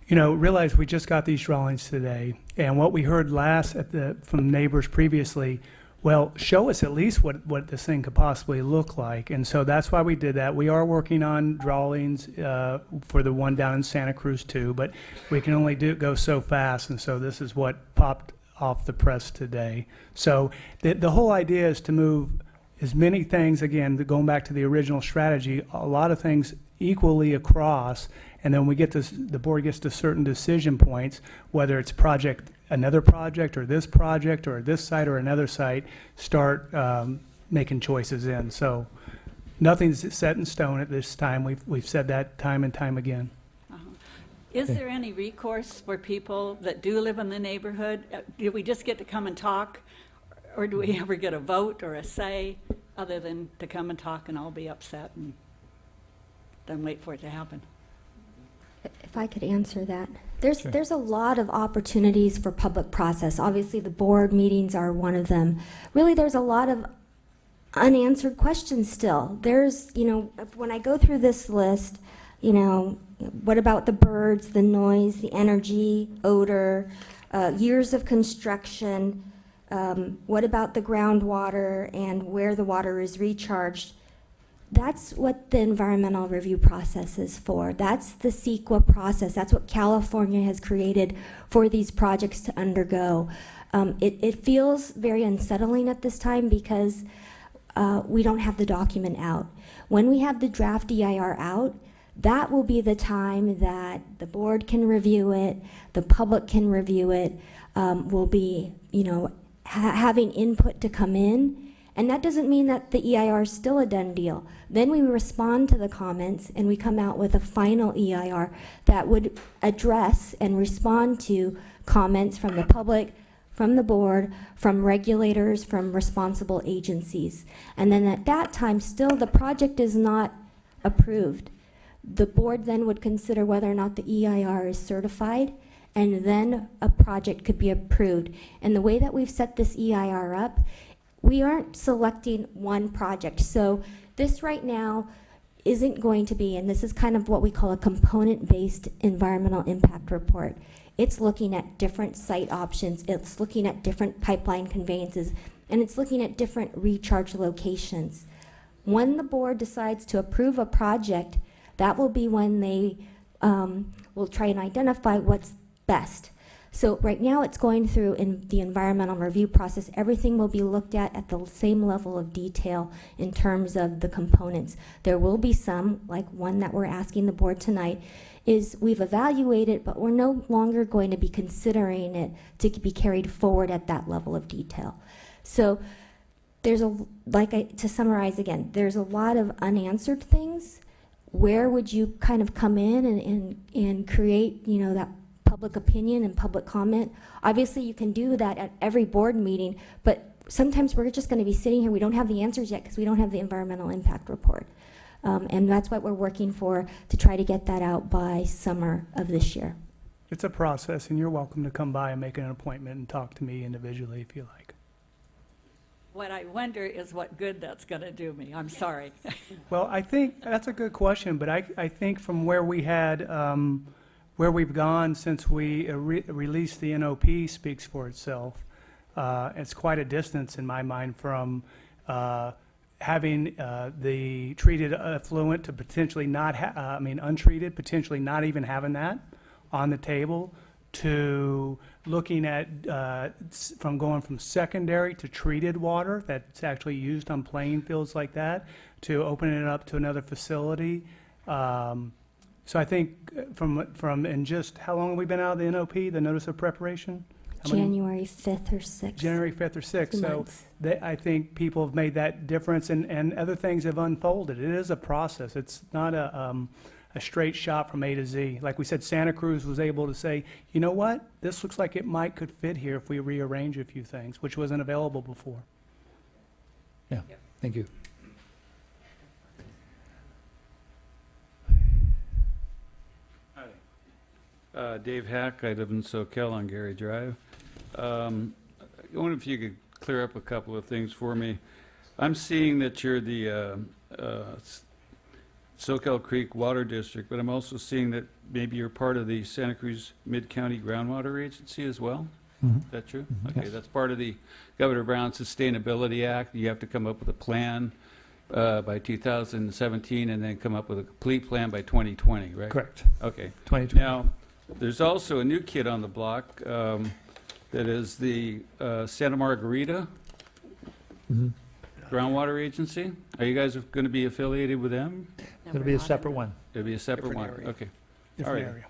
realize we just got these drawings today, and what we heard last from neighbors previously Well, show us at least what this thing could possibly look like. And so that's why we did that. We are working on drawings for the one down in Santa Cruz too, but we can only go so fast. And so this is what popped off the press today. So the whole idea is to move as many things, again, going back to the original strategy, a lot of things equally across. And then we get to, the board gets to certain decision points, whether it's another project or this site or another site, start making choices in. So nothing's set in stone at this time. We've said that time and time again. Is there any recourse for people that do live in the neighborhood? Do we just get to come and talk, or do we ever get a vote or a say, other than to come and talk and all be upset and then wait for it to happen? If I could answer that. There's a lot of opportunities for public process. Obviously, the board meetings are one of them. Really, there's a lot of unanswered questions still. There's, when I go through this list, what about the birds, the noise, the energy, odor, years of construction? What about the groundwater and where the water is recharged? That's what the environmental review process is for. That's the SqCWD process. That's what California has created for these projects to undergo. It feels very unsettling at this time because we don't have the document out. When we have the draft EIR out, that will be the time that the board can review it, the public can review it, will be, having input to come in. And that doesn't mean that the EIR is still a done deal. Then we respond to the comments and we come out with a final EIR that would address and respond to comments from the public, from the board, from regulators, from responsible agencies. And then at that time, still the project is not approved. The board then would consider whether or not the EIR is certified, and then a project could be approved. And the way that we've set this EIR up, we aren't selecting one project. So this right now isn't going to be, and this is kind of what we call a component-based environmental impact report. It's looking at different site options, it's looking at different pipeline conveyances, and it's looking at different recharge locations. When the board decides to approve a project, that will be when they will try and identify what's best. So right now it's going through in the environmental review process. Everything will be looked at the same level of detail in terms of the components. There will be some, like one that we're asking the board tonight, is we've evaluated, but we're no longer going to be considering it to be carried forward at that level of detail. So there's to summarize again, there's a lot of unanswered things. Where would you kind of come in and create, that public opinion and public comment? Obviously, you can do that at every board meeting, but sometimes we're just going to be sitting here, we don't have the answers yet because we don't have the environmental impact report. And that's what we're working for, to try to get that out by summer of this year. It's a process, and you're welcome to come by and make an appointment and talk to me individually if you like. What I wonder is what good that's going to do me. I'm sorry. Well, I think that's a good question, but I think from where we had, where we've gone since we released the NOP speaks for itself. It's quite a distance in my mind from having the treated effluent to potentially not, untreated, potentially not even having that on the table, to looking at from going from secondary to treated water that's actually used on playing fields like that, to opening it up to another facility. So I think from and just how long have we been out of the NOP, the notice of preparation? January 5th or 6th. January 5th or 6th. So I think people have made that difference, and other things have unfolded. It is a process. It's not a straight shot from A to Z. Like we said, Santa Cruz was able to say, you know what, this looks like it could fit here if we rearrange a few things, which wasn't available before. Yeah, thank you. Hi. Dave Hack, I live in Soquel on Gary Drive. I wonder if you could clear up a couple of things for me. I'm seeing that you're the Soquel Creek Water District, but I'm also seeing that maybe you're part of the Santa Cruz Mid-County Groundwater Agency as well? Mhm. Is that true? Mhm. Okay, Yes. that's part of the Governor Brown Sustainability Act. You have to come up with a plan by 2017 and then come up with a complete plan by 2020, right? Correct. Okay. 2020. Now, there's also a new kid on the block that is the Santa Margarita Mhm. Groundwater Agency. Are you guys going to be affiliated with them? It'll be a separate one. It'll be a separate Different one. area. Okay. Different All right. area.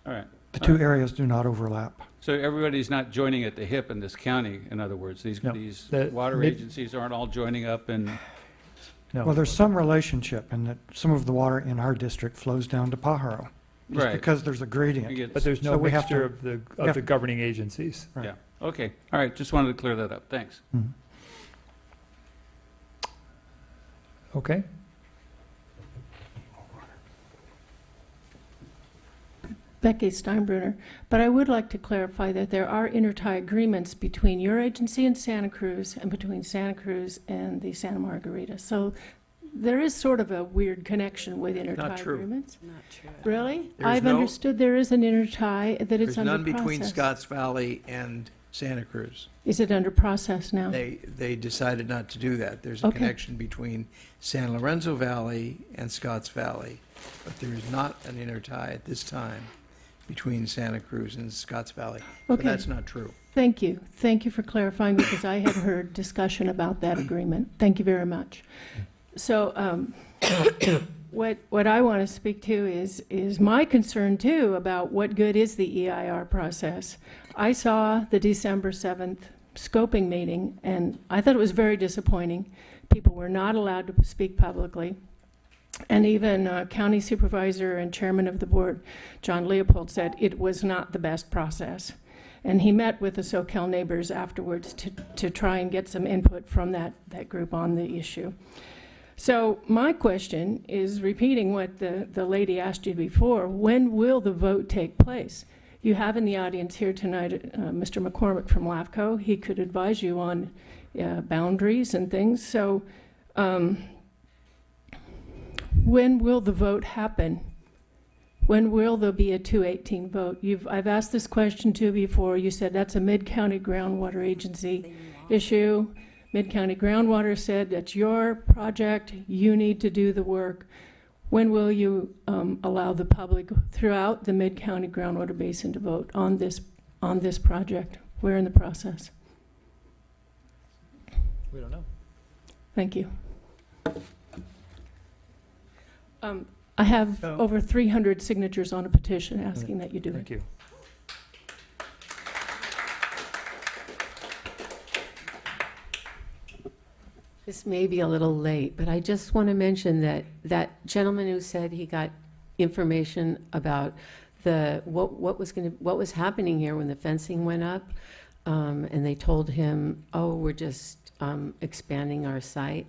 All right. The two areas do not overlap. So everybody's not joining at the hip in this county, in other words. These No. The water mid- agencies aren't all joining up and, No. Well, there's some relationship in that some of the water in our district flows down to Pajaro. Just Right. because there's a You gradient. get- But there's no So we have mixture to- of the yeah. of the governing agencies. Right. yeah. Okay. All right. Just wanted to clear that up. Thanks. Mhm. Okay. Becky Steinbruner, but I would like to clarify that there are intertie agreements between your agency and Santa Cruz and between Santa Cruz and the Santa Margarita. So there is sort of a weird connection with intertie true. agreements. Not true. Really? There's I've no- understood there is an intertie, that it's There's under none between process. Scotts Valley and Santa Cruz. Is it under process now? They decided not to do that. There's a Okay. connection between San Lorenzo Valley and Scotts Valley, but there is not an intertie at this time between Santa Cruz and Scotts Valley. But Okay. that's not true. Thank you. Thank you for clarifying, because I had heard discussion about that agreement. Thank you very much. So what I want to speak to is my concern, too, about what good is the EIR process. I saw the December 7th scoping meeting, and I thought it was very disappointing. People were not allowed to speak publicly. And even County Supervisor and Chairman of the Board, John Leopold, said it was not the best process. And he met with the Soquel neighbors afterwards to try and get some input from that group on the issue. So my question is repeating what the lady asked you before. When will the vote take place? You have in the audience here tonight Mr. McCormick from LAFCO. He could advise you on boundaries and things. So when will the vote happen? When will there be a 218 vote? I've asked this question to you before. You said that's a Mid-County Groundwater Agency issue. Mid-County Groundwater said that's your project. You need to do the work. When will you allow the public throughout the Mid-County Groundwater Basin to vote on this project? Where in the process? We don't know. Thank you. I have over 300 signatures on a petition asking that you do it. Thank you. This may be a little late, but I just want to mention that that gentleman who said he got information about what was happening here when the fencing went up, and they told him, "Oh, we're just expanding our site."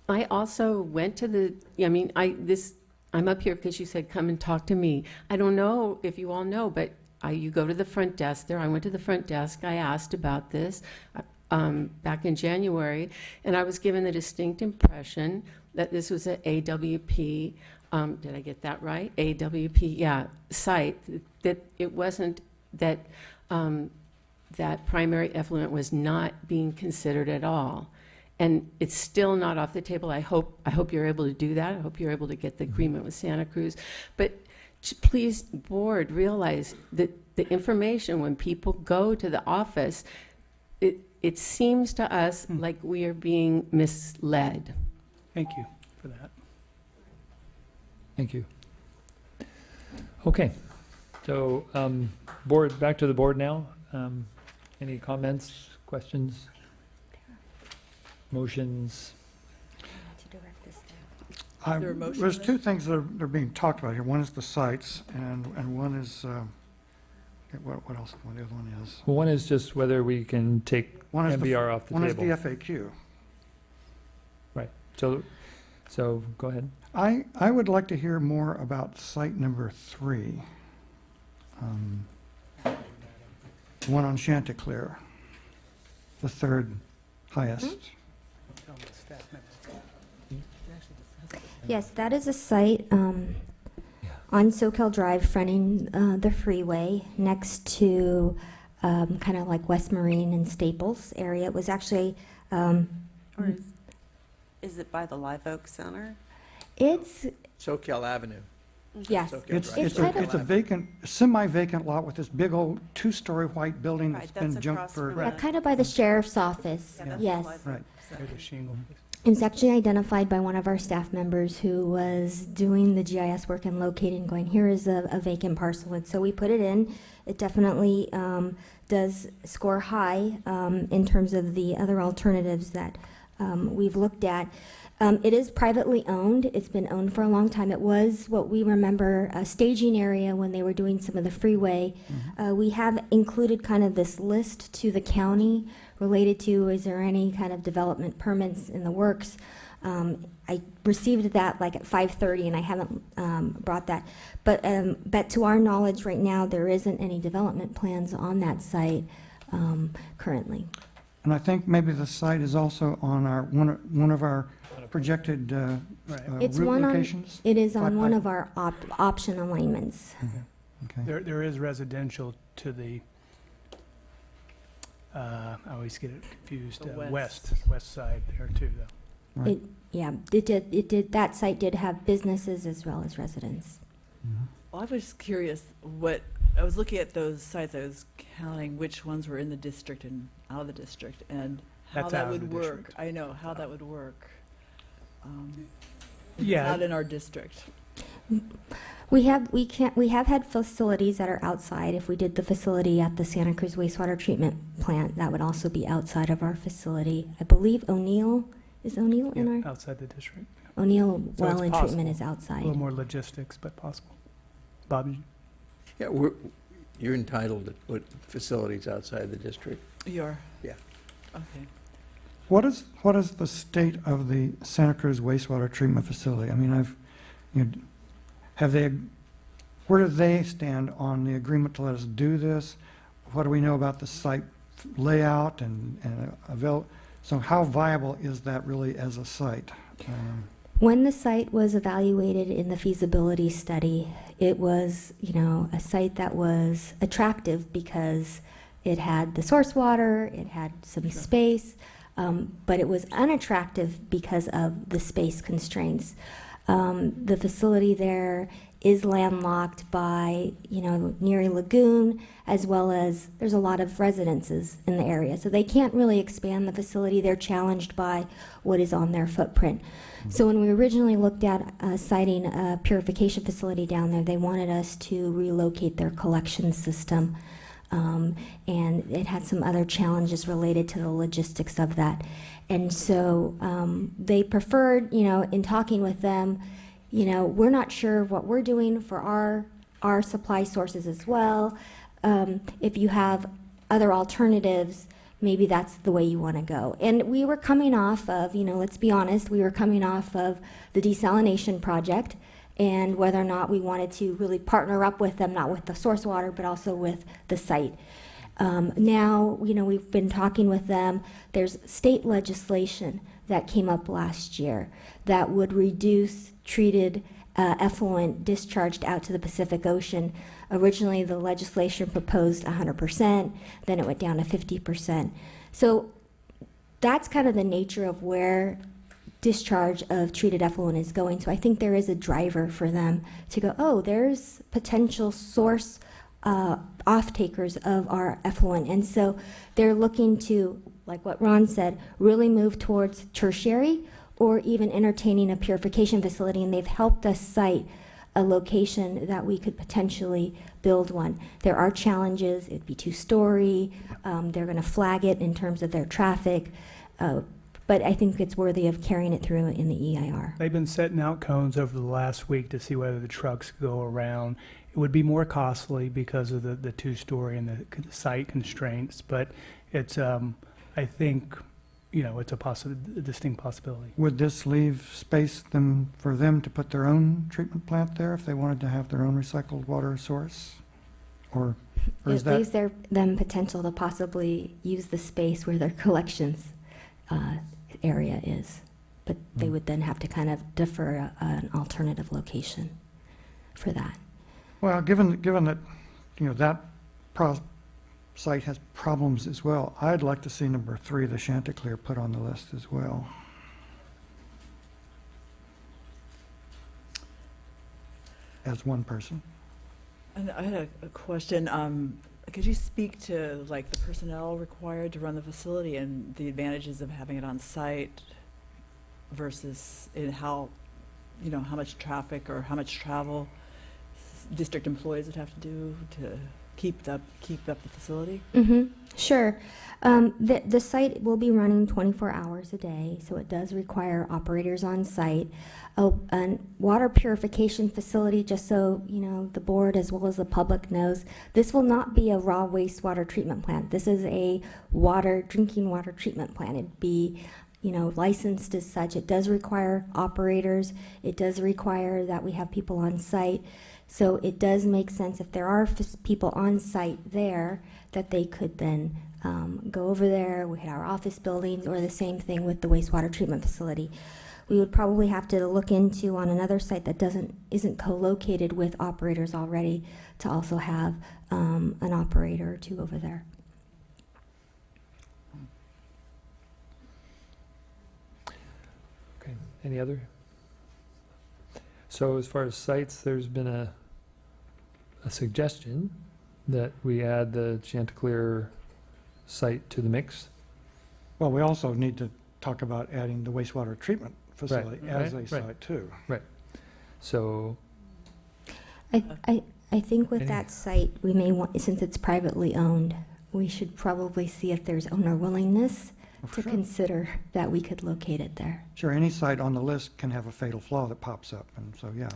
I also went to I'm up here because you said come and talk to me. I don't know if you all know, but you go to the front desk there. I went to the front desk. I asked about this back in January, and I was given the distinct impression that this was an AWP, did I get that right? AWP, yeah, site, that it wasn't, that that primary effluent was not being considered at all. And it's still not off the table. I hope you're able to do that. I hope you're able to get the agreement with Santa Cruz. But please, board, realize that the information, when people go to the office, it seems to us like we are being misled. Thank you for that. Thank you. Okay. So, board, back to the board now. Any comments, questions? Motions? There's two things that are being talked about here. One is the sites, and one is, what else, what the other one is? Well, one is just whether we can take MBR off the table. One is the FAQ. Right. So go ahead. I would like to hear more about site number 3. The one on Chanticleer, the third highest. Yes, that is a site on Soquel Drive fronting the freeway next to kind of like West Marine and Staples area. It was actually, Or is it by the Live Oak Center? it's, Soquel Avenue. yes. Soquel It's, Drive. it's kind a, of- it's a vacant, semi-vacant lot with this big old two-story white building Right, that's that's been junked across for. from Kind of by the sheriff's office, Yeah, that's yes. the Live Right. Oak Center. There's a shingle. It was actually identified by one of our staff members who was doing the GIS work and locating, going, here is a vacant parcel. And so we put it in. It definitely does score high in terms of the other alternatives that we've looked at. It is privately owned. It's been owned for a long time. It was what we remember a staging area when they were doing some of the freeway. We have included kind of this list to the county related to, is there any kind of development permits in the works? I received that like at 5:30 and I haven't brought that. But to our knowledge right now, there isn't any development plans on that site currently. And I think maybe the site is also on our, one of our projected It's route one on, locations. it is on one Pipe- of our option alignments. Okay. There is residential to the, I always get it confused, The west side there too, though. Right. It did, that site did have businesses as well as residents. Well, I was just curious I was looking at those sites, I was counting which ones were in the district and out of the district, and how That's that out of would the work. district. I know, how that would work. If it's Yeah. not in our district. We have had facilities that are outside. If we did the facility at the Santa Cruz wastewater treatment plant, that would also be outside of our facility. I believe O'Neill, is O'Neill in Yeah, our? outside the district. O'Neill So well it's and treatment is possible. A outside. little more logistics, but possible. Bob? Yeah, you're entitled to put facilities outside the district. You are? Yeah. Okay. What is the state of the Santa Cruz wastewater treatment facility? I mean, where do they stand on the agreement to let us do this? What do we know about the site layout and so how viable is that really as a site? When the site was evaluated in the feasibility study, it was, a site that was attractive because it had the source water, it had some space, but it was unattractive because of the space constraints. The facility there is landlocked by, near a lagoon, as well as there's a lot of residences in the area. So they can't really expand the facility. They're challenged by what is on their footprint. So when we originally looked at siting a purification facility down there, they wanted us to relocate their collection system. And it had some other challenges related to the logistics of that. And so they preferred, in talking with them, we're not sure what we're doing for our supply sources as well. If you have other alternatives, maybe that's the way you want to go. And we were coming off of, let's be honest, we were coming off of the desalination project and whether or not we wanted to really partner up with them, not with the source water, but also with the site. Now, we've been talking with them. There's state legislation that came up last year that would reduce treated effluent discharged out to the Pacific Ocean. Originally, the legislation proposed 100%, then it went down to 50%. So that's kind of the nature of where discharge of treated effluent is going. So I think there is a driver for them to go, oh, there's potential source off-takers of our effluent. And so they're looking to, like what Ron said, really move towards tertiary or even entertaining a purification facility. And they've helped us cite a location that we could potentially build one. There are challenges. It'd be two-story. They're going to flag it in terms of their traffic. But I think it's worthy of carrying it through in the EIR. They've been setting out cones over the last week to see whether the trucks go around. It would be more costly because of the two-story and the site constraints, but it's, I think, it's a distinct possibility. Would this leave space for them to put their own treatment plant there if they wanted to have their own recycled water source? Or is It leaves them potential to possibly use the space where their collections area is. But they would then have to kind of defer an alternative location for that. Well, given that, that site has problems as well. I'd like to see number 3, the Chanticleer, put on the list as well. As one person. And I had a question. Could you speak to like the personnel required to run the facility and the advantages of having it on site versus in how much traffic or how much travel district employees would have to do to keep up the facility? Sure. The site will be running 24 hours a day, so it does require operators on site. A water purification facility, just so the board as well as the public knows, this will not be a raw wastewater treatment plant. This is a drinking water treatment plant. It'd be licensed as such. It does require operators. It does require that we have people on site. So it does make sense if there are people on site there that they could then go over there. We had our office buildings, or the same thing with the wastewater treatment facility. We would probably have to look into on another site that isn't co-located with operators already to also have an operator or two over there. Okay, any other? So as far as sites, there's been a suggestion that we add the Chanticleer site to the mix. Well, we also need to talk about adding the wastewater treatment facility as a site too. Right. So I think with that site, we may want, since it's privately owned, we should probably see if there's owner willingness to consider that we could locate it there. Sure, any site on the list can have a fatal flaw that pops up, and so yeah,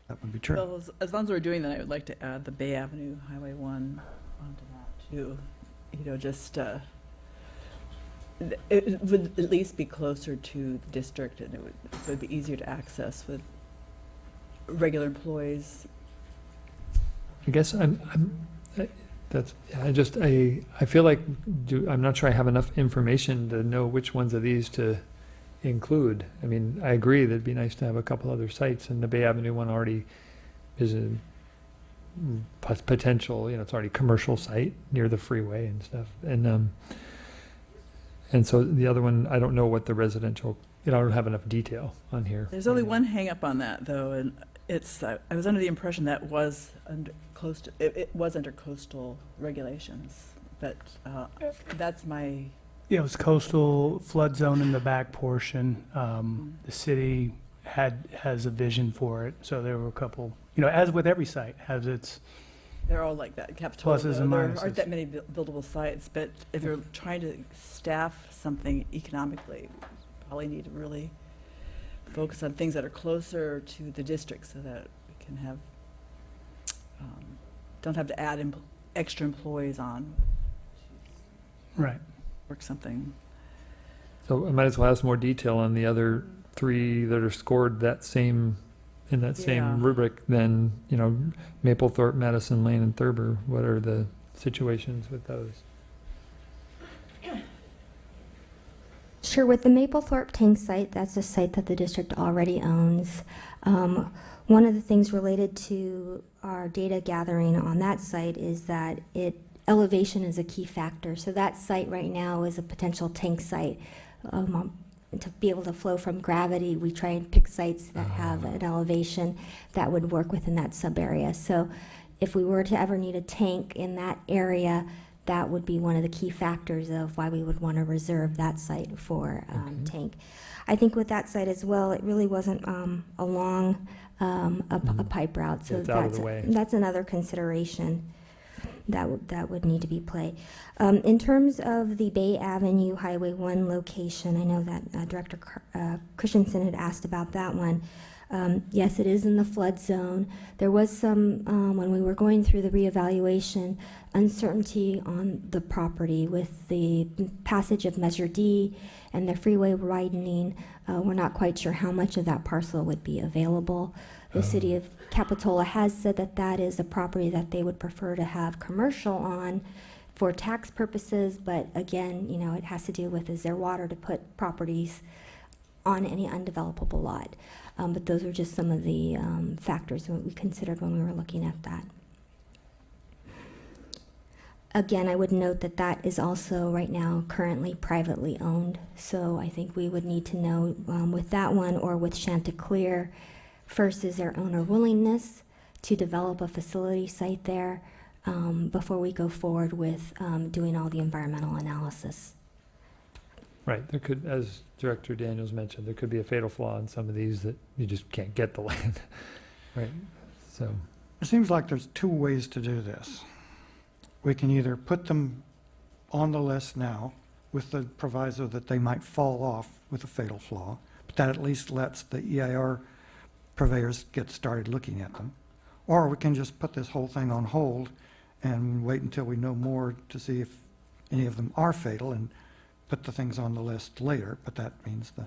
that would be true. Well, as long as we're doing that, I would like to add the Bay Avenue Highway 1 onto that too. It would at least be closer to the district, and it would be easier to access with regular employees. I guess I feel like I'm not sure I have enough information to know which ones of these to include. I mean, I agree that it'd be nice to have a couple other sites, and the Bay Avenue one already is a potential, it's already a commercial site near the freeway and stuff. And so the other one, I don't know what the residential, I don't have enough detail on here. There's only one hang up on that though, and it's, I was under the impression that was under it was under coastal regulations, but that's my... Yeah, it was coastal flood zone in the back portion. The city has a vision for it, so there were a couple, as with every site, has its... They're all like that. Capitola, pluses and there minuses. aren't that many buildable sites, but if you're trying to staff something economically, you probably need to really focus on things that are closer to the district so that we can have, don't have to add extra employees on. Right. Work something. So I might as well have some more detail on the other 3 that are scored in that same rubric, then, Maplethorpe, Madison Lane, and Thurber. What are the situations with those? Sure, with the Maplethorpe tank site, that's a site that the district already owns. One of the things related to our data gathering on that site is that elevation is a key factor. So that site right now is a potential tank site. To be able to flow from gravity, we try and pick sites that have an elevation that would work within that sub-area. So if we were to ever need a tank in that area, that would be one of the key factors of why we would want to reserve that site for tank. I think with that site as well, it really wasn't along a pipe route, so that's another consideration that would need to be played. In terms of the Bay Avenue Highway 1 location, I know that Director Christensen had asked about that one. Yes, it is in the flood zone. There was some, when we were going through the reevaluation, uncertainty on the property with the passage of Measure D and the freeway widening. We're not quite sure how much of that parcel would be available. The city of Capitola has said that that is a property that they would prefer to have commercial on for tax purposes, but again, it has to do with, is there water to put properties on any undevelopable lot? But those are just some of the factors that we considered when we were looking at that. Again, I would note that that is also right now currently privately owned. So I think we would need to know with that one or with Chanticleer, first, is their owner willingness to develop a facility site there before we go forward with doing all the environmental analysis. Right, there could, as Director Daniels mentioned, there could be a fatal flaw in some of these that you just can't get the land. Right, so. It seems like there's two ways to do this. We can either put them on the list now with the proviso that they might fall off with a fatal flaw, but that at least lets the EIR purveyors get started looking at them. Or we can just put this whole thing on hold and wait until we know more to see if any of them are fatal and put the things on the list later, but that means the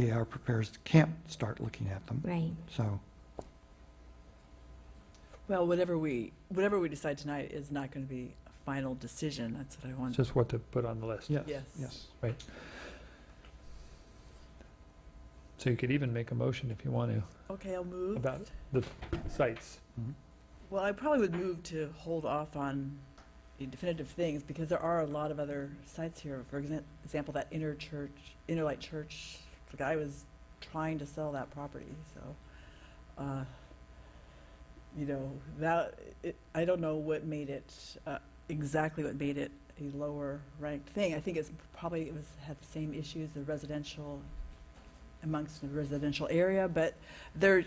EIR preparers can't start looking at them. Right. So. Well, whatever we decide tonight is not going to be a final decision. That's what I want. Just what to put on the list. Yes. Yes. Yes. Right. So you could even make a motion if you want to Okay, I'll move. about the sites. Mhm. Well, I probably would move to hold off on the definitive things because there are a lot of other sites here. For example, that Interlight Church, the guy was trying to sell that property. So, you know, I don't know what made it, exactly what made it a lower ranked thing. I think it had the same issues, the residential, amongst the residential area, but the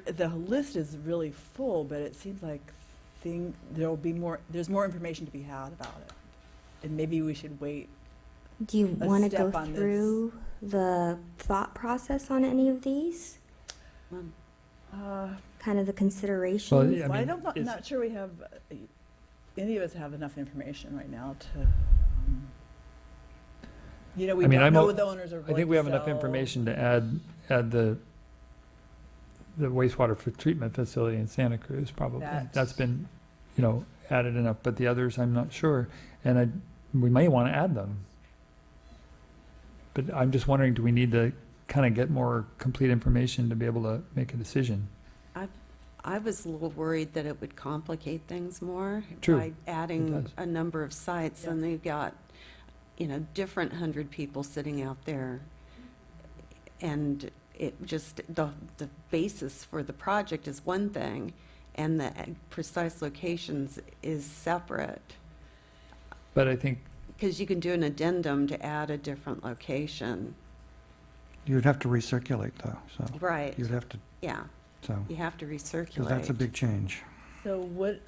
list is really full, but it seems like there's more information to be had about it. And maybe we should wait. Do you want to go step on through the thought process on any of these? Kind of the considerations? Well, yeah, Well, I'm not sure we have, any of us have enough information right now to, you know, we don't know what the owners are going to I think we have enough sell. information to add the wastewater treatment facility in Santa Cruz, probably. That's been, you know, added enough, but the others, I'm not sure. And we may want to add them. But I'm just wondering, do we need to kind of get more complete information to be able to make a decision? I was a little worried that it would complicate things more True. by It adding does. a number of sites, and you've got, you know, different 100 people sitting out there, and it just the basis for the project is one thing, and the precise locations is separate. But I think Because you can do an addendum to add a different location. You'd have to recirculate though, so. Right. You'd have to, Yeah, so, you have to recirculate. because that's a big change. So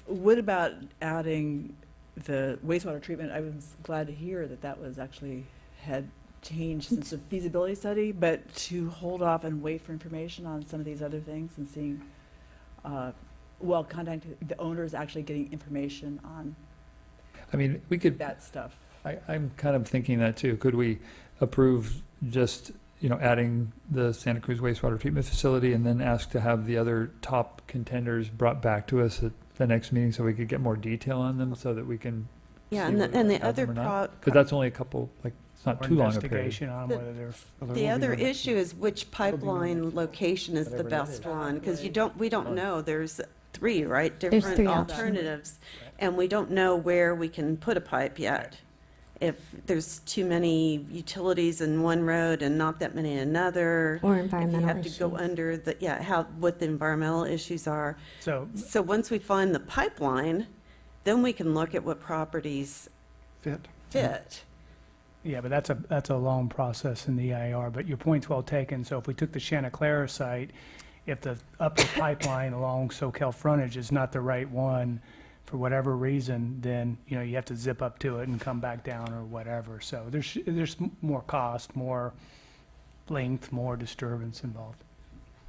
what about adding the wastewater treatment? I was glad to hear that was actually had changed since the feasibility study, but to hold off and wait for information on some of these other things and seeing, contacting the owners, actually getting information on I mean, we could, that stuff. I'm kind of thinking that too. Could we approve just, you know, adding the Santa Cruz wastewater treatment facility and then ask to have the other top contenders brought back to us at the next meeting so we could get more detail on them so that we can Yeah, see and whether the we have other them or not? Because that's only a couple, like, it's not Or too long a period. investigation on The- whether they're. The other issue is which pipeline location is the Whatever that best is. one, because we don't know, there's three, right? There's Different three options. alternatives, and we don't know where we can put a pipe yet. If there's too many utilities in one road and not that many in another. Or If environmental you have to go issues. under what the environmental issues are. So, So once we find the pipeline, then we can look at what properties Fit. fit. yeah, but that's a long process in the EIR, but your point's well taken. So if we took the Chanticleer site, if the upper pipeline along Soquel frontage is not the right one, for whatever reason, then, you know, you have to zip up to it and come back down or whatever. So there's more cost, more length, more disturbance involved.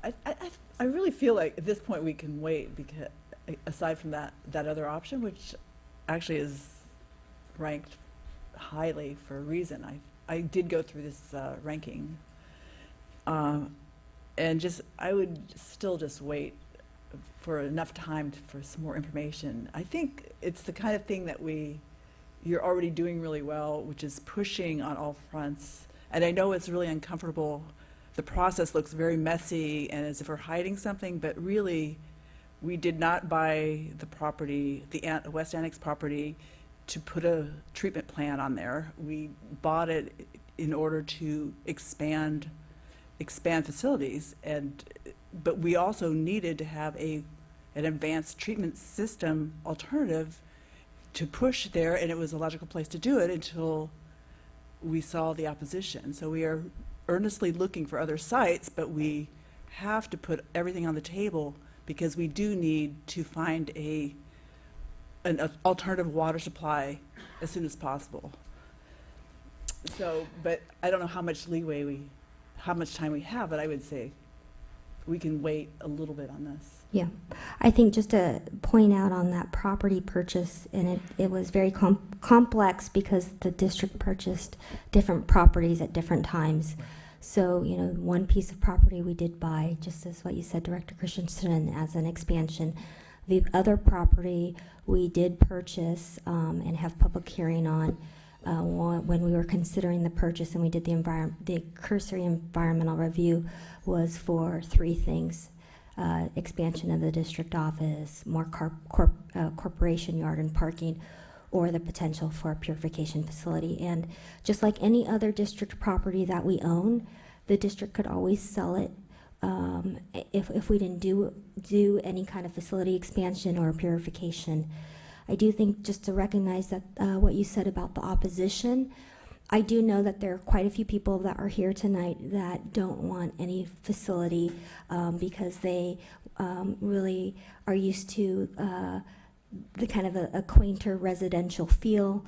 I really feel like at this point we can wait because aside from that other option, which actually is ranked highly for a reason. I did go through this ranking, and I would still just wait for enough time for some more information. I think it's the kind of thing that you're already doing really well, which is pushing on all fronts. And I know it's really uncomfortable. The process looks very messy and as if we're hiding something, but really, we did not buy the property, the West Annex property, to put a treatment plant on there. We bought it in order to expand facilities, but we also needed to have an advanced treatment system alternative to push there, and it was a logical place to do it until we saw the opposition. So we are earnestly looking for other sites, but we have to put everything on the table because we do need to find an alternative water supply as soon as possible. So, but I don't know how much how much time we have, but I would say we can wait a little bit on this. Yeah, I think just to point out on that property purchase, and it was very complex because the district purchased different properties at different times. So, you know, one piece of property we did buy, just as what you said, Director Christensen, as an expansion. The other property we did purchase and have public hearing on when we were considering the purchase, and we did the cursory environmental review, was for 3 things. Expansion of the district office, more corporation yard and parking, or the potential for a purification facility. And just like any other district property that we own, the district could always sell it if we didn't do any kind of facility expansion or purification. I do think, just to recognize that what you said about the opposition, I do know that there are quite a few people that are here tonight that don't want any facility because they really are used to the kind of a quainter residential feel.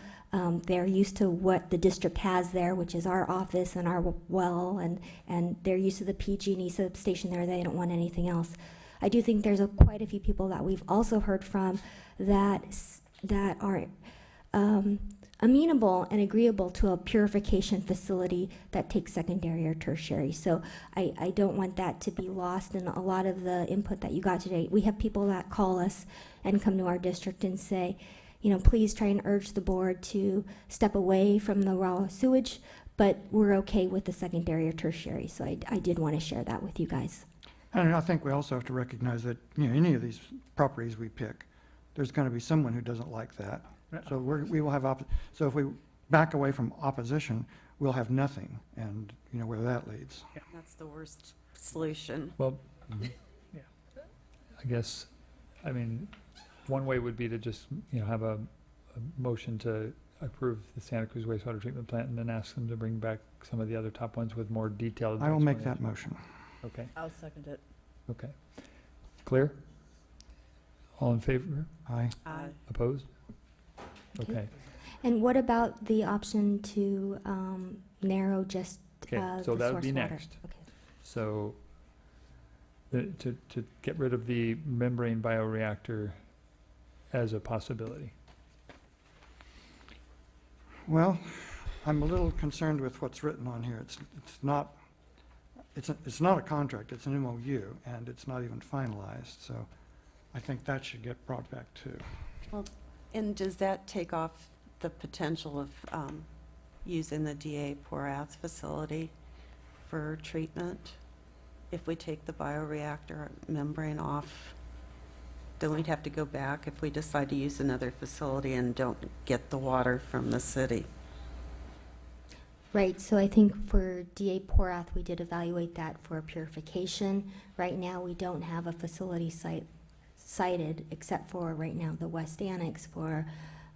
They're used to what the district has there, which is our office and our well, and they're used to the PG&E substation there. They don't want anything else. I do think there's quite a few people that we've also heard from that are amenable and agreeable to a purification facility that takes secondary or tertiary. So I don't want that to be lost in a lot of the input that you got today. We have people that call us and come to our district and say, you know, please try and urge the board to step away from the raw sewage, but we're okay with the secondary or tertiary. So I did want to share that with you guys. And I think we also have to recognize that, you know, any of these properties we pick, there's going to be someone who doesn't like that. So we will have, so if we back away from opposition, we'll have nothing, and you know where that leads. Yeah. That's the worst solution. Well, yeah. I guess, I mean, one way would be to just, you know, have a motion to approve the Santa Cruz wastewater treatment plant and then ask them to bring back some of the other top ones with more detailed. I will make that motion. Okay. I'll second it. Okay. Clear? All in favor? Aye. Aye. Opposed? Okay. And what about the option to narrow just Okay, the so that would source be water? next. Okay. So to get rid of the membrane bioreactor as a possibility. Well, I'm a little concerned with what's written on here. It's not a contract, it's an MOU, and it's not even finalized, so I think that should get brought back too. Well, and does that take off the potential of using the DA Porath facility for treatment? If we take the bioreactor membrane off, then we'd have to go back if we decide to use another facility and don't get the water from the city. Right, so I think for DA Porath, we did evaluate that for purification. Right now, we don't have a facility cited, except for right now the West Annex for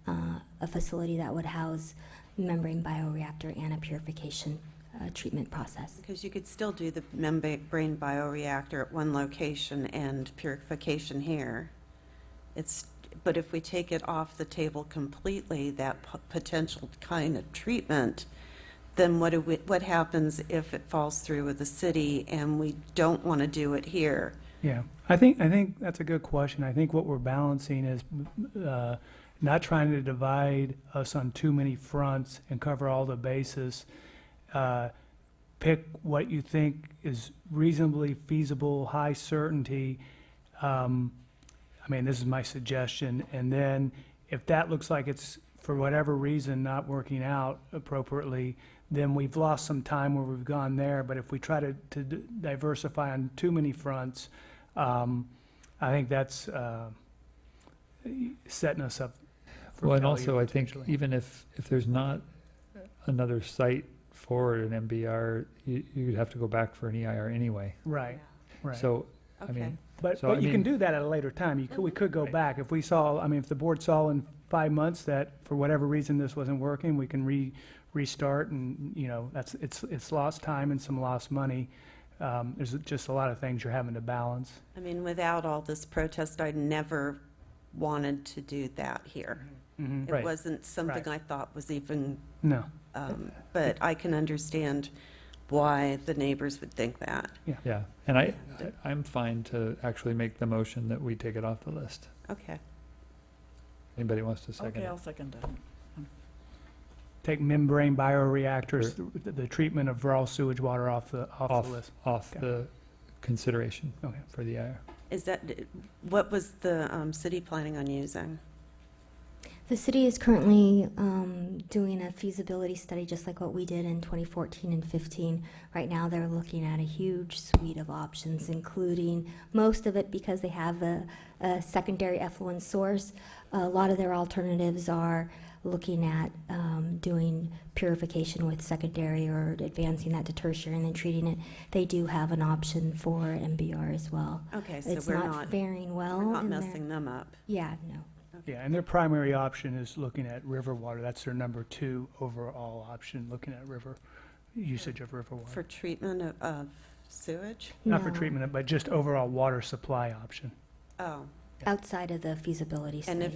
a facility that would house membrane bioreactor and a purification treatment process. Because you could still do the membrane bioreactor at one location and purification here. But if we take it off the table completely, that potential kind of treatment, then what happens if it falls through with the city and we don't want to do it here? Yeah, I think that's a good question. I think what we're balancing is not trying to divide us on too many fronts and cover all the bases. Pick what you think is reasonably feasible, high certainty. I mean, this is my suggestion. And then if that looks like it's, for whatever reason, not working out appropriately, then we've lost some time where we've gone there. But if we try to diversify on too many fronts, I think that's setting us up Well, and failure, also I think potentially. even if there's not another site for an MBR, you'd have to go back for an EIR anyway. Right, right. So, I Okay. mean, But, so, I but you can mean- do that at a later time. We could go back. If we saw, I mean, if the board saw in 5 months that for whatever reason this wasn't working, we can restart and, you know, it's lost time and some lost money. There's just a lot of things you're having to balance. I mean, without all this protest, I never wanted to do that here. Mhm. It Right. wasn't something I thought was even, No. but I can understand why the neighbors would think that. Yeah, and I'm fine to actually make the motion that we take it off the list. Okay. Anybody wants to second Okay, it? I'll second that. Take membrane bioreactors, the treatment of raw sewage water off the list. Off Okay. the consideration Okay. for the EIR. Is that, what was the city planning on using? The city is currently doing a feasibility study, just like what we did in 2014 and 15. Right now, they're looking at a huge suite of options, including most of it because they have a secondary effluent source. A lot of their alternatives are looking at doing purification with secondary or advancing that to tertiary and then treating it. They do have an option for MBR as well. Okay, so It's we're not not faring well. We're not in their- messing them up. Yeah, no. Yeah, and their primary option is looking at river water. That's their number 2 overall option, looking at usage of river water. For treatment of sewage? Not for No. treatment, but just overall water supply option. Oh. Outside of the feasibility study. And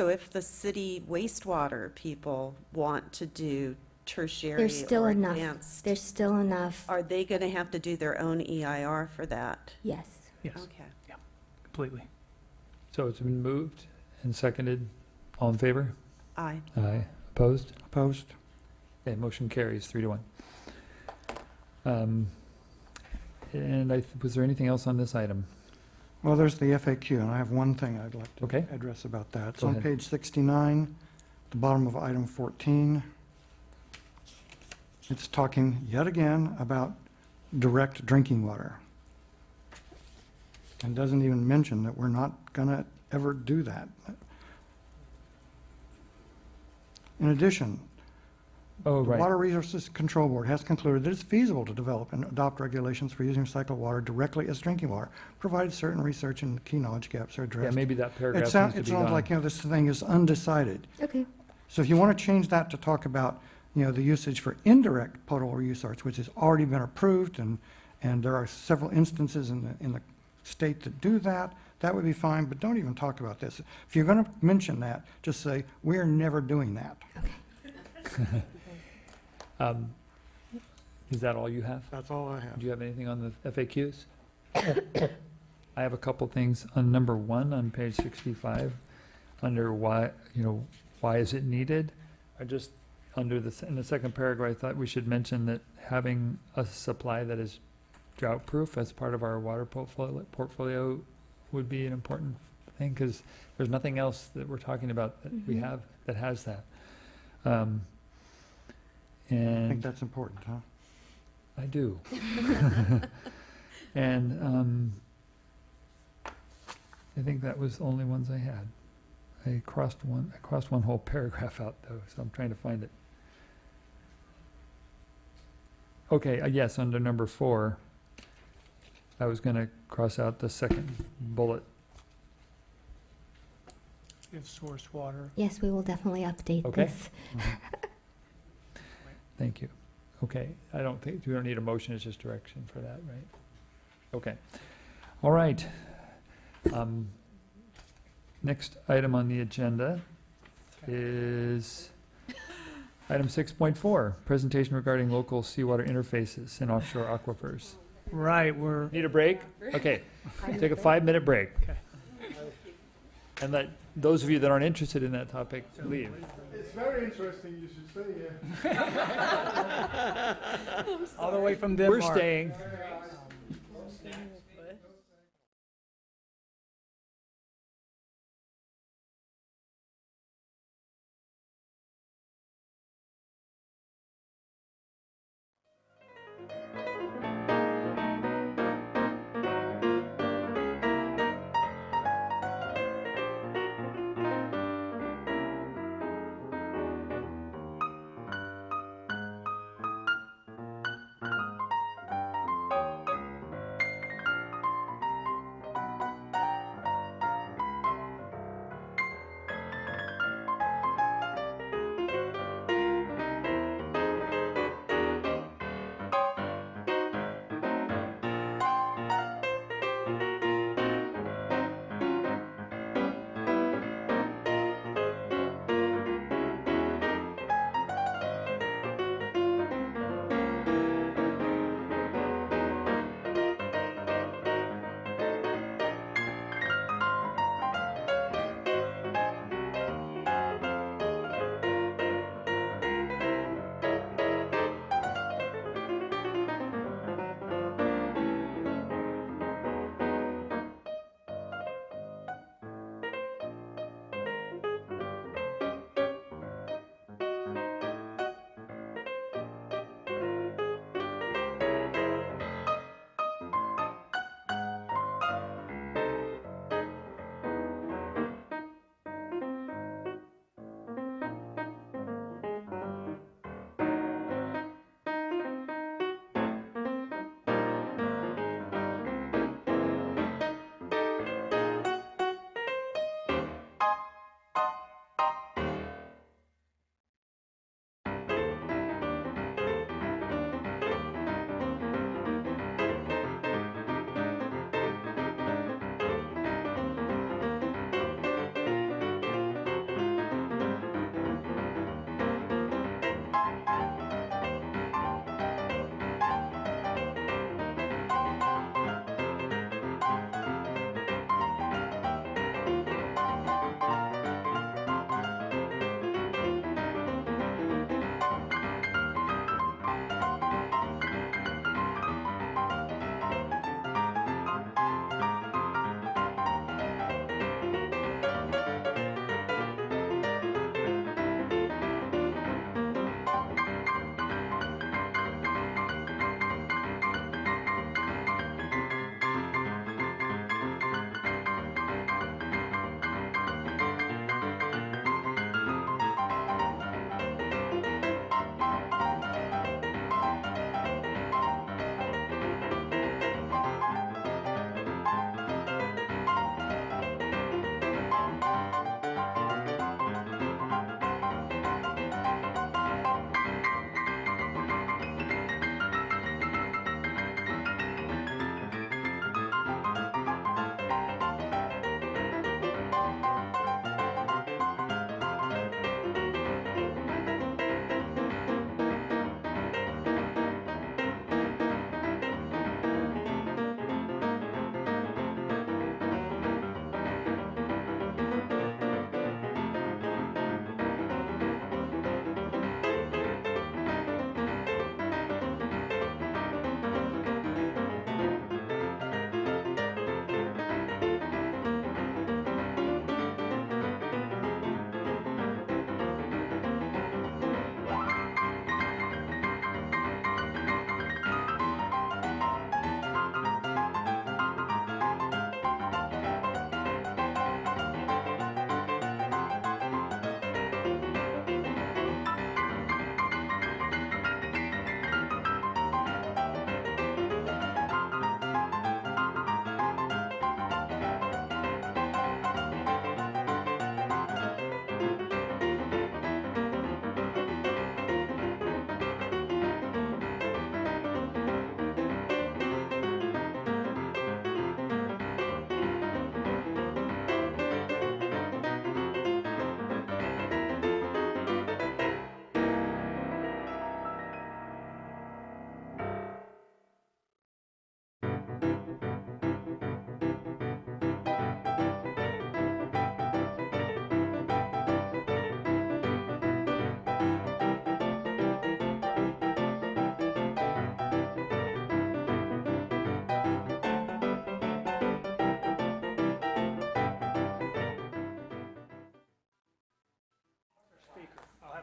if the city wastewater people want to do tertiary There's still or enough. advanced, There's still enough. are they going to have to do their own EIR for that? Yes. Yes, Okay. completely. So it's been moved and seconded. All in favor? Aye. Aye. Opposed? Opposed? Okay, motion carries 3-1. And was there anything else on this item? Well, there's the FAQ, and I have one thing I'd like to Okay. address about that. It's Go on ahead. page 69, the bottom of item 14. It's talking yet again about direct drinking water. And doesn't even mention that we're not going to ever do that. In addition, Oh, the right. Water Resources Control Board has concluded that it's feasible to develop and adopt regulations for using recycled water directly as drinking water, provided certain research and key knowledge gaps are Yeah, addressed. maybe that paragraph It needs sounds, to it be sounds gone. like, this thing is undecided. Okay. So if you want to change that to talk about, the usage for indirect potable resource, which has already been approved, and there are several instances in the state that do that, that would be fine, but don't even talk about this. If you're going to mention that, just say, we're never doing that. Is that all you have? That's all I have. Do you have anything on the FAQs? I have a couple things on number 1 on page 65, under why is it needed? I just, in the second paragraph, I thought we should mention that having a supply that is drought-proof as part of our water portfolio would be an important thing, because there's nothing else that we're talking about that we have that has that. I And think that's important, huh? I do. And I think that was the only ones I had. I crossed one whole paragraph out though, so I'm trying to find it. Okay, yes, under number 4, I was gonna cross out the second bullet. If source water. Yes, we will definitely update Okay. this. Thank you. Okay, we don't need a motion, it's just direction for that, right? Okay. All right. Next item on the agenda is item 6.4, presentation regarding local seawater interfaces and offshore aquifers. Right, Need a break? Okay, take a 5-minute break. Okay. And let those of you that aren't interested in that topic leave. It's very interesting, you should stay here. All the way from Denmark. We're staying.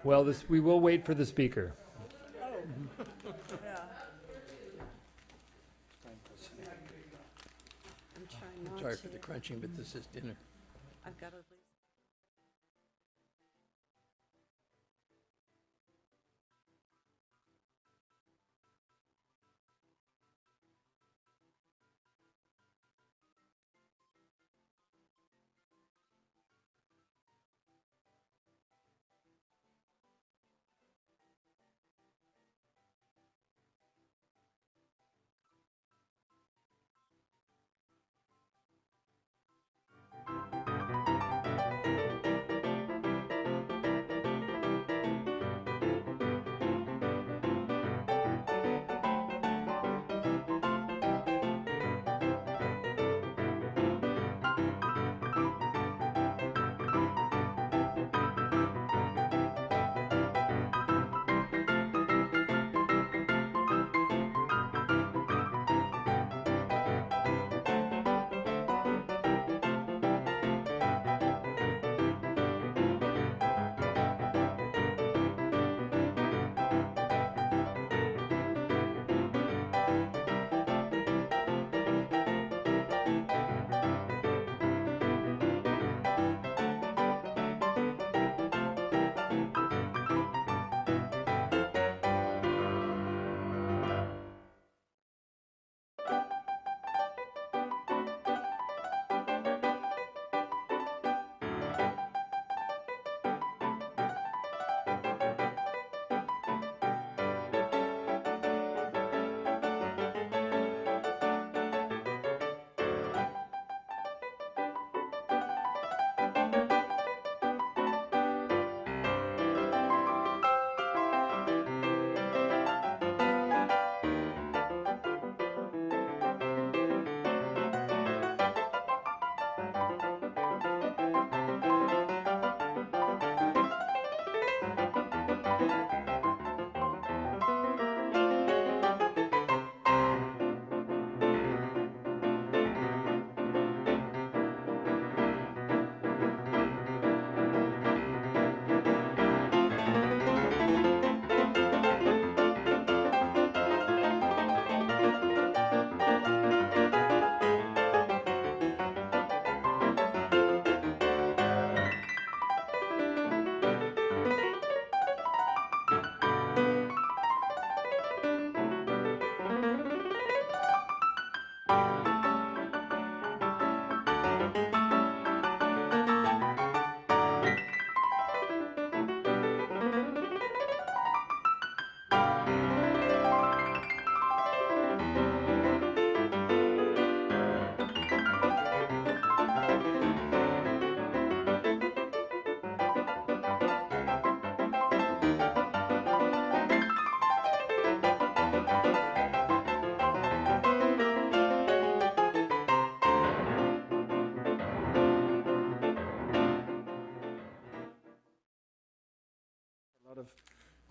Well, we will wait for the speaker. I'm trying not Sorry to. for the crunching, but this is dinner. I've got to leave.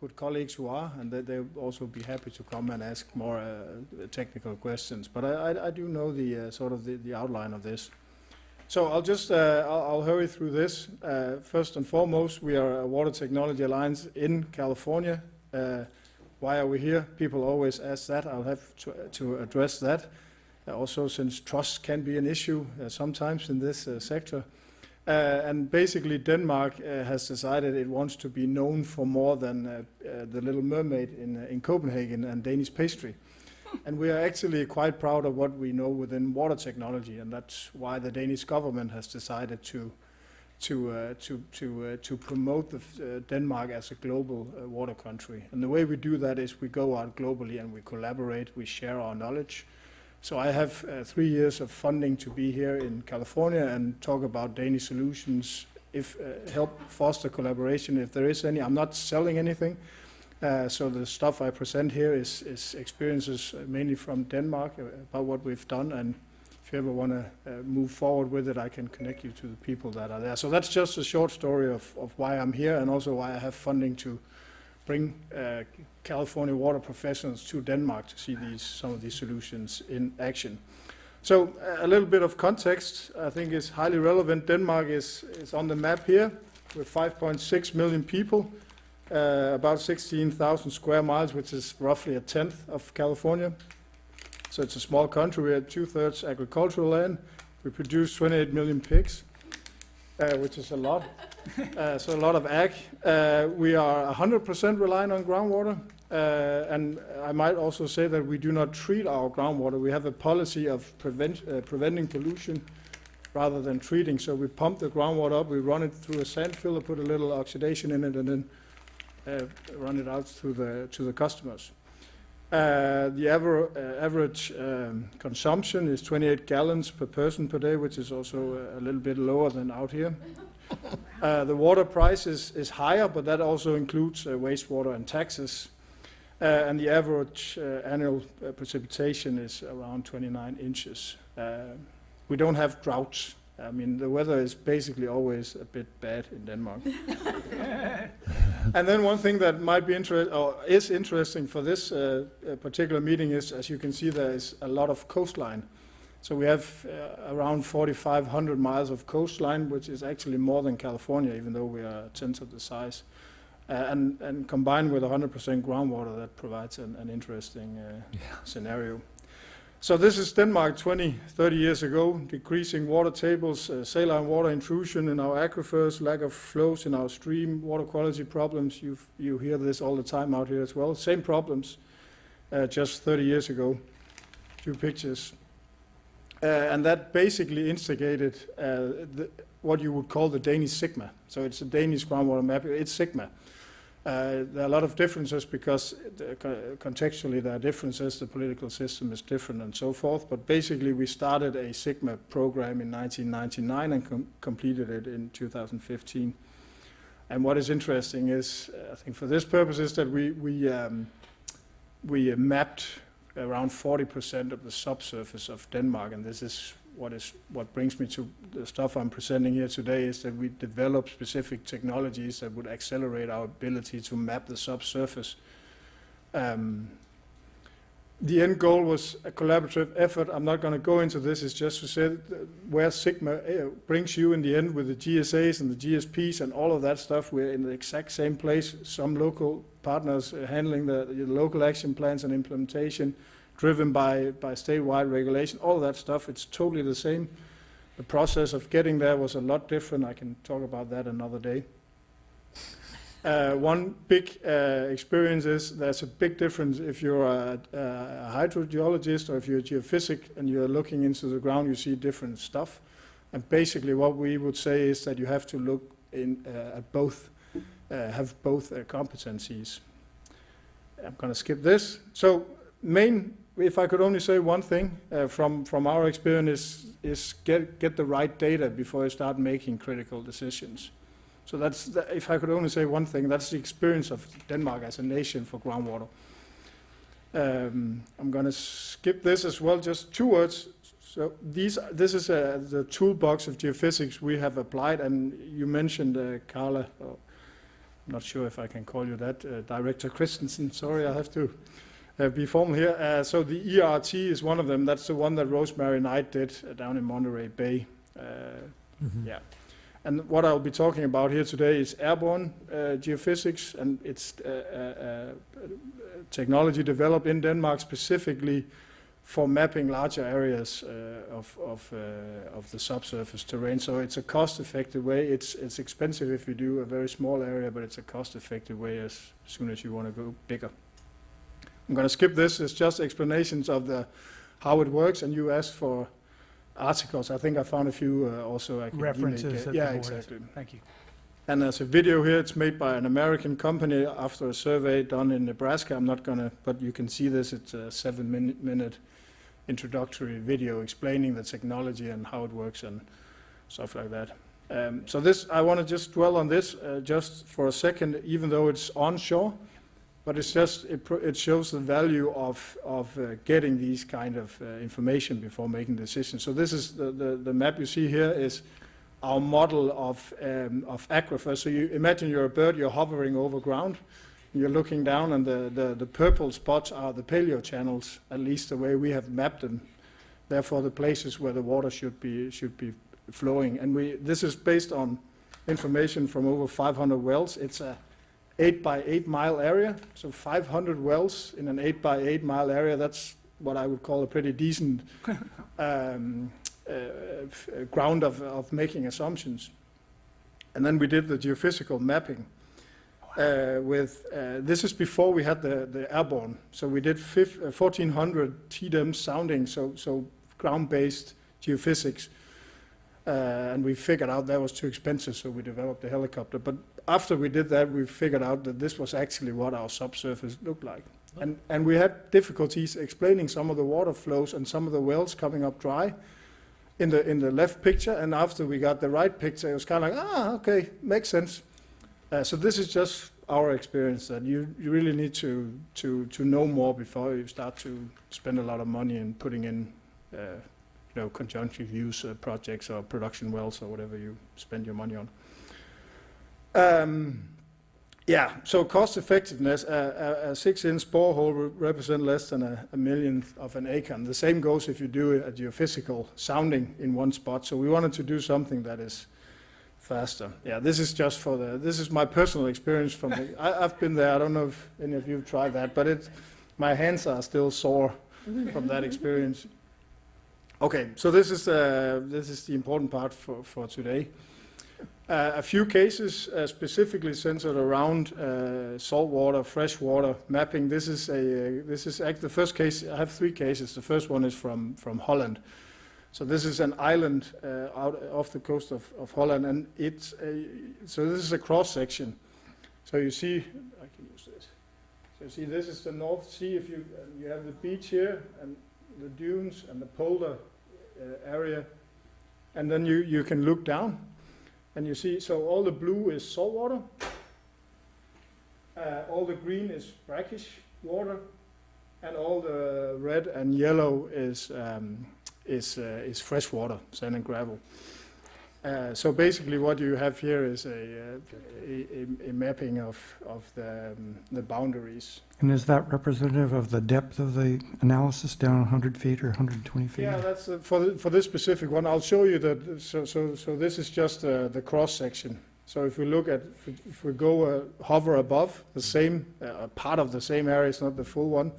good colleagues who are, and they'll also be happy to come and ask more technical questions. But I do know the sort of the outline of this. So I'll just I'll hurry through this. First and foremost, we are a Water Technology Alliance in California. Why are we here? People always ask that. I'll have to address that. Also, since trust can be an issue sometimes in this sector. And basically, Denmark has decided it wants to be known for more than the Little Mermaid in Copenhagen and Danish pastry. And we are actually quite proud of what we know within water technology, and that's why the Danish government has decided to promote Denmark as a global water country. And the way we do that is we go out globally and we collaborate, we share our knowledge. So I have 3 years of funding to be here in California and talk about Danish solutions, help foster collaboration if there is any. I'm not selling anything. So the stuff I present here is experiences mainly from Denmark about what we've done, and if you ever want to move forward with it, I can connect you to the people that are there. So that's just a short story of why I'm here, and also why I have funding to bring California water professionals to Denmark to see some of these solutions in action. So a little bit of context I think is highly relevant. Denmark is on the map here with 5.6 million people. about 16,000 square miles, which is roughly a tenth of California. So it's a small country. We have 2/3 agricultural land. We produce 28 million pigs, which is a lot. So a lot of ag. We are 100% reliant on groundwater. And I might also say that we do not treat our groundwater. We have a policy of preventing pollution rather than treating. So we pump the groundwater up, we run it through a sand filter, put a little oxidation in it, and then run it out to the customers. The average consumption is 28 gallons per person per day, which is also a little bit lower than out here. The water price is higher, but that also includes wastewater and taxes. And the average annual precipitation is around 29 inches. We don't have droughts. I mean, the weather is basically always a bit bad in Denmark. And then one thing that might be is interesting for this particular meeting is, as you can see, there is a lot of coastline. So we have around 4,500 miles of coastline, which is actually more than California, even though we are a tenth of the size. And combined with 100% groundwater, that provides an interesting scenario. So this is Denmark 20, 30 years ago, decreasing water tables, saline water intrusion in our aquifers, lack of flows in our stream, water quality problems. You hear this all the time out here as well. Same problems just 30 years ago. Two pictures. And that basically instigated what you would call the Danish Sigma. So it's a Danish groundwater map. It's Sigma. There are a lot of differences because contextually there are differences, the political system is different and so forth, but basically we started a Sigma program in 1999 and completed it in 2015. And what is interesting is, I think for this purpose, is that we mapped around 40% of the subsurface of Denmark, and this is what brings me to the stuff I'm presenting here today, is that we develop specific technologies that would accelerate our ability to map the subsurface. The end goal was a collaborative effort. I'm not going to go into this. It's just to say where Sigma brings you in the end with the GSAs and the GSPs and all of that stuff. We're in the exact same place. Some local partners handling the local action plans and implementation, driven by statewide regulation, all that stuff. It's totally the same. The process of getting there was a lot different. I can talk about that another day. One big experience is there's a big difference if you're a hydrogeologist or if you're a geophysic and you're looking into the ground, you see different stuff. And basically what we would say is that you have to look at both, have both competencies. I'm going to skip this. So if I could only say one thing from our experience is get the right data before you start making critical decisions. So if I could only say one thing, that's the experience of Denmark as a nation for groundwater. I'm going to skip this as well, just 2 words. So this is the toolbox of geophysics we have applied, and you mentioned Carla, I'm not sure if I can call you that, Director Christensen, sorry, I have to be formal here. So the ERT is one of them. That's the one that Rosemary Knight did down in Monterey Bay. Yeah. And what I'll be talking about here today is airborne geophysics, and it's technology developed in Denmark specifically for mapping larger areas of the subsurface terrain. So it's a cost-effective way. It's expensive if you do a very small area, but it's a cost-effective way as soon as you want to go bigger. I'm going to skip this. It's just explanations of how it works, and you asked for articles. I think I found a few also. I can references. yeah, exactly. Thank you. And there's a video here. It's made by an American company after a survey done in Nebraska. I'm not going to, but you can see this. It's a 7-minute introductory video explaining the technology and how it works and stuff like that. So this, I want to just dwell on this just for a second, even though it's onshore. But it's just, it shows the value of getting these kind of information before making decisions. So this is the map you see here is our model of aquifer. So you imagine you're a bird, you're hovering over ground, you're looking down, and the purple spots are the paleo channels, at least the way we have mapped them. Therefore, the places where the water should be flowing. And this is based on information from over 500 wells. It's a 8 by 8 mile area, so 500 wells in an 8 by 8 mile area. That's what I would call a pretty decent ground of making assumptions. And then we did the geophysical mapping. This is before we had the airborne. So we did 1,400 TDEM sounding, so ground-based geophysics. And we figured out that was too expensive, so we developed the helicopter. But after we did that, we figured out that this was actually what our subsurface looked like. And we had difficulties explaining some of the water flows and some of the wells coming up dry in the left picture. And after we got the right picture, it was kind of like, okay, makes sense. So this is just our experience, that you really need to know more before you start to spend a lot of money in putting in conjunctive use projects or production wells or whatever you spend your money on. So cost effectiveness, a 6-inch borehole will represent less than a millionth of an acre. And the same goes if you do a geophysical sounding in one spot. So we wanted to do something that is faster. Yeah, this is just this is my personal experience from I've been there. I don't know if any of you have tried that, but my hands are still sore from that experience. Okay, so this is the important part for today. A few cases specifically centered around saltwater, freshwater mapping. This is actually the first case. I have 3 cases. The first one is from Holland. So this is an island out off the coast of Holland, and so this is a cross section. So you see, I can use this. So you see, this is the North Sea. If you have the beach here and the dunes and the polder area, and then you can look down. And you see, so all the blue is saltwater, all the green is brackish water, and all the red and yellow is fresh water, sand and gravel. So basically, what you have here is a mapping of the boundaries. And is that representative of the depth of the analysis, down 100 feet or 120 feet? Yeah, that's for this specific one. I'll show you that. So this is just the cross section. So if we look at, if we go hover above the same part of the same area, it's not the full one.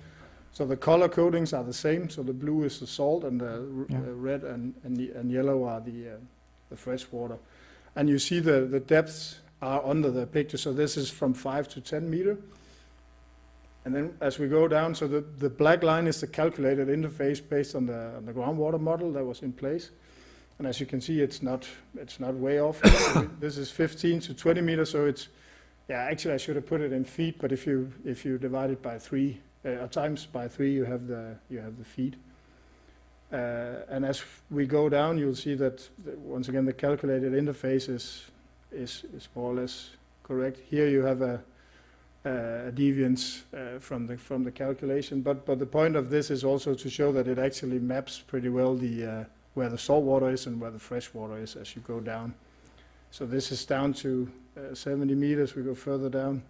So the color codings are the same. So the blue is the salt, and the red and yellow are the fresh water. And you see the depths are under the picture. So this is from 5 to 10 meter. And then as we go down, so the black line is the calculated interface based on the groundwater model that was in place. And as you can see, it's not way off. This is 15 to 20 meters, so it's, actually I should have put it in feet, but if you divide it by 3, times by 3, you have the feet. And as we go down, you'll see that once again the calculated interface is more or less correct. Here you have a deviance from the calculation, but the point of this is also to show that it actually maps pretty well where the salt water is and where the fresh water is as you go down. So this is down to 70 meters. We go further down.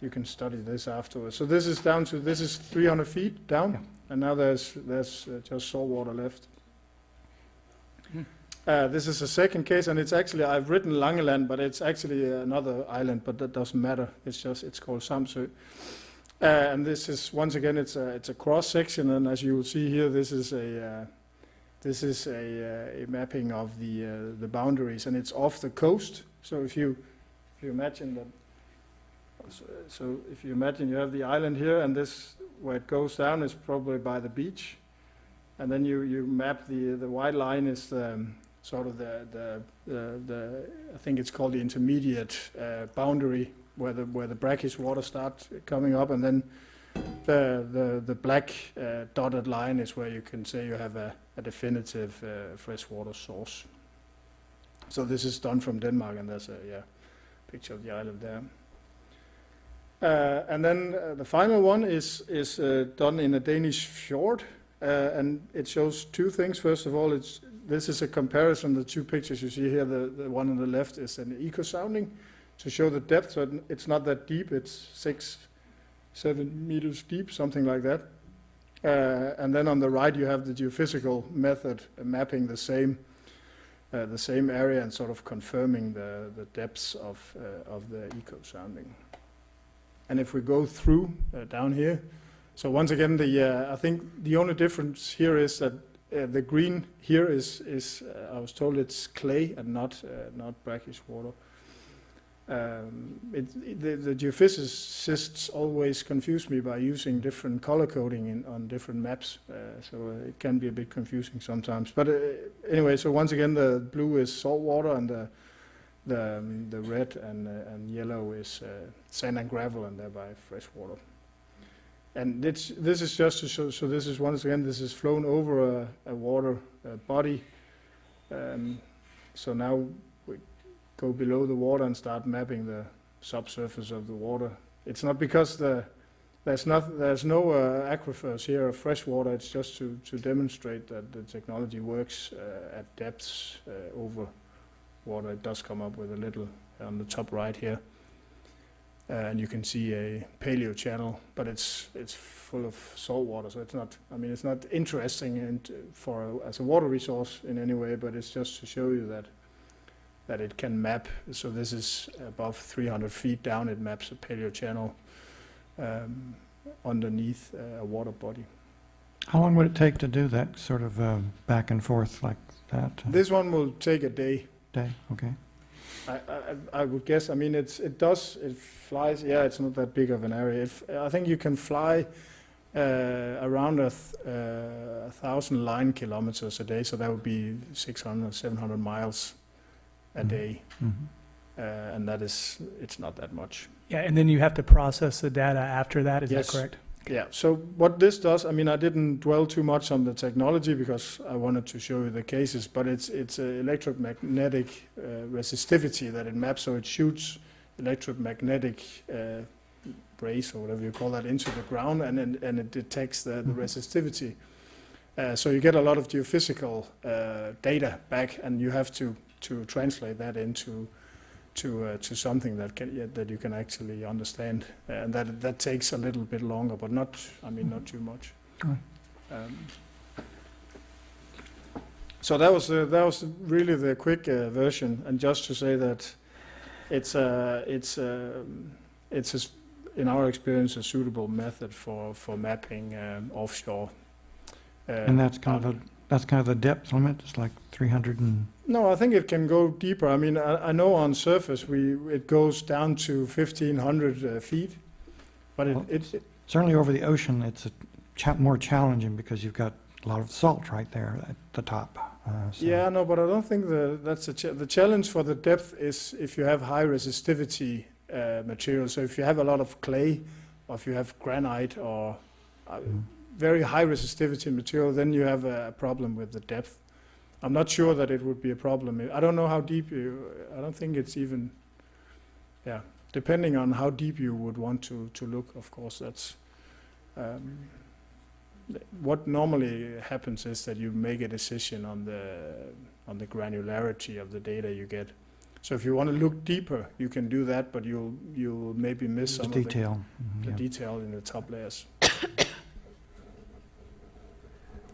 You can study this afterwards. So this is down to 300 feet down, and now there's just salt water left. This is a second case, and it's actually, I've written Langeland, but it's actually another island, but that doesn't matter. It's called Samsø. And this is, once again, it's a cross section, and as you will see here, this is a mapping of the boundaries, and it's off the coast. So if you imagine that, so if you imagine you have the island here, and this where it goes down is probably by the beach, and then you map the white line is sort of the I think it's called the intermediate boundary where the brackish water starts coming up, and then the black dotted line is where you can say you have a definitive freshwater source. So this is done from Denmark, and there's a picture of the island there. And then the final one is done in a Danish fjord, and it shows 2 things. First of all, this is a comparison. The 2 pictures you see here, the one on the left is an eco sounding to show the depth. So it's not that deep. It's 6-7 meters deep, something like that. And then on the right you have the geophysical method mapping the same area and sort of confirming the depths of the eco sounding. And if we go through down here, so once again, I think the only difference here is that the green here is I was told it's clay and not brackish water. The geophysicists always confuse me by using different color coding on different maps, so it can be a bit confusing sometimes. But anyway, so once again, the blue is salt water, and the red and yellow is sand and gravel, and thereby fresh water. And this is just to show. So this is once again, this is flown over a water body. So now we go below the water and start mapping the subsurface of the water. It's not because there's no aquifers here of fresh water. It's just to demonstrate that the technology works at depths over water. It does come up with a little on the top right here. And you can see a paleo channel, but it's full of salt water, so it's not. I mean, it's not interesting as a water resource in any way, but it's just to show you that it can map. So this is above 300 feet down. It maps a paleo channel underneath a water body. How long would it take to do that sort of back and forth like that? This one will take a day. Okay. I would guess. I mean, it flies. Yeah, it's not that big of an area. I think you can fly around 1,000 line kilometers a day, so that would be 600, 700 miles a day, and it's not that much. Yeah, and then you have to process the data after that. Is that correct? Yeah. So what this does, I mean, I didn't dwell too much on the technology because I wanted to show you the cases, but it's electromagnetic resistivity that it maps. So it shoots electromagnetic rays, or whatever you call that, into the ground, and it detects the resistivity. So you get a lot of geophysical data back, and you have to translate that into to something that you can actually understand, and that takes a little bit longer, but not too much. So that was really the quick version, and just to say that it's in our experience a suitable method for mapping offshore. And that's kind of the depth limit. It's like 300 and. No, I think it can go deeper. I mean, I know on surface it goes down to 1,500 feet, but it's certainly over the ocean. It's more challenging because you've got a lot of salt right there at the top. Yeah, no, but I don't think that's the challenge for the depth is if you have high resistivity material. So if you have a lot of clay, or if you have granite or very high resistivity material, then you have a problem with the depth. I'm not sure that it would be a problem. I don't know how deep I don't think it's even, depending on how deep you would want to look, of course, that's, what normally happens is that you make a decision on the granularity of the data you get. So if you want to look deeper, you can do that, but you'll maybe miss some of the detail in the top layers.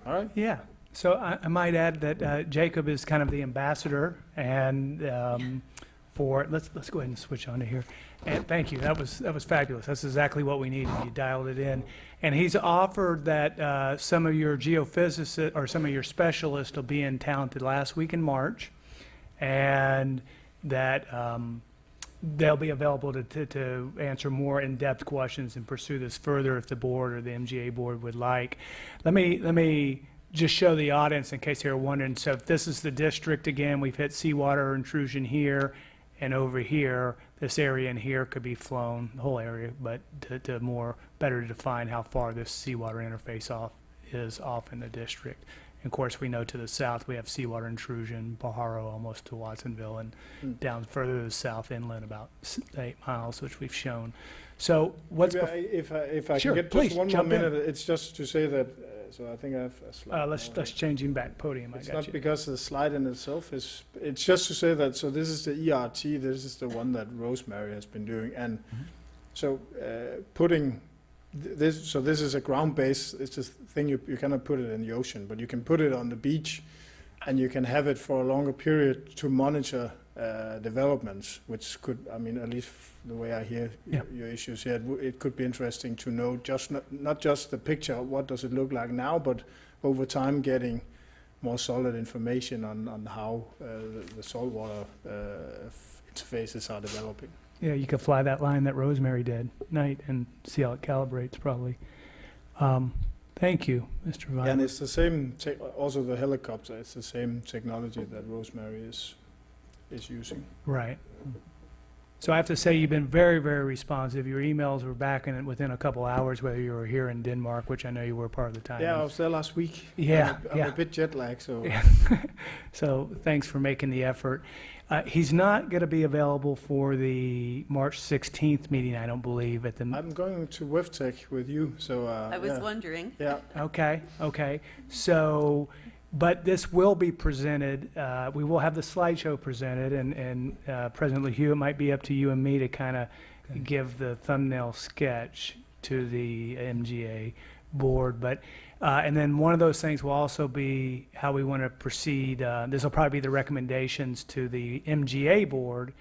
All right. Yeah. So I might add that Jacob is kind of the ambassador, and let's go ahead and switch on to here. And thank you. That was fabulous. That's exactly what we needed. You dialed it in. And he's offered that some of your geophysicists or some of your specialists will be in town the last week in March, and that they'll be available to answer more in-depth questions and pursue this further if the board or the MGA board would like. Let me just show the audience in case they're wondering. So if this is the district again, we've hit seawater intrusion here and over here. This area in here could be flown, the whole area, but to better define how far this seawater interface is off in the district. And of course, we know to the south we have seawater intrusion, Pajaro almost to Watsonville, and down further to the south inland about 8 miles, which we've shown. So if I sure, can get please, just one more jump minute, it's just to say that. So I think I have a slide. Let's change him back podium. It's not because the slide in itself is. It's just to say that. So this is the ERT. This is the one that Rosemary has been doing, and so putting this. So this is a ground base. It's a thing you cannot put it in the ocean, but you can put it on the beach, and you can have it for a longer period to monitor developments, which could, I mean, at least the way I hear your issues here, it could be interesting to know just not just the picture of what does it look like now, but over time getting more solid information on how the saltwater interfaces are developing. Yeah, you could fly that line that Rosemary did night and see how it calibrates probably. Thank you, Mr. Vine. And it's the same, also the helicopter, it's the same technology that Rosemary is using. Right. So I have to say you've been very, very responsive. Your emails were back in within a couple hours, whether you were here in Denmark, which I know you were part of the time. Yeah, I was there last week. Yeah, I'm a bit jet lagged, so. Yeah. So thanks for making the effort. He's not going to be available for the March 16th meeting, I don't believe. I'm going to WEFTEC with you, so. I was wondering. Yeah. Okay. So, but this will be presented. We will have the slideshow presented, and President LaHue, it might be up to you and me to kind of give the thumbnail sketch to the MGA board. But and then one of those things will also be how we want to proceed. This will probably be the recommendations to the MGA board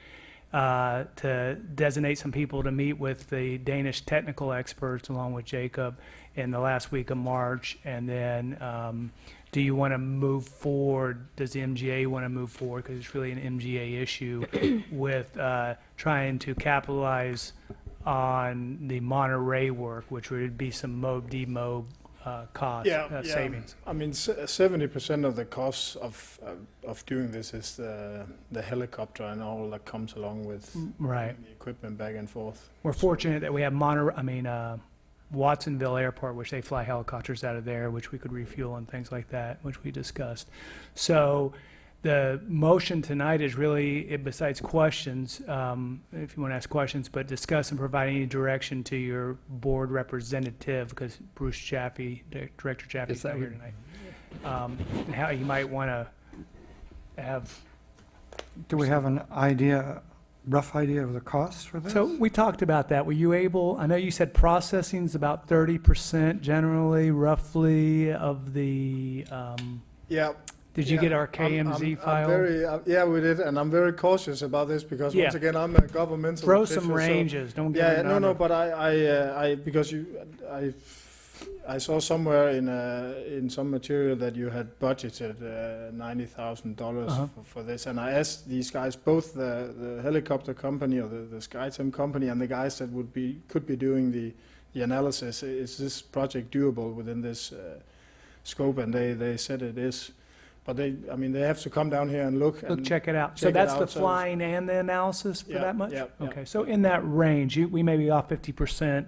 to designate some people to meet with the Danish technical experts along with Jacob in the last week of March. And then do you want to move forward? Does the MGA want to move forward? Because it's really an MGA issue with trying to capitalize on the Monterey work, which would be some MOB, DMOB cost savings. I mean, 70% of the costs of doing this is the helicopter and all that comes along with the equipment back and forth. We're fortunate that we have Watsonville Airport, which they fly helicopters out of there, which we could refuel and things like that, which we discussed. So the motion tonight is really, besides questions, if you want to ask questions, but discuss and provide any direction to your board representative, because Bruce Chaffee, Director Chaffee, is not here tonight, and how you might want to have. Do we have an idea, rough idea of the costs for this? So we talked about that. Were you able, I know you said processing's about 30% generally, roughly, of the, Did you get our KMZ file? Yeah, we did, and I'm very cautious about this because once again, I'm a governmental Throw official, some ranges, don't give Yeah, it a no, but I because I saw somewhere in some material that you had budgeted $90,000 for this, and I asked these guys, both the helicopter company or the SkyTem company and the guys that could be doing the analysis, is this project doable within this scope? And they said it is. But they have to come down here and look and check it out. So that's the flying and the analysis for that much? Yeah. Okay, so in that range, we may be off 50%,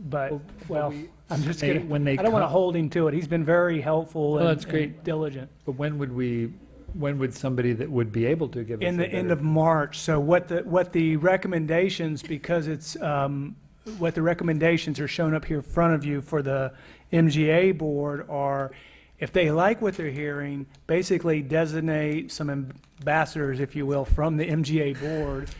but, I'm just kidding. I don't want to hold him to it. He's been very helpful and diligent. But when would somebody that would be able to give us In the end of March. So what the recommendations, because it's, what the recommendations are shown up here in front of you for the MGA board are, if they like what they're hearing, basically designate some ambassadors, if you will, from the MGA board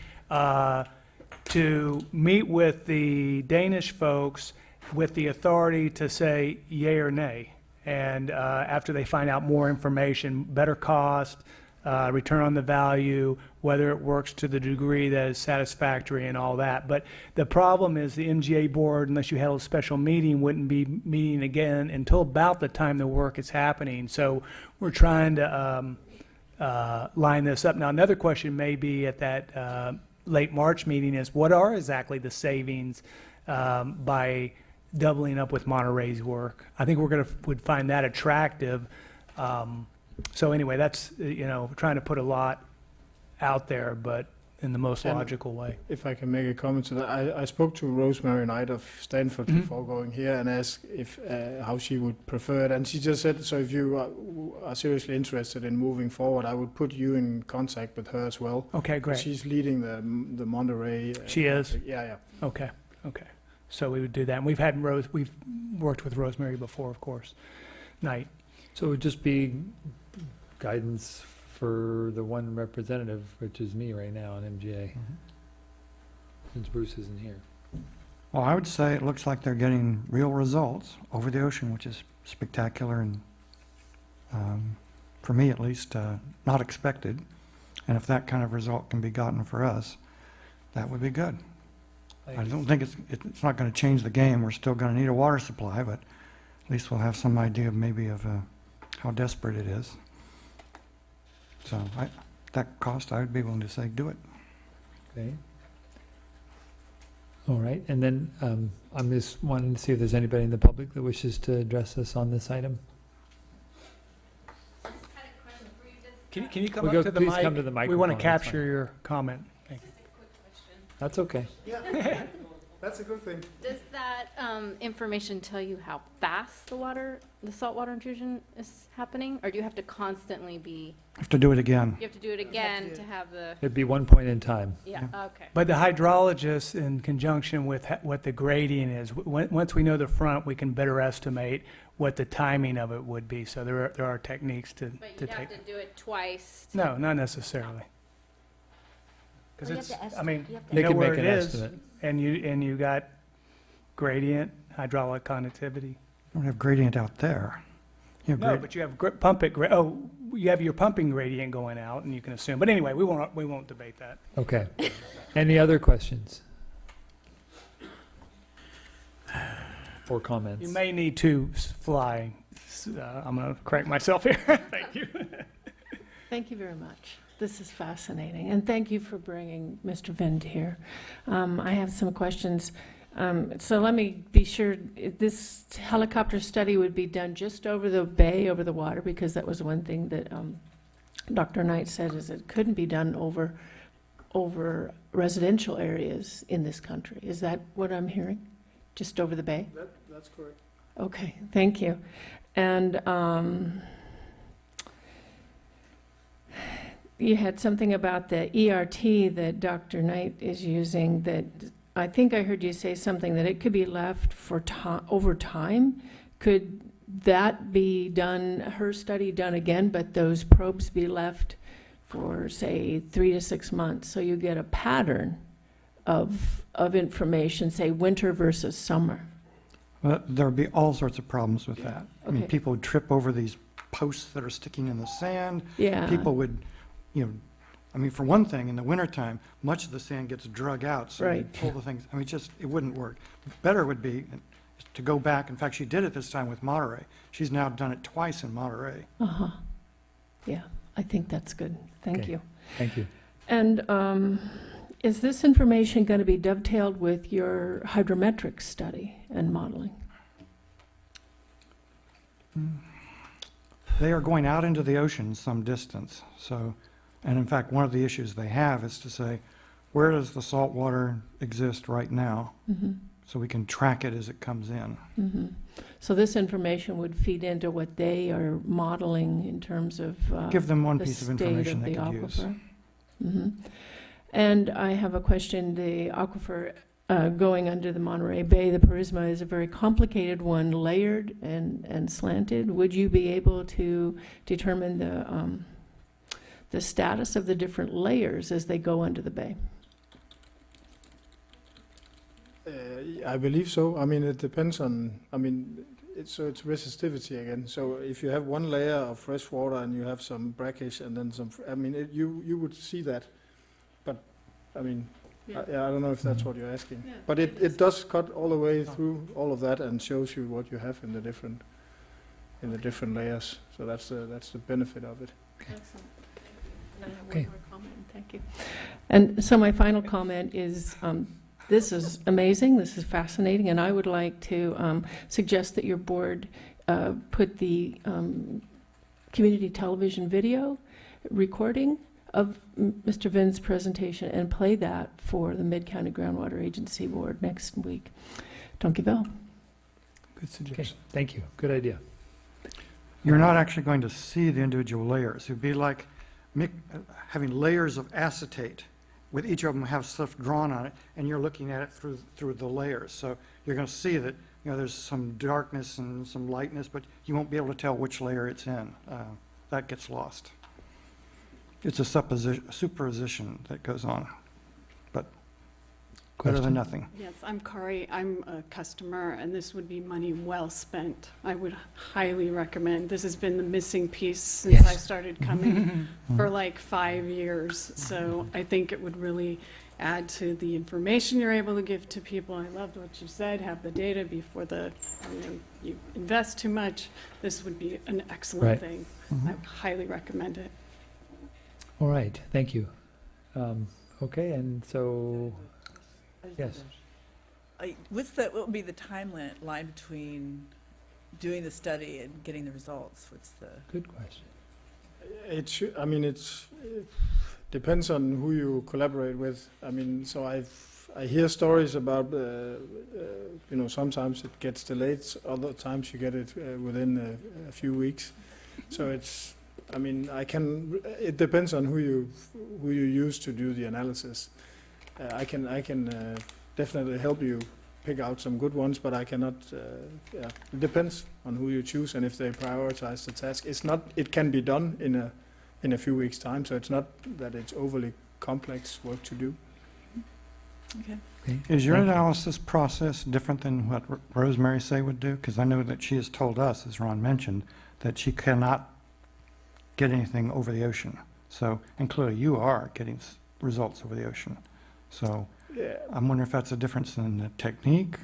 to meet with the Danish folks with the authority to say yay or nay. And after they find out more information, better cost, return on the value, whether it works to the degree that is satisfactory and all that. But the problem is the MGA board, unless you had a special meeting, wouldn't be meeting again until about the time the work is happening. So we're trying to line this up. Now, another question may be at that late March meeting is, what are exactly the savings by doubling up with Monterey's work? I think would find that attractive. So anyway, that's, trying to put a lot out there, but in the most logical way. If I can make a comment to that, I spoke to Rosemary Knight of Stanford before going here and asked if how she would prefer it, and she just said, so if you are seriously interested in moving forward, I would put you in contact with her as well. Okay, great. She's leading the Monterey. She is? Yeah. Okay. So we would do that. And we've worked with Rosemary before, of course. Knight. So it would just be guidance for the one representative, which is me right now on MGA, since Bruce isn't here. Well, I would say it looks like they're getting real results over the ocean, which is spectacular and, for me at least, not expected. And if that kind of result can be gotten for us, that would be good. I don't think it's not going to change the game. We're still going to need a water supply, but at least we'll have some idea maybe of how desperate it is. So that cost, I would be willing to say, do it. Okay. All right, and then I'm just wanting to see if there's anybody in the public that wishes to address us on this item. Can you come We'll up go- to the please mic? come to the We want microphone, to that's capture fine. your comment. Thank you. That's okay. Yeah, that's a good thing. Does that information tell you how fast the saltwater intrusion is happening? Or do you have to constantly be, Have to do it again. you have to do it again to have the, It'd be one point in time. yeah, okay. But the hydrologist, in conjunction with what the gradient is, once we know the front, we can better estimate what the timing of it would be. So there are techniques to But to you'd have take. to do it twice. No, not necessarily. Because Well, you have it's, to I mean, you have to- They you know can where make it an is, estimate. and you got gradient, hydraulic conductivity. You don't have gradient out there. You have No, but you have you have your pumping gradient going out, and you can assume. But anyway, we won't debate that. Okay. Any other questions? Or comments? You may need to fly. I'm going to correct myself here. Thank you. Thank you very much. This is fascinating, and thank you for bringing Mr. Vind here. I have some questions. So let me be sure, this helicopter study would be done just over the bay, over the water, because that was one thing that Dr. Knight said, is it couldn't be done over residential areas in this country. Is that what I'm hearing? Just over the bay? That's correct. Okay, thank you. And you had something about the ERT that Dr. Knight is using, that I think I heard you say something that it could be left for over time. Could that be done, her study done again, but those probes be left for, say, 3 to 6 months, so you get a pattern of information, say winter versus summer? Well, there would be all sorts of problems with that. I mean, Okay. people would trip over these posts that are sticking in the sand. Yeah. People would, I mean, for one thing, in the wintertime, much of the sand gets drug out, so you Right. pull the things, I mean, it wouldn't work. Better would be to go back, in fact, she did it this time with Monterey. She's now done it twice in Monterey. Uh-huh. Yeah, I think that's good. Thank Okay. you. Thank you. And is this information going to be dovetailed with your hydrometric study and modeling? They are going out into the ocean some distance, so, and in fact, one of the issues they have is to say, where does the salt water exist right now? Mm-hmm. So we can track it as it comes in. Mm-hmm. So this information would feed into what they are modeling in terms of Give them one the piece of state information they the could use. aquifer. Mm-hmm. And I have a question. The aquifer going under the Monterey Bay, the Parisma, is a very complicated one, layered and slanted. Would you be able to determine the status of the different layers as they go under the bay? I believe so. I mean, it depends on, it's resistivity again. So if you have one layer of fresh water and you have some brackish and then some, you would see that. But, I don't know if that's what you're asking. Yeah, But it does cut all the way through all of that and shows you what you have in the different layers. So that's the benefit of it. Excellent. And I have Okay. one more comment. Thank you. And so my final comment is, this is amazing, this is fascinating, and I would like to suggest that your board put the community television video recording of Mr. Vind's presentation and play that for the Mid-County Groundwater Agency Board next week. Dankjewel. Good suggestion. Thank you. Good idea. You're not actually going to see the individual layers. It'd be like having layers of acetate, with each of them have stuff drawn on it, and you're looking at it through the layers. So you're going to see that there's some darkness and some lightness, but you won't be able to tell which layer it's in. That gets lost. It's a superposition that goes on. But better than question? nothing. Yes, I'm Kari. I'm a customer, and this would be money well spent. I would highly recommend. This has been the missing piece since I started coming for like 5 years. So I think it would really add to the information you're able to give to people. I loved what you said, have the data before you invest too much. This would be an excellent Right. thing. I highly recommend it. All right, thank you. Okay, and so, yes. What would be the timeline between doing the study and getting the results? What's the? Good question. It depends on who you collaborate with. I mean, so I hear stories about, sometimes it gets delayed, other times you get it within a few weeks. So it depends on who you use to do the analysis. I can definitely help you pick out some good ones, but I cannot. It depends on who you choose and if they prioritize the task. It can be done in a few weeks' time, so it's not that it's overly complex work to do. Okay. Is your Thank you. analysis process different than what Rosemary Say would do? Because I know that she has told us, as Ron mentioned, that she cannot get anything over the ocean. So, and clearly you are getting results over the ocean. So Yeah. I'm wondering if that's a difference in the technique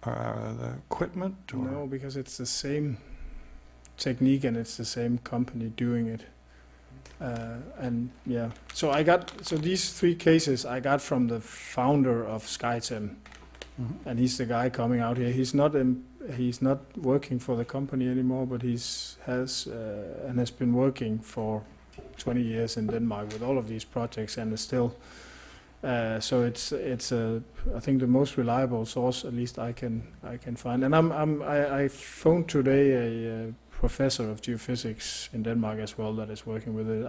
or the equipment? Or No, because it's the same technique and it's the same company doing it. So these 3 cases I got from the founder of SqCWD, and he's the guy coming out here. He's not working for the company anymore, but has been working for 20 years in Denmark with all of these projects, and is still. So it's I think the most reliable source, at least I can find. And I phoned today a professor of geophysics in Denmark as well that is working with it.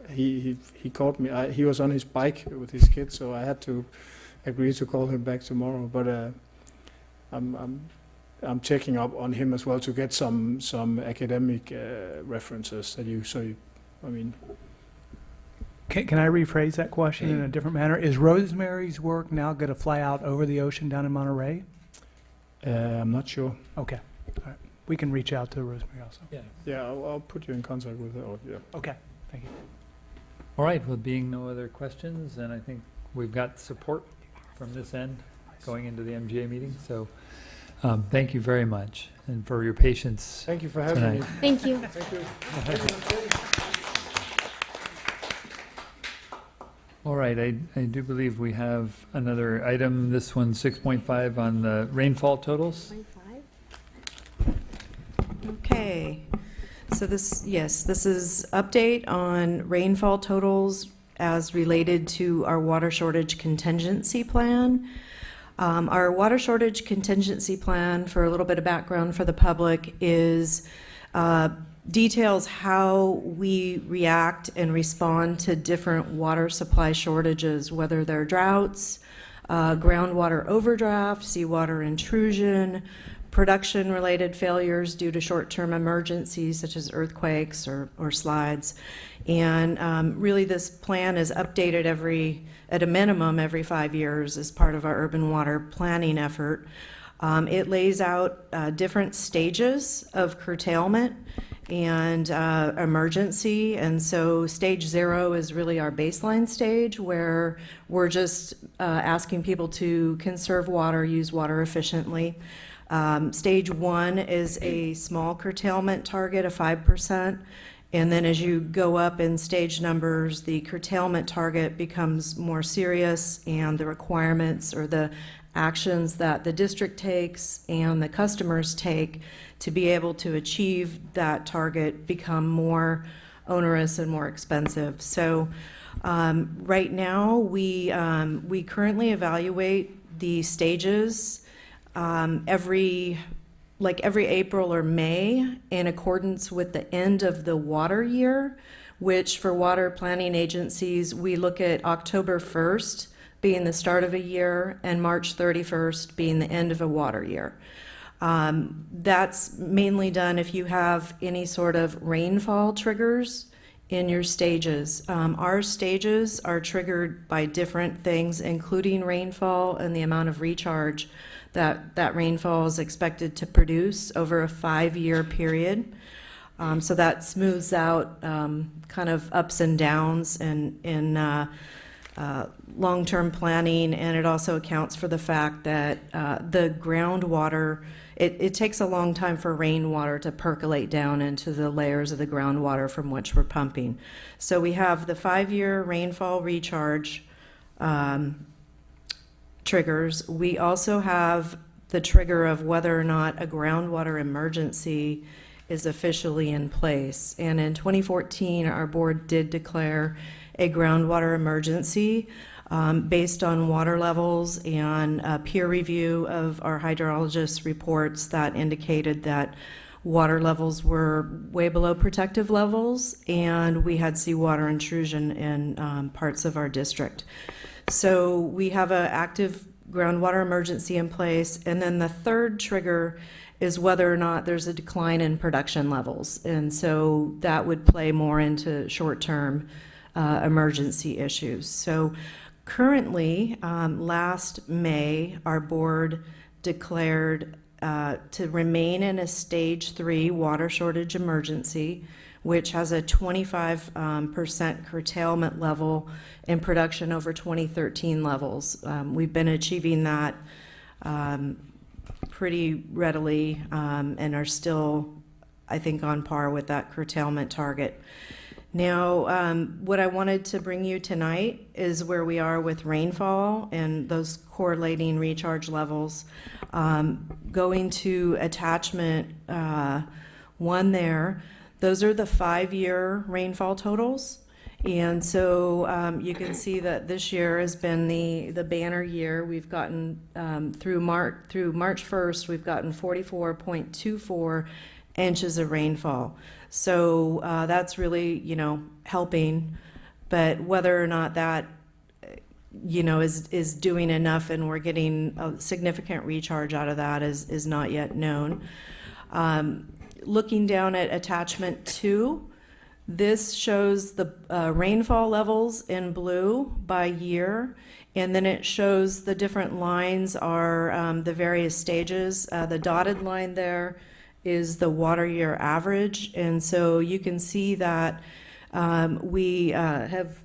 He called me. He was on his bike with his kids, so I had to agree to call him back tomorrow. But I'm checking up on him as well to get some academic references that you. Can I rephrase that question in a different manner? Is Rosemary's work now going to fly out over the ocean down in Monterey? I'm not sure. Okay. All right. We can reach out to Rosemary also. Yeah, I'll put you in contact with her. Okay. Thank you. All right, well, being no other questions, and I think we've got support from this end going into the MGA meeting. So thank you very much, and for your patience. Thank you for having tonight. me. Thank you. Thank you. All right, I do believe we have another item. This one's 6.5 on the rainfall totals. Okay, so this is update on rainfall totals as related to our water shortage contingency plan. Our water shortage contingency plan, for a little bit of background for the public, is details how we react and respond to different water supply shortages, whether they're droughts, groundwater overdraft, seawater intrusion, production-related failures due to short-term emergencies such as earthquakes or slides. And really this plan is updated at a minimum every 5 years as part of our urban water planning effort. It lays out different stages of curtailment and emergency. And so stage 0 is really our baseline stage, where we're just asking people to conserve water, use water efficiently. Stage 1 is a small curtailment target of 5%. And then as you go up in stage numbers, the curtailment target becomes more serious, and the requirements or the actions that the district takes and the customers take to be able to achieve that target become more onerous and more expensive. So right now we currently evaluate the stages every April or May in accordance with the end of the water year, which for water planning agencies, we look at October 1st being the start of a year and March 31st being the end of a water year. That's mainly done if you have any sort of rainfall triggers in your stages. Our stages are triggered by different things, including rainfall and the amount of recharge that rainfall is expected to produce over a 5-year period. So that smooths out kind of ups and downs in long-term planning, and it also accounts for the fact that the groundwater, it takes a long time for rainwater to percolate down into the layers of the groundwater from which we're pumping. So we have the 5-year rainfall recharge triggers. We also have the trigger of whether or not a groundwater emergency is officially in place. And in 2014, our board did declare a groundwater emergency based on water levels and peer review of our hydrologist reports that indicated that water levels were way below protective levels, and we had seawater intrusion in parts of our district. So we have an active groundwater emergency in place. And then the third trigger is whether or not there's a decline in production levels. And so that would play more into short-term emergency issues. So currently, last May, our board declared to remain in a stage 3 water shortage emergency, which has a 25% curtailment level in production over 2013 levels. We've been achieving that pretty readily and are still, I think, on par with that curtailment target. Now, what I wanted to bring you tonight is where we are with rainfall and those correlating recharge levels. Going to attachment 1 there, those are the 5-year rainfall totals. And so you can see that this year has been the banner year. We've gotten through March 1st, we've gotten 44.24 inches of rainfall. So that's really, helping. But whether or not that, is doing enough and we're getting a significant recharge out of that is not yet known. Looking down at attachment 2, this shows the rainfall levels in blue by year, and then it shows the different lines are the various stages. The dotted line there is the water year average, and so you can see that we have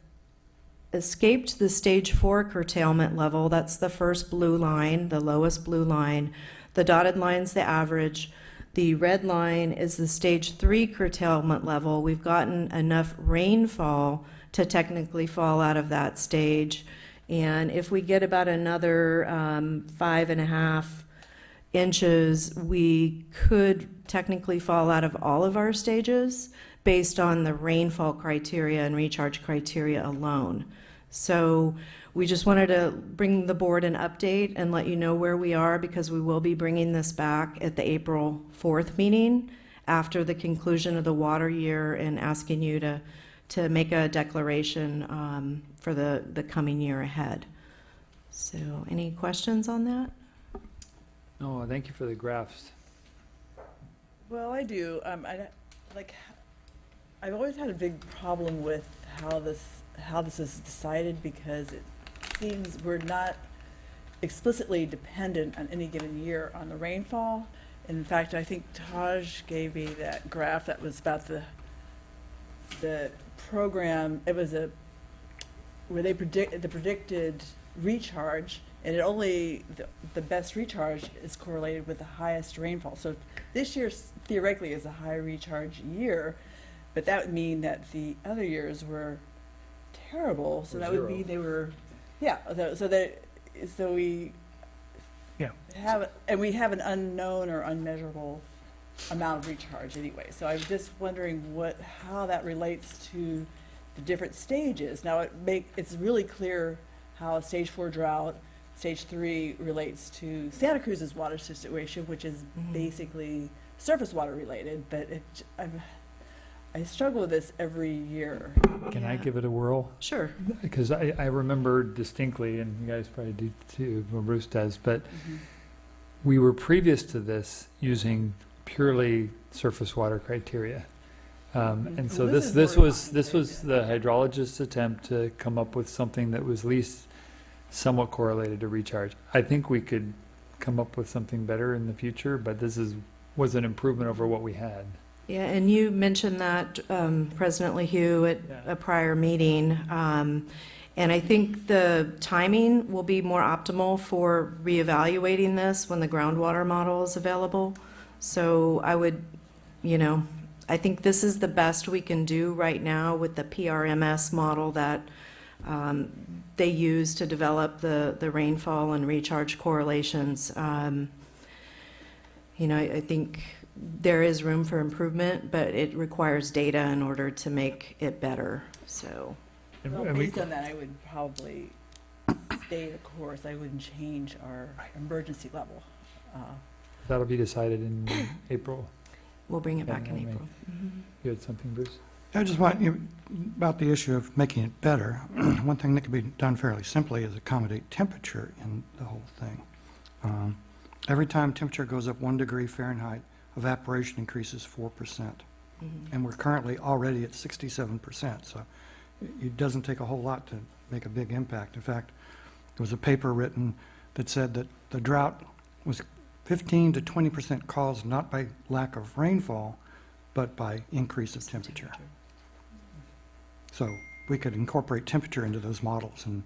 escaped the stage 4 curtailment level. That's the first blue line, the lowest blue line. The dotted line's the average. The red line is the stage 3 curtailment level. We've gotten enough rainfall to technically fall out of that stage. And if we get about another 5.5 inches, we could technically fall out of all of our stages based on the rainfall criteria and recharge criteria alone. So we just wanted to bring the board an update and let you know where we are, because we will be bringing this back at the April 4th meeting after the conclusion of the water year and asking you to make a declaration for the coming year ahead. So any questions on that? No, thank you for the graphs. Well, I do. I've always had a big problem with how this is decided, because it seems we're not explicitly dependent on any given year on the rainfall. In fact, I think Taj gave me that graph that was about the program. It was where they predicted recharge, and it only the best recharge is correlated with the highest rainfall. So this year theoretically is a high recharge year, but that would mean that the other years were terrible. So that would mean they were, so we have, and we have an unknown or unmeasurable amount of recharge anyway. So I'm just wondering how that relates to the different stages. Now it's really clear how stage 4 drought, stage 3 relates to Santa Cruz's water situation, which is basically surface water related, but I struggle with this every year. Can I give it a whirl? Sure. Because I remember distinctly, and you guys probably do too, well, Bruce does, but we were previous to this using purely surface water criteria. And so Well, this this is was the hydrologist's attempt to come up with something that was at least somewhat correlated to recharge. I think we could come up with something better in the future, but was an improvement over what we had. Yeah, and you mentioned that, President LaHue, at a prior meeting. And I think the timing will be more optimal for reevaluating this when the groundwater model is available. So I would, I think this is the best we can do right now with the PRMS model that they use to develop the rainfall and recharge correlations. I think there is room for improvement, but it requires data in order to make it better, so. Well, based on that, I would probably stay the course. I wouldn't change our emergency level. That'll be decided in April. We'll bring it back in May. April. Mm-hmm. You had something, Bruce? I just want, about the issue of making it better, one thing that could be done fairly simply is accommodate temperature in the whole thing. Every time temperature goes up 1 degree Fahrenheit, evaporation increases 4%. And we're currently already at 67%, so it doesn't take a whole lot to make a big impact. In fact, there was a paper written that said that the drought was 15 to 20% caused not by lack of rainfall, but by increase of temperature. So we could incorporate temperature into those models, and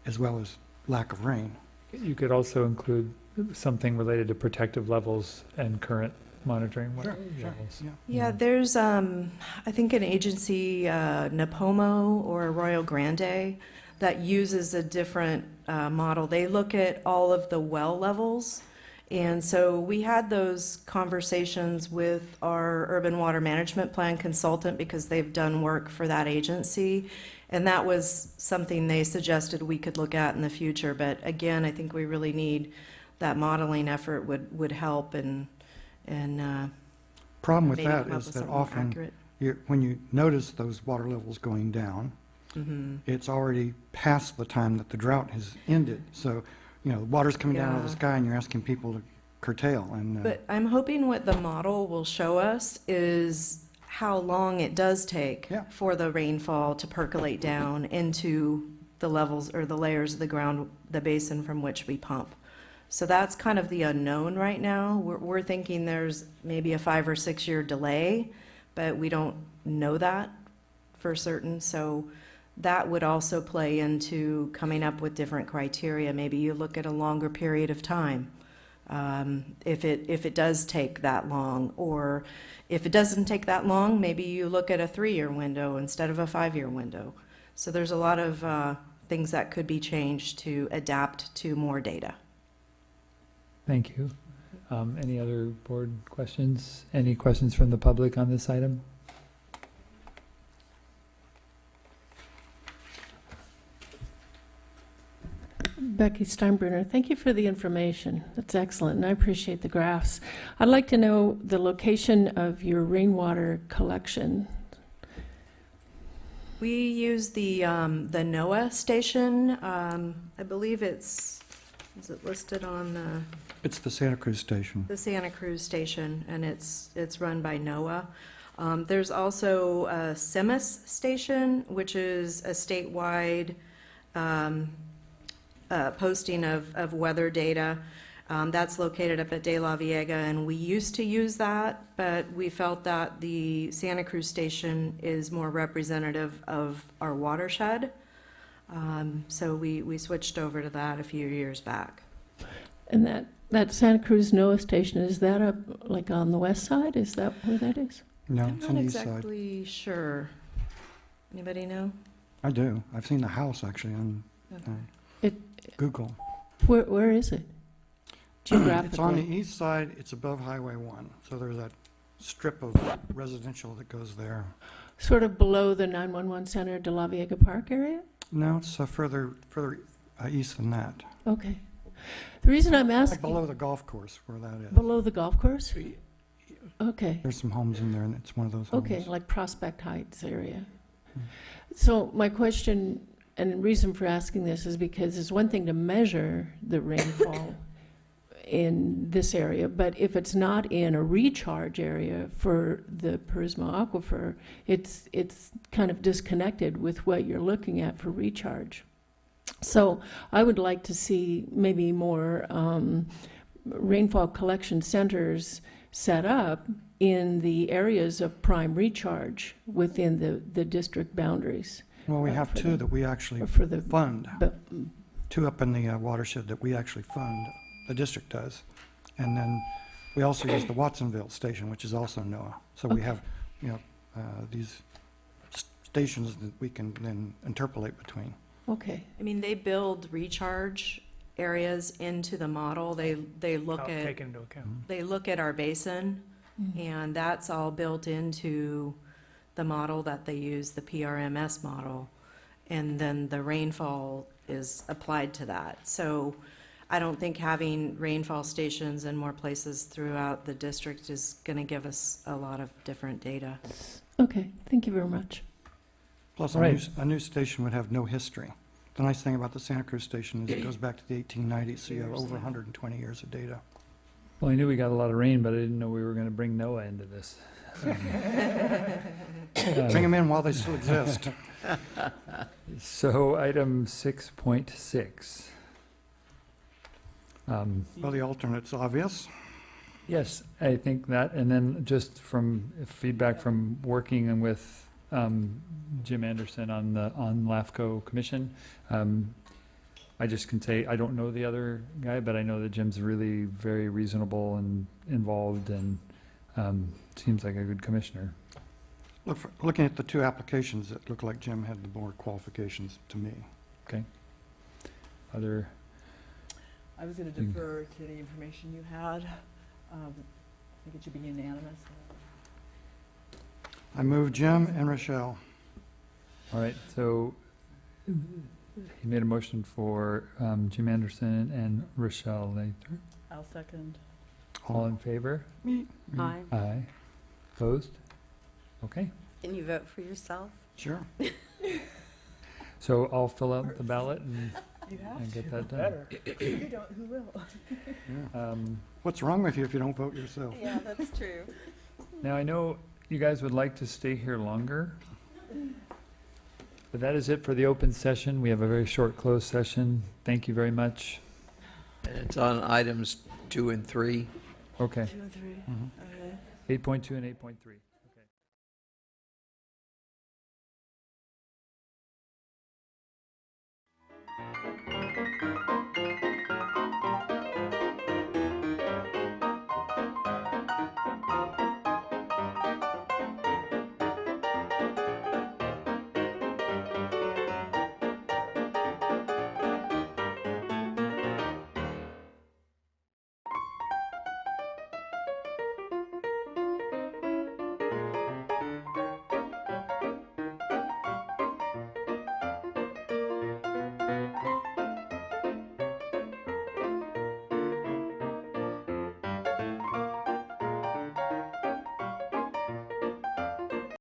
as well as lack of rain. You could also include something related to protective levels and current monitoring levels. Yeah, there's, I think, an agency, NAPOMO or Royal Grande, that uses a different model. They look at all of the well levels. And so we had those conversations with our urban water management plan consultant because they've done work for that agency. And that was something they suggested we could look at in the future. But again, I think we really need that modeling effort would help and problem with maybe that come up is with that something often accurate. when you notice those water levels going down, it's already past the time that the drought has ended. So, the water's coming down out of the Yeah. sky and you're asking people to curtail. And But I'm hoping what the model will show us is how long it does take for the rainfall to percolate down into the levels or the layers of the ground, the basin from which we pump. So that's kind of the unknown right now. We're thinking there's maybe a 5 or 6 year delay, but we don't know that for certain. So that would also play into coming up with different criteria. Maybe you look at a longer period of time. If it does take that long, or if it doesn't take that long, maybe you look at a 3-year window instead of a 5-year window. So there's a lot of things that could be changed to adapt to more data. Thank you. Any other board questions? Any questions from the public on this item? Becky Steinbruner, thank you for the information. That's excellent, and I appreciate the graphs. I'd like to know the location of your rainwater collection. We use the NOAA station. I believe is it listed on the? it's the Santa Cruz station. The Santa Cruz station, and it's run by NOAA. There's also a SEMIS station, which is a statewide posting of weather data. That's located up at De La Viega, and we used to use that, but we felt that the Santa Cruz station is more representative of our watershed. So we switched over to that a few years back. And that Santa Cruz NOAA station, is that up like on the west side? Is that where that is? No, I'm it's not on the east side. exactly sure. Anybody know? I do. I've seen the house actually on Google. Where is it? Geographically? It's on the east side. It's above Highway 1. So there's that strip of residential that goes there. Sort of below the 911 Center, De La Viega Park area? No, it's further east than that. Okay. The reason I'm asking... Like below the golf course where that is. Below the golf course? Okay. There's some homes in there, and it's one of those homes. Okay, like Prospect Heights area. So my question and reason for asking this is because it's one thing to measure the rainfall in this area, but if it's not in a recharge area for the Purismo aquifer, it's kind of disconnected with what you're looking at for recharge. So I would like to see maybe more rainfall collection centers set up in the areas of prime recharge within the district boundaries. Well, we have two that we actually for the fund. Two up in the watershed that we actually fund. The district does. And then we also use the Watsonville station, which is also NOAA. So we have, these stations that we can then interpolate between. Okay. I mean, they build recharge areas into the model. They look at Take into account. they look at our basin, and that's all built into the model that they use, the PRMS model, and then the rainfall is applied to that. So I don't think having rainfall stations in more places throughout the district is going to give us a lot of different data. Okay, thank you very much. Plus, Right. a new station would have no history. The nice thing about the Santa Cruz station is it goes back to the 1890s, so you have over 120 years of data. Well, I knew we got a lot of rain, but I didn't know we were going to bring NOAA into this. Bring them in while they still exist. So item 6.6. Well, the alternate's obvious. Yes, I think that, and then just from feedback from working with Jim Anderson on the LAFCO commission, I just can say I don't know the other guy, but I know that Jim's really very reasonable and involved, and seems like a good commissioner. Looking at the two applications, it looked like Jim had the more qualifications to me. Okay. Other. I was going to defer to the information you had. I think it should be unanimous. I move Jim and Rochelle. All right, so he made a motion for Jim Anderson and Rochelle Lathir. I'll second. All in favor? Me. Aye. Aye. Opposed? Okay. Can you vote for yourself? Sure. So I'll fill out the ballot and You have and get to. that done. Better. If you don't, who will? What's wrong with you if you don't vote yourself? Yeah, that's true. Now, I know you guys would like to stay here longer, but that is it for the open session. We have a very short closed session. Thank you very much. And it's on items 2 and 3. Okay. 2 and 3. Mhm. Okay. 8.2 and 8.3.